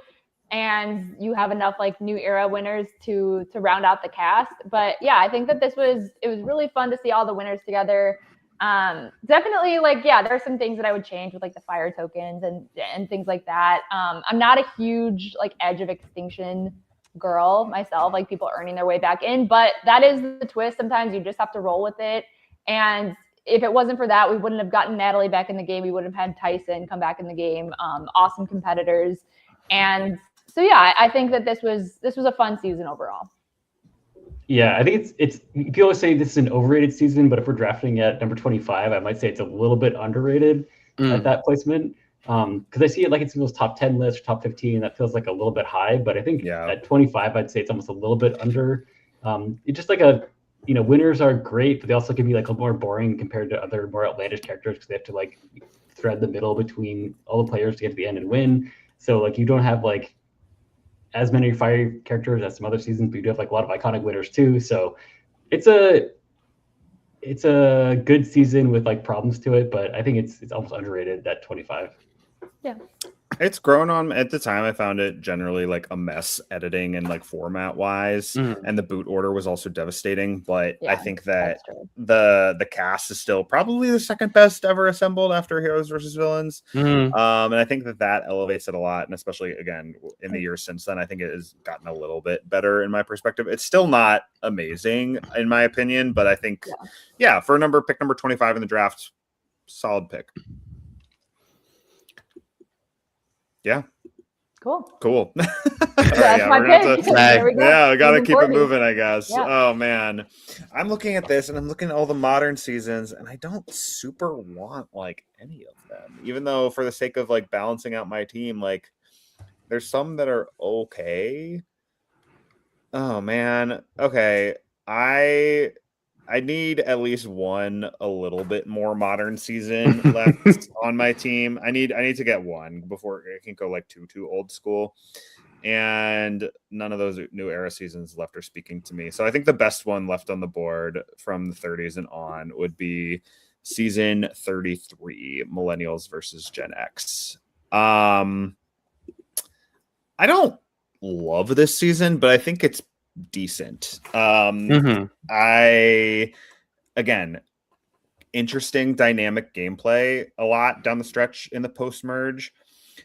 and you have enough like new era winners to round out the cast. But yeah, I think that it was really fun to see all the winners together. Definitely like, yeah, there are some things that I would change with like the fire tokens and things like that. I'm not a huge like Edge of Extinction girl myself, like people earning their way back in, but that is the twist. Sometimes you just have to roll with it. And if it wasn't for that, we wouldn't have gotten Natalie back in the game. We would have had Tyson come back in the game. Awesome competitors. And so, yeah, I think that this was a fun season overall. Yeah, I think it's people always say this is an overrated season, but if we're drafting at number 25, I might say it's a little bit underrated at that placement. Because I see it like it's people's top 10 list or top 15. That feels like a little bit high, but I think at 25, I'd say it's almost a little bit under. It's just like winners are great, but they also can be like a little more boring compared to other more outlandish characters because they have to like thread the middle between all the players to get to the end and win. So like you don't have like as many fiery characters as some other seasons, but you do have like a lot of iconic winners too. So it's a good season with like problems to it, but I think it's almost underrated at 25. Yeah. It's grown on. At the time, I found it generally like a mess editing and like format wise, and the boot order was also devastating. But I think that the cast is still probably the second best ever assembled after Heroes versus Villains, and I think that elevates it a lot. And especially again in the years since then, I think it has gotten a little bit better in my perspective. It's still not amazing in my opinion, but I think for pick number 25 in the draft, solid pick. Yeah. Cool. All That's right, my we're gonna have pick. to- There we go. Yeah, we gotta Moving keep it forward. moving, I guess. Yeah. Oh man, I'm looking at this and I'm looking at all the modern seasons, and I don't super want like any of them. Even though, for the sake of like balancing out my team, like there's some that are okay. Oh man. Okay, I need at least one a little bit more modern season left on my team. I need to get one before I can go like too old school. And none of those new era seasons left are speaking to me. So I think the best one left on the board from the 30s and on would be season 33, Millennials versus Gen X. I don't love this season, but I think it's decent. Again, interesting dynamic gameplay a lot down the stretch in the post merge.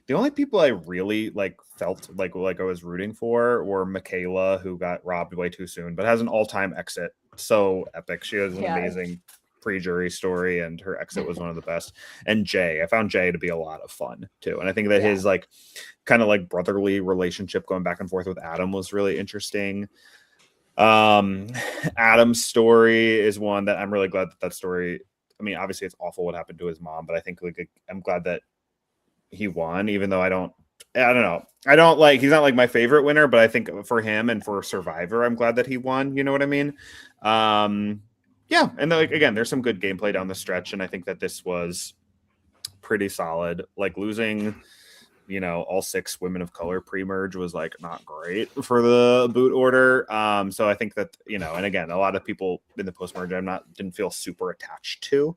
The only people I really felt like I was rooting for were Michaela, who got robbed way too soon, but has an all-time exit. So epic. She has an amazing pre-jury story, and her exit was one of the best. And Jay, I found Jay to be a lot of fun too. And I think that his kind of brotherly relationship going back and forth with Adam was really interesting. Adam's story is one that I'm really glad that story. I mean, obviously it's awful what happened to his mom, but I think I'm glad that he won, even though I don't know. He's not my favorite winner, but I think for him and for Survivor, I'm glad that he won. You know what I mean? Yeah. And again, there's some good gameplay down the stretch. And I think that this was pretty solid. Losing, all 6 women of color pre-merge was not great for the boot order. So I think that, and again, a lot of people in the post-merge didn't feel super attached to.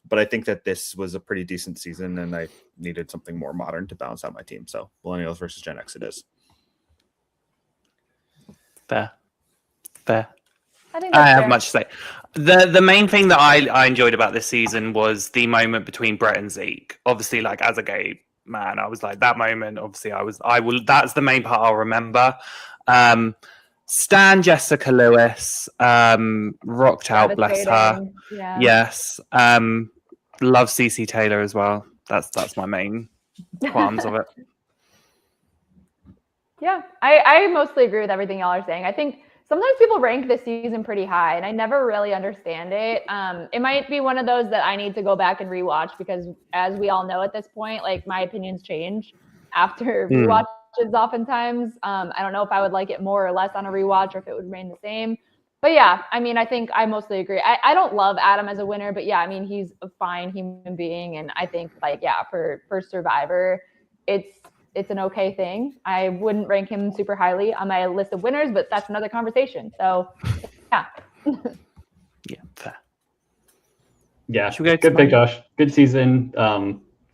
But I think that this was a pretty decent season, and I needed something more modern to balance out my team. So Millennials versus Gen X it is. Fair. I think I have much to say. The main thing that I enjoyed about this season was the moment between Brett and Zeke. Obviously, as a gay man, I was that moment. Obviously, that's the main part I'll remember. Stan Jessica Lewis, rocked out, bless her. Yeah. Yes. Love CC Taylor as well. That's my main qualms of it. Yeah, I mostly agree with everything y'all are saying. I think sometimes people rank this season pretty high, and I never really understand it. It might be one of those that I need to go back and rewatch because, as we all know at this point, my opinions change after rewatches oftentimes. I don't know if I would like it more or less on a rewatch or if it would remain the same. But yeah, I mean, I think I mostly agree. I don't love Adam as a winner, but yeah, I mean, he's a fine human being. And I think for Survivor, it's an okay thing. I wouldn't rank him super highly on my list of winners, but that's another conversation. So yeah. Yeah, fair. Yeah, good pick, Josh. Good season.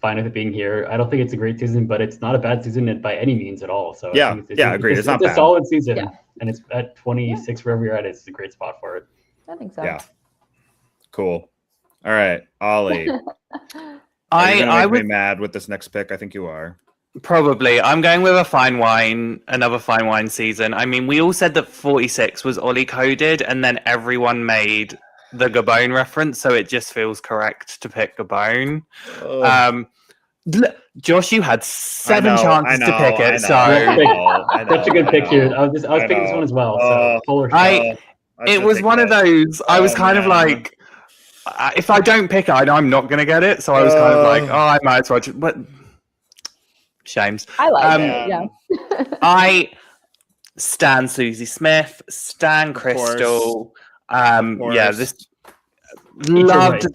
Fine with it being here. I don't think it's a great season, but it's not a bad season by any means at all. So yeah, agreed. It's not bad. A solid season, and it's at 26 wherever you're at. It's a great spot for it. I think so. Yeah. Cool. All right, Ollie. I would be mad with this next pick. I think you are. Probably. I'm going with another fine wine season. I mean, we all said that 46 was Ollie coded, and then everyone made the Gabon reference, so it just feels correct to pick Gabon. Josh, you had 7 chances to pick it. Such a good pick here. I was picking this one as well. It was one of those. I was kind of if I don't pick it, I'm not going to get it. So I was kind of I might as well. But shames. I like it. Yeah. I stan Susie Smith, stan Crystal. This loved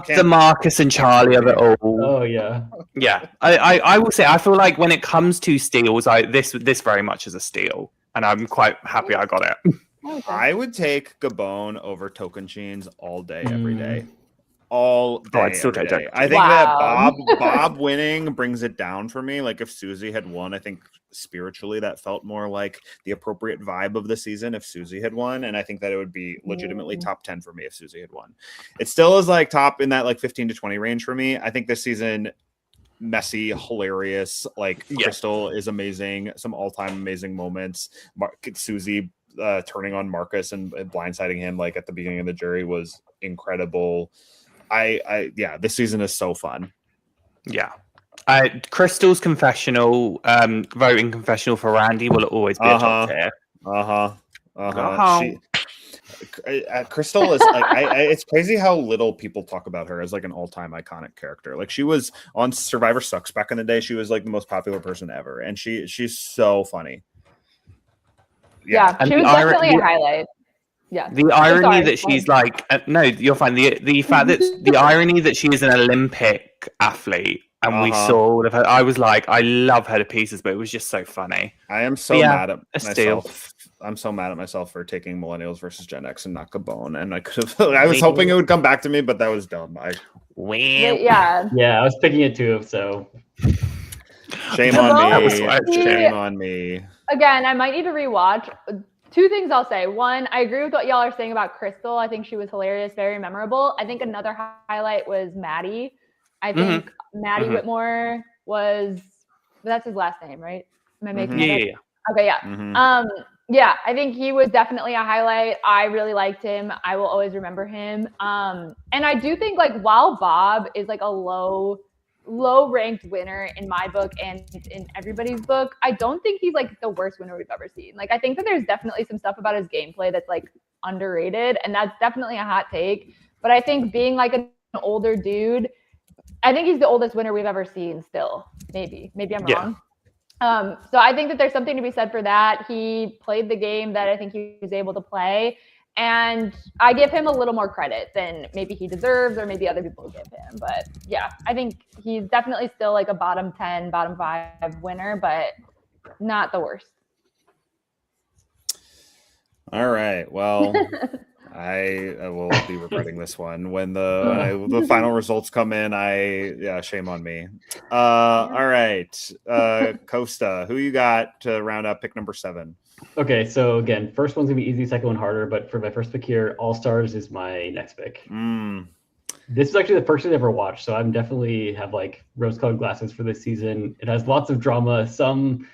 the Marcus and Charlie of it all. Oh yeah. I will say I feel like when it comes to steals, this very much is a steal, and I'm quite happy I got it. Okay. I would take Gabon over Token Chains all day, every day. All day. I'd still take day. I think that Bob winning brings it down for me. If Susie had won, I think spiritually that felt more like the appropriate vibe of the season if Susie had won, and I think that it would be legitimately top 10 for me if Susie had won. It still is top in that 15 to 20 range for me. I think this season messy, hilarious, Crystal is amazing, some all-time amazing moments. Susie turning on Marcus and blindsiding him at the beginning of the jury was incredible. This season is so fun. Yeah. Crystal's confessional, voting confessional for Randy will always be a top tier. She, Crystal is like, it's crazy how little people talk about her as like an all-time iconic character. Like she was on Survivor Sucks back in the day. She was like the most popular person ever, and she's so funny. Yeah, she was definitely a highlight. Yeah. The irony that she's like, no, you're fine. The fact that the irony that she is an Olympic athlete, and we saw all of her. I was like, I love her to pieces, but it was just so funny. I am so mad at myself. I'm so mad at myself for taking Millennials versus Gen X and not Gabon. And I could have. I was hoping it would come back to me, but that was dumb. Yeah, I was picking it too. So shame on me. Shame on me. Again, I might need to rewatch. Two things I'll say. One, I agree with what y'all are saying about Crystal. I think she was hilarious, very memorable. I think another highlight was Maddie. I think Maddie Whitmore was, that's his last name, right? Am I making it? Yeah. Okay, yeah. Yeah, I think he was definitely a highlight. I really liked him. I will always remember him. And I do think like while Bob is like a low ranked winner in my book and in everybody's book, I don't think he's like the worst winner we've ever seen. Like I think that there's definitely some stuff about his gameplay that's like underrated, and that's definitely a hot take. But I think being like an older dude, I think he's the oldest winner we've ever seen still. Maybe I'm wrong. So I think that there's something to be said for that. He played the game that I think he was able to play. And I give him a little more credit than maybe he deserves or maybe other people give him. But yeah, I think he's definitely still like a bottom 10, bottom 5 winner, but not the worst. All right. Well, I will be regretting this one when the final results come in. Shame on me. All right. Kosta, who you got to round up pick number 7? Okay, so again, first one's gonna be easy, second one harder. But for my first pick here, All Stars is my next pick. This is actually the first thing I ever watched, so I'm definitely have like rose-colored glasses for this season. It has lots of drama, some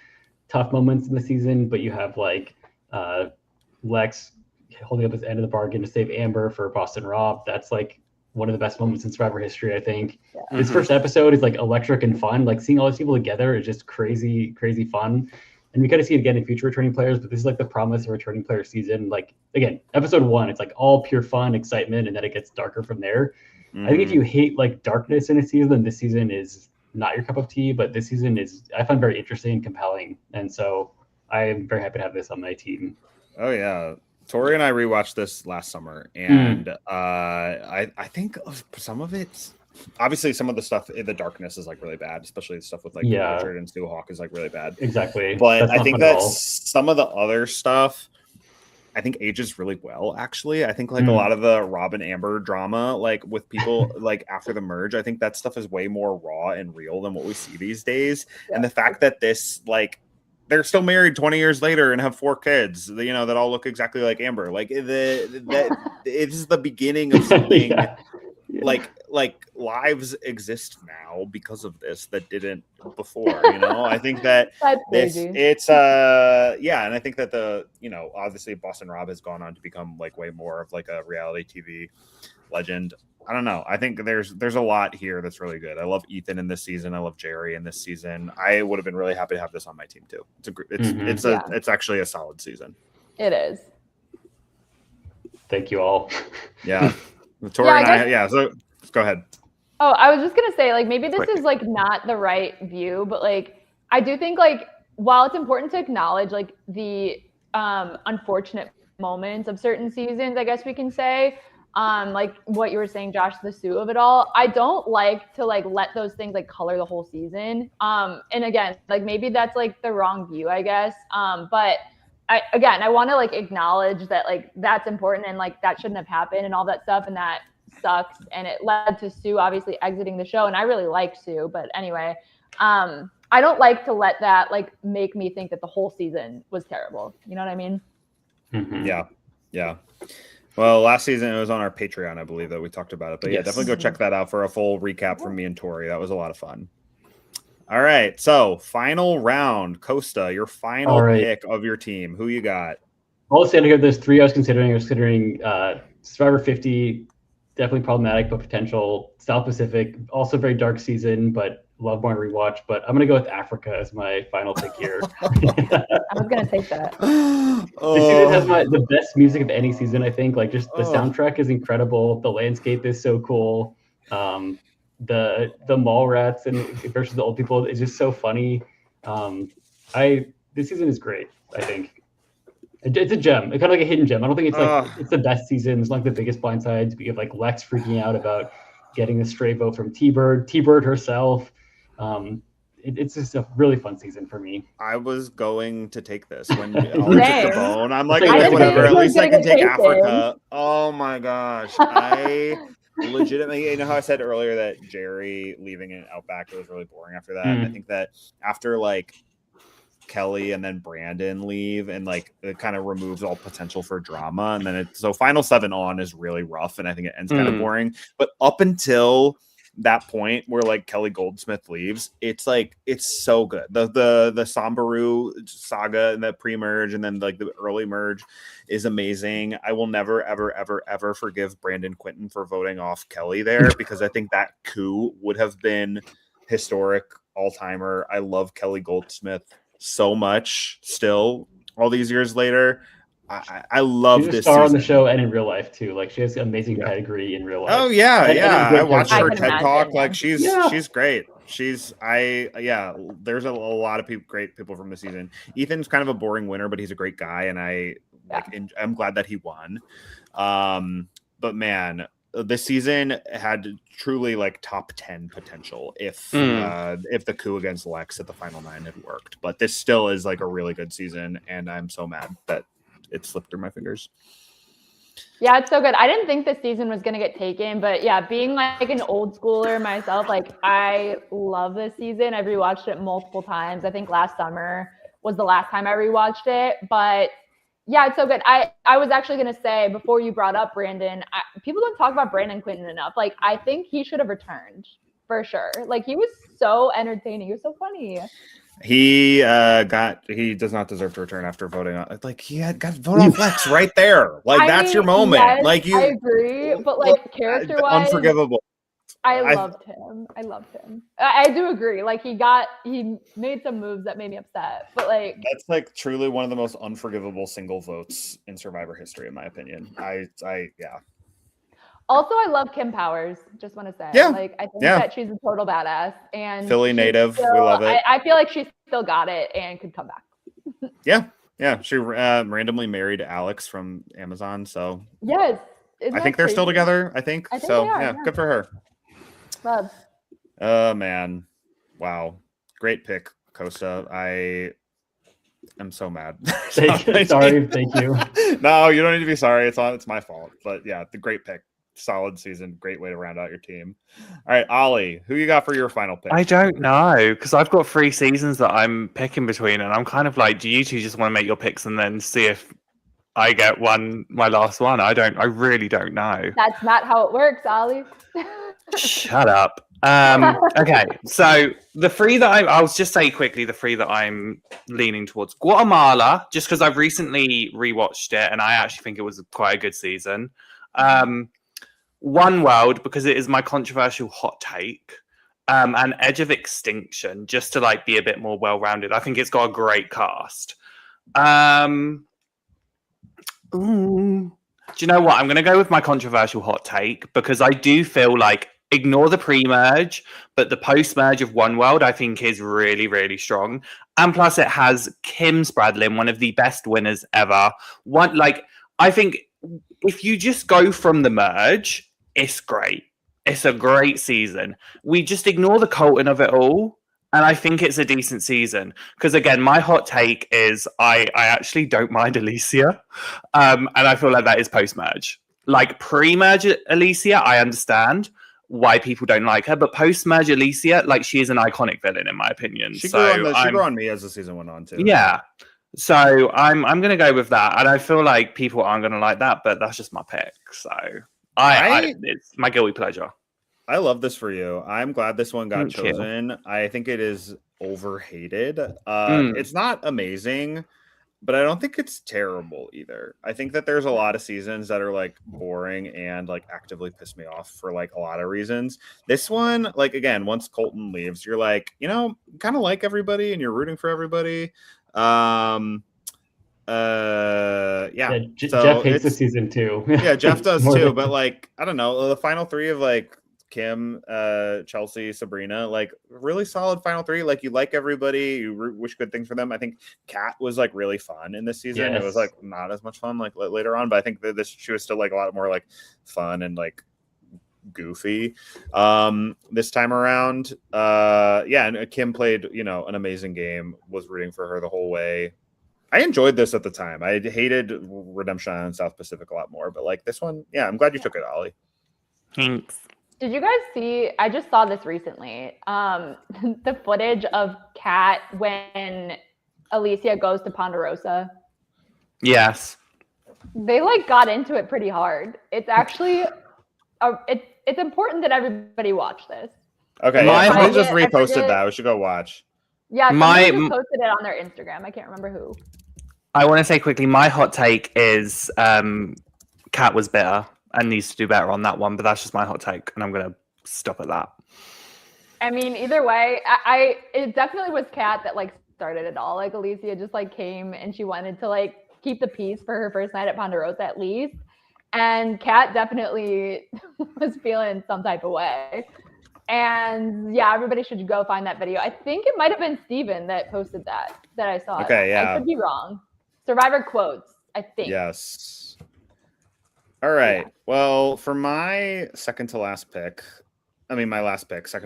tough moments in the season, but you have like Lex holding up his end of the bargain to save Amber for Boston Rob. That's like one of the best moments in Survivor history, I think. Yeah. This first episode is like electric and fun. Like seeing all these people together is just crazy, crazy fun. And we kind of see it again in future returning players, but this is like the promise of a returning player season. Like, again, episode 1, it's like all pure fun, excitement, and then it gets darker from there. I think if you hate like darkness in a season, then this season is not your cup of tea, but this season is, I find, very interesting and compelling. And so I am very happy to have this on my team. Oh, yeah. Tori and I rewatched this last summer, and I think some of it's, obviously some of the stuff in the darkness is like really bad, especially the stuff with like Richard and Stu Hawk is like really bad. Exactly. But I think that some of the other stuff I think ages really well, actually. I think like a lot of the Rob and Amber drama, like with people like after the merge, I think that stuff is way more raw and real than what we see these days. Yeah. And the fact that this, like, they're still married 20 years later and have 4 kids, you know, that all look exactly like Amber. Like that it is the beginning of something. Like lives exist now because of this that didn't before, you know. I think that it's and I think that the, you know, obviously Boston Rob has gone on to become like way more of like a reality TV legend. I don't know. I think there's a lot here that's really good. I love Ethan in this season. I love Jerry in this season. I would have been really happy to have this on my team too. It's actually a solid season. It is. Thank you all. Yeah. Tori and so go ahead. Oh, I was just gonna say, like, maybe this is like not the right view, but like I do think like while it's important to acknowledge like the unfortunate moments of certain seasons, I guess we can say, like what you were saying, Josh, the Sue of it all, I don't like to like let those things like color the whole season. And again, like maybe that's like the wrong view, I guess. But I want to like acknowledge that like that's important and like that shouldn't have happened and all that stuff, and that sucks, and it led to Sue obviously exiting the show, and I really like Sue, but anyway, I don't like to let that like make me think that the whole season was terrible. You know what I mean? Yeah. Well, last season it was on our Patreon, I believe, that we talked about it, but definitely go check that out for a full recap from me and Tori. That was a lot of fun. All right, so final round. Kosta, your final pick of your team. Who you got? I'll say there's 3 I was considering. Survivor 50, definitely problematic, but potential. South Pacific, also very dark season, but love more to rewatch. But I'm gonna go with Africa as my final pick here. I was gonna take that. This season has the best music of any season, I think. Like, just the Oh. soundtrack is incredible. The landscape is so cool. The mall rats and versus the old people is just so funny. This season is great, I think. It's a gem. It's kind of like a hidden gem. I don't think it's like it's the best season. It's not the biggest blindsides. We have like Lex freaking out about getting a stray vote from T-Bird herself. It's just a really fun season for me. I was going to take this when Ollie took the bone. I'm like, I okay, didn't whatever. think At you least I can take taken. Africa. Oh my gosh. I legitimately, you know how I said earlier that Jerry leaving in Outback was really boring after that? And I think that after like Kelly and then Brandon leave, and like it kind of removes all potential for drama, and then so final 7 on is really rough, and I think it ends kind of boring. But up until that point where like Kelly Goldsmith leaves, it's like it's so good. The Sambaru saga and the pre-merge and then like the early merge is amazing. I will never ever forgive Brandon Quinton for voting off Kelly there, because I think that coup would have been historic, all-timer. I love Kelly Goldsmith so much still all these years later. I love She's a this star season. on the show and in real life too. Like, she has amazing pedigree in real life. Oh yeah, And I watched her character. TED Talk. Like she's great. There's a lot of great people from the season. Ethan's kind of a boring winner, but he's a great guy, and I'm glad that he won. But man, this season had truly like top 10 potential if the coup against Lex at the final 9 had worked. But this still is like a really good season, and I'm so mad that it slipped through my fingers. Yeah, it's so good. I didn't think this season was going to get taken, but yeah, being like an old schooler myself, like I love this season. I've rewatched it multiple times. I think last summer was the last time I rewatched it, but yeah, it's so good. I was actually going to say, before you brought up Brandon, people don't talk about Brandon Quinton enough. Like, I think he should have returned for sure. Like, he was so entertaining. He was so funny. He does not deserve to return after voting on, like, he had got vote off Lex right there. Like, that's your moment. Yes, like, I agree, but like character-wise, unforgivable. I loved him. I do agree. Like, he made some moves that made me upset, but like that's like truly one of the most unforgivable single votes in Survivor history, in my opinion. Yeah. Also, I love Kim Powers. Just want to say, like, I think that she's a total badass, and Philly native. We love it. I feel like she's still got it and could come back. Yeah. She randomly married Alex from Amazon, so yes, I think they're still together. I think so. Yeah, good for her. Love. Oh man, wow, great pick, Kosta. I am so mad. Sorry, thank you. No, you don't need to be sorry. It's my fault. But yeah, the great pick. Solid season. Great way to round out your team. All right, Ollie, who you got for your final pick? I don't know, because I've got 3 seasons that I'm picking between, and I'm kind of like, do you two just want to make your picks and then see if I get my last one? I really don't know. That's not how it works, Ollie. Shut up. Okay, so the 3 that I'll just say quickly, the 3 that I'm leaning towards. Guatemala, just because I've recently rewatched it, and I actually think it was quite a good season. One World, because it is my controversial hot take, and Edge of Extinction, just to like be a bit more well-rounded. I think it's got a great cast. Do you know what? I'm going to go with my controversial hot take, because I do feel like, ignore the pre-merge, but the post-merge of One World, I think, is really, really strong. And plus, it has Kim Spradlin, one of the best winners ever. I think if you just go from the merge, it's great. It's a great season. We just ignore the Colton of it all, and I think it's a decent season. Because again, my hot take is I actually don't mind Alicia, and I feel like that is post-merge. Like pre-merge Alicia, I understand why people don't like her, but post-merge Alicia, like, she is an iconic villain in my opinion. She grew on me as the season went on too. Yeah. So I'm going to go with that, and I feel like people aren't going to like that, but that's just my pick. So it's my guilty pleasure. I love this for you. I'm glad this one got chosen. I think it is overhated. It's not amazing. but I don't think it's terrible either. I think that there's a lot of seasons that are like boring and like actively piss me off for like a lot of reasons. This one, like again, once Colton leaves, you're like, kind of like everybody and you're rooting for everybody. Yeah. So Jeff hates this season too. Yeah, Jeff does More too, than- but like I don't know, the final three of like Kim, Chelsea, Sabrina, like really solid final three. Like you like everybody, you wish good things for them. I think Kat was like really fun in this season. It was like not as much fun like later on, but I think that she was still like a lot more like fun and like goofy this time around. Yeah, and Kim played an amazing game. Was rooting for her the whole way. I enjoyed this at the time. I hated Redemption Island South Pacific a lot more, but like this one, yeah, I'm glad you took it, Ollie. Thanks. Did you guys see? I just saw this recently. The footage of Kat when Alicia goes to Ponderosa. Yes. They like got into it pretty hard. It's actually, it's important that everybody watch this. Okay, somebody just reposted that. We should go watch. Yeah, somebody just posted it on their Instagram. I can't remember who. I want to say quickly, my hot take is Kat was bitter and needs to do better on that one, but that's just my hot take, and I'm going to stop at that. I mean, either way, it definitely was Kat that like started it all. Like Alicia just like came and she wanted to like keep the peace for her first night at Ponderosa at least. And Kat definitely was feeling some type of way. And yeah, everybody should go find that video. I think it might have been Steven that posted that I saw. Okay, yeah. I could be wrong. Survivor quotes, I think. Yes. All right. Yeah. Well, for my second to last pick, second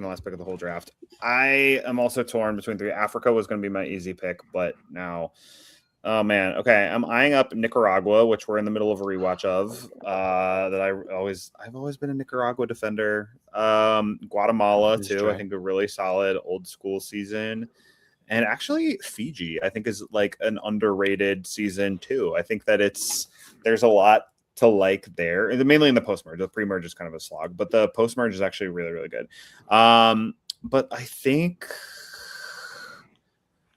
to last pick of the whole draft, I am also torn between three. Africa was going to be my easy pick, but now, oh man. Okay. I'm eyeing up Nicaragua, which we're in the middle of a rewatch of, that I've always been a Nicaragua defender. Guatemala too. True. I think a really solid old school season. And actually Fiji, I think is like an underrated season too. I think that there's a lot to like there, mainly in the post-merge. The pre-merge is kind of a slog, but the post-merge is actually really, really good. But I think,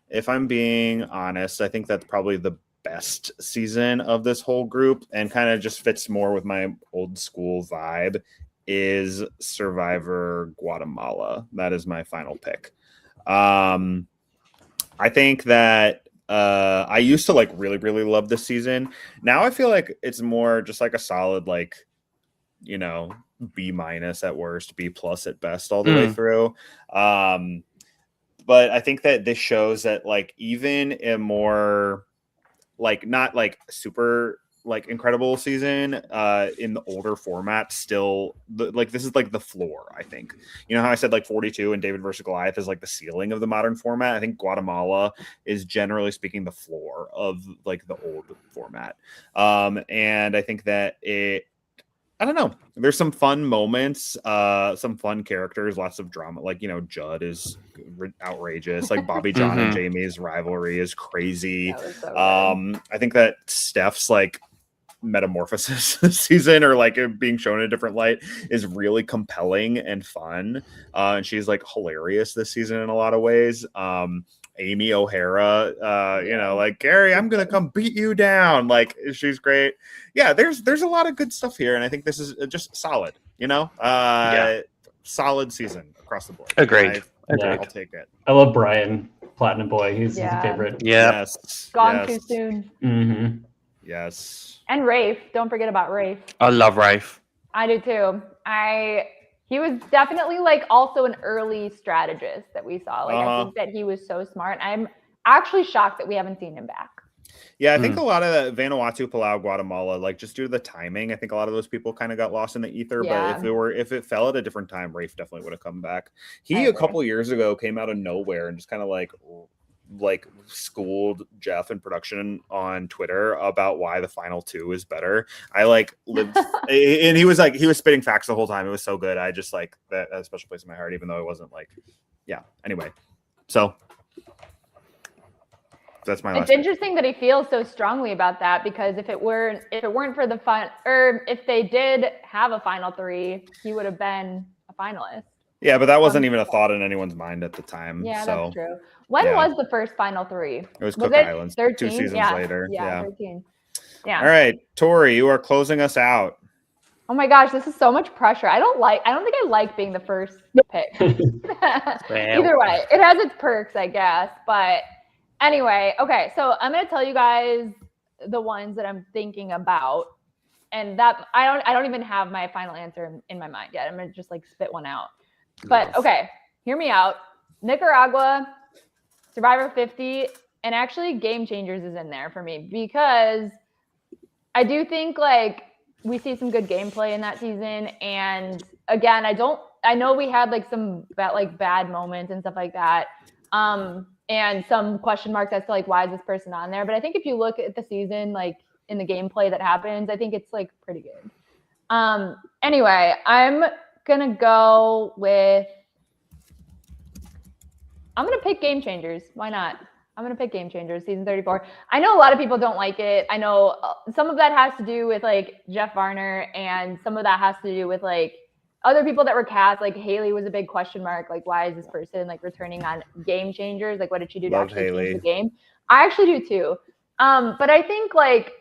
if I'm being honest, I think that's probably the best season of this whole group and kind of just fits more with my old school vibe is Survivor Guatemala. That is my final pick. I think that I used to like really, really love this season. Now I feel like it's more just like a solid, like, B- at worst, B+ at best all the way through. But I think that this shows that like even a more like not like super like incredible season in the older format still like this is like the floor. I think how I said like 42 and David versus Goliath is like the ceiling of the modern format. I think Guatemala is generally speaking the floor of like the old format, and I think that I don't know. There's some fun moments, some fun characters, lots of drama. Like, Judd is outrageous. Like Bobby John and Jamie's rivalry is crazy. So I think that Steph's like metamorphosis this season, or like being shown in a different light, is really compelling and fun. And she's like hilarious this season in a lot of ways. Amy O'Hara, like Gary, I'm gonna come beat you down. Like she's great. Yeah, there's a lot of good stuff here, and I think this is just solid. Solid season across the board. Agreed. I'll take it. I love Brian, Platinum Boy. He's a favorite. Yeah. Yes. Gone too soon. Mm-hmm. Yes. And Rafe. Don't forget about Rafe. I love Rafe. I do too. He was definitely like also an early strategist that we saw. Like I think that he was so smart. I'm actually shocked that we haven't seen him back. Yeah, I think a lot of the Vanuatu, Palau, Guatemala, like just due to the timing, I think a lot of those people kind of got lost in the ether. Yeah. But if it fell at a different time, Rafe definitely would have come back. He a couple years ago came out of nowhere and just kind of like schooled Jeff in production on Twitter about why the final two is better. I like lived and he was spitting facts the whole time. It was so good. I just like that a special place in my heart, even though it wasn't like, yeah. Anyway, so that's my last. It's interesting that he feels so strongly about that, because if it weren't for the if they did have a final three, he would have been a finalist. Yeah, but that wasn't even a thought in anyone's mind at the time. Yeah, so that's true. When was the first Final Three? It was Cook Islands. 13? 2 seasons later. Yeah. 13. Yeah. All right, Tori, you are closing us out. Oh my gosh, this is so much pressure. I don't think I like being the first pick. Either way, it has its perks, I guess. But anyway, okay, so I'm gonna tell you guys the ones that I'm thinking about, and that I don't even have my final answer in my mind yet. I'm gonna just like spit one out. But okay, hear me out. Nicaragua, Survivor 50, and actually Game Changers is in there for me because I do think like we see some good gameplay in that season. And again, I know we had like some bad moments and stuff like that. And some question marks as to like, why is this person on there? But I think if you look at the season, like in the gameplay that happens, I think it's like pretty good. Anyway, I'm going to pick Game Changers. Why not? I'm going to pick Game Changers, season 34. I know a lot of people don't like it. I know some of that has to do with like Jeff Varner, and some of that has to do with like other people that were cast. Like Haley was a big question mark. Like, why is this person like returning on Game Changers? Like, what did she do to actually change the game? I actually do too. But I think like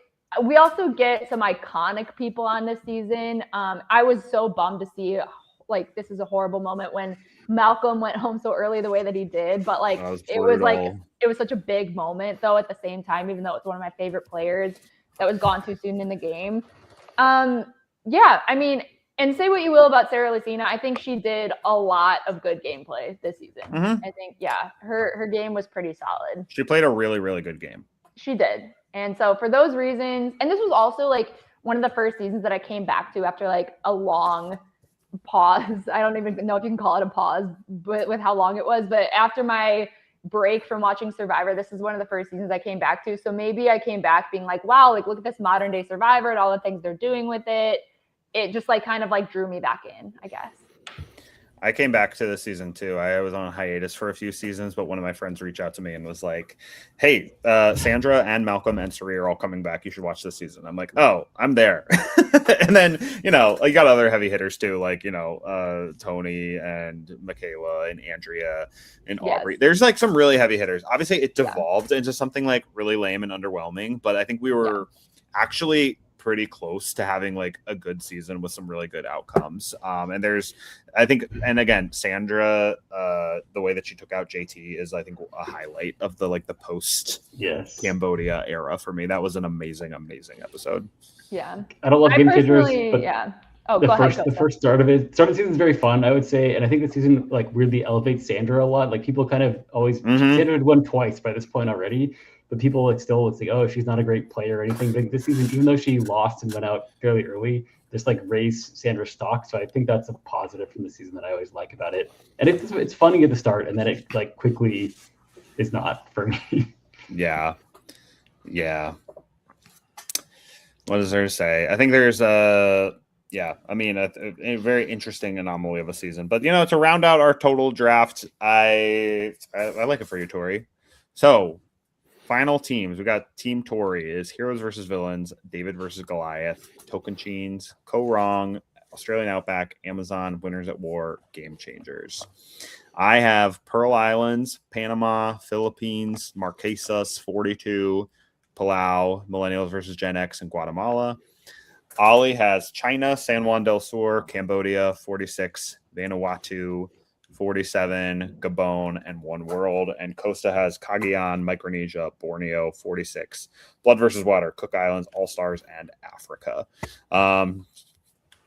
we also get some iconic people on this season. I was so bummed to see like this is a horrible moment when Malcolm went home so early the way that he did, but like it was such a big moment though at the same time, even though it's one of my favorite players that was gone too soon in the game. Yeah, I mean, and say what you will about Sarah Lucina, I think she did a lot of good gameplay this season. I think, yeah, her game was pretty solid. She played a really, really good game. She did. And so for those reasons, and this was also like one of the first seasons that I came back to after like a long pause. I don't even know if you can call it a pause, but with how long it was. But after my break from watching Survivor, this is one of the first seasons I came back to. So maybe I came back being like, wow, like look at this modern day Survivor and all the things they're doing with it. It just like kind of like drew me back in, I guess. I came back to this season too. I was on a hiatus for a few seasons, but one of my friends reached out to me and was like, hey, Sandra and Malcolm and Suri are all coming back. You should watch this season. I'm like, oh, I'm there. And then, you got other heavy hitters too, like, Tony and Michaela and Andrea and Aubrey. There's like some really heavy hitters. Obviously it devolved into something like really lame and underwhelming, but I think we were actually pretty close to having like a good season with some really good outcomes. And there's, I think, and again, Sandra, the way that she took out JT is, I think, a highlight of the like the post Cambodia era for me. That was an amazing, amazing episode. Yeah, I don't love Game Changers, but the first start of the season is very fun, I would say, and I think the season like weirdly elevates Sandra a lot. Like people kind of always Sandra had won twice by this point already. But people like still would say, oh, she's not a great player or anything. But this season, even though she lost and went out fairly early, just like raised Sandra's stock. So I think that's a positive from the season that I always like about it. And it's funny at the start, and then it like quickly is not for me. Yeah. What is there to say? I think there's a very interesting anomaly of a season. But to round out our total draft, I like it for you, Tori. So. Final teams. We got Team Tori is Heroes versus Villains, David versus Goliath, Tocantins, Co-Wrong, Australian Outback, Amazon, Winners at War, Game Changers. I have Pearl Islands, Panama, Philippines, Marquesas, 42, Palau, Millennials versus Gen X, and Guatemala. Ollie has China, San Juan del Sur, Cambodia, 46, Vanuatu, 47, Gabon, and One World. And Costa has Cagayan, Micronesia, Borneo, 46, Blood versus Water, Cook Islands, All Stars, and Africa.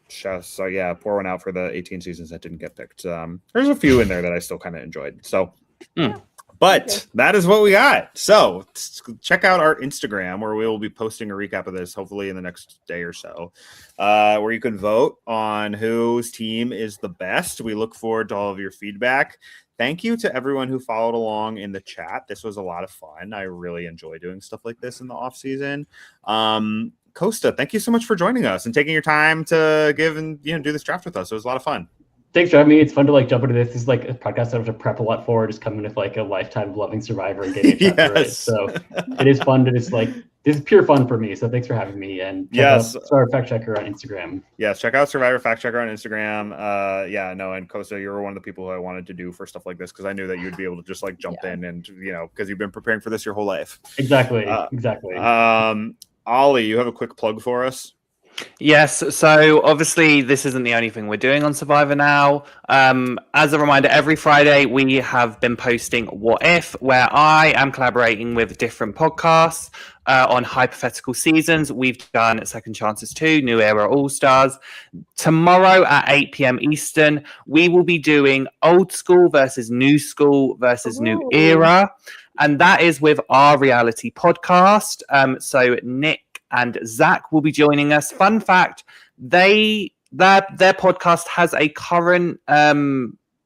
So yeah, pour one out for the 18 seasons that didn't get picked. There's a few in there that I still kind of enjoyed. So, but that is what we got. So check out our Instagram where we will be posting a recap of this hopefully in the next day or so, where you can vote on whose team is the best. We look forward to all of your feedback. Thank you to everyone who followed along in the chat. This was a lot of fun. I really enjoy doing stuff like this in the off season. Costa, thank you so much for joining us and taking your time to give and do this draft with us. It was a lot of fun. Thanks for having me. It's fun to like jump into this. This is like a podcast I have to prep a lot for, just coming with like a lifetime of loving Survivor and getting a chat through it. So it is fun to just like this is pure fun for me. So thanks for having me. And check out SurvivorFactChecker on Instagram. Yes, check out SurvivorFactChecker on Instagram. And Kosta, you were one of the people who I wanted to do for stuff like this because I knew that you'd be able to just like jump in and because you've been preparing for this your whole life. Exactly. Ollie, you have a quick plug for us? Yes, so obviously this isn't the only thing we're doing on Survivor now. As a reminder, every Friday we have been posting What If, where I am collaborating with different podcasts on hypothetical seasons. We've done Second Chances 2, New Era All Stars. Tomorrow at 8 p.m. Eastern, we will be doing Old School versus New School versus New Era. And that is with our reality podcast. So Nick and Zach will be joining us. Fun fact, their podcast has a current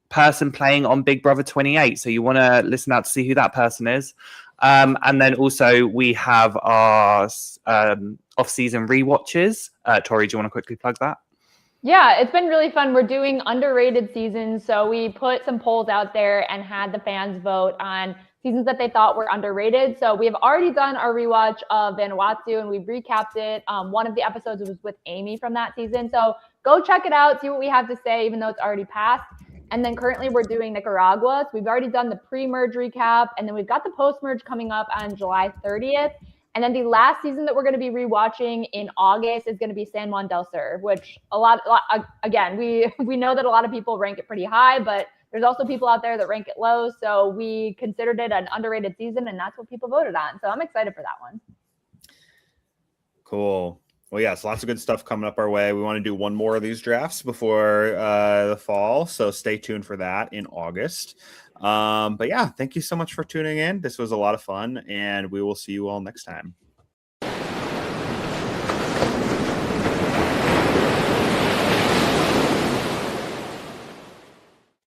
person playing on Big Brother 28. So you want to listen out to see who that person is. And then also we have our off-season rewatches. Tori, do you want to quickly plug that? Yeah, it's been really fun. We're doing underrated seasons. So we put some polls out there and had the fans vote on seasons that they thought were underrated. So we have already done our rewatch of Vanuatu and we've recapped it. One of the episodes was with Amy from that season. So go check it out, see what we have to say, even though it's already passed. And then currently we're doing Nicaragua. So we've already done the pre-merge recap. And then we've got the post-merge coming up on July 30th. And then the last season that we're going to be rewatching in August is going to be San Juan del Sur, which again, we know that a lot of people rank it pretty high, but there's also people out there that rank it low. So we considered it an underrated season, and that's what people voted on. So I'm excited for that one. Cool. Well, yes, lots of good stuff coming up our way. We want to do one more of these drafts before the fall. So stay tuned for that in August. But yeah, thank you so much for tuning in. This was a lot of fun, and we will see you all next time.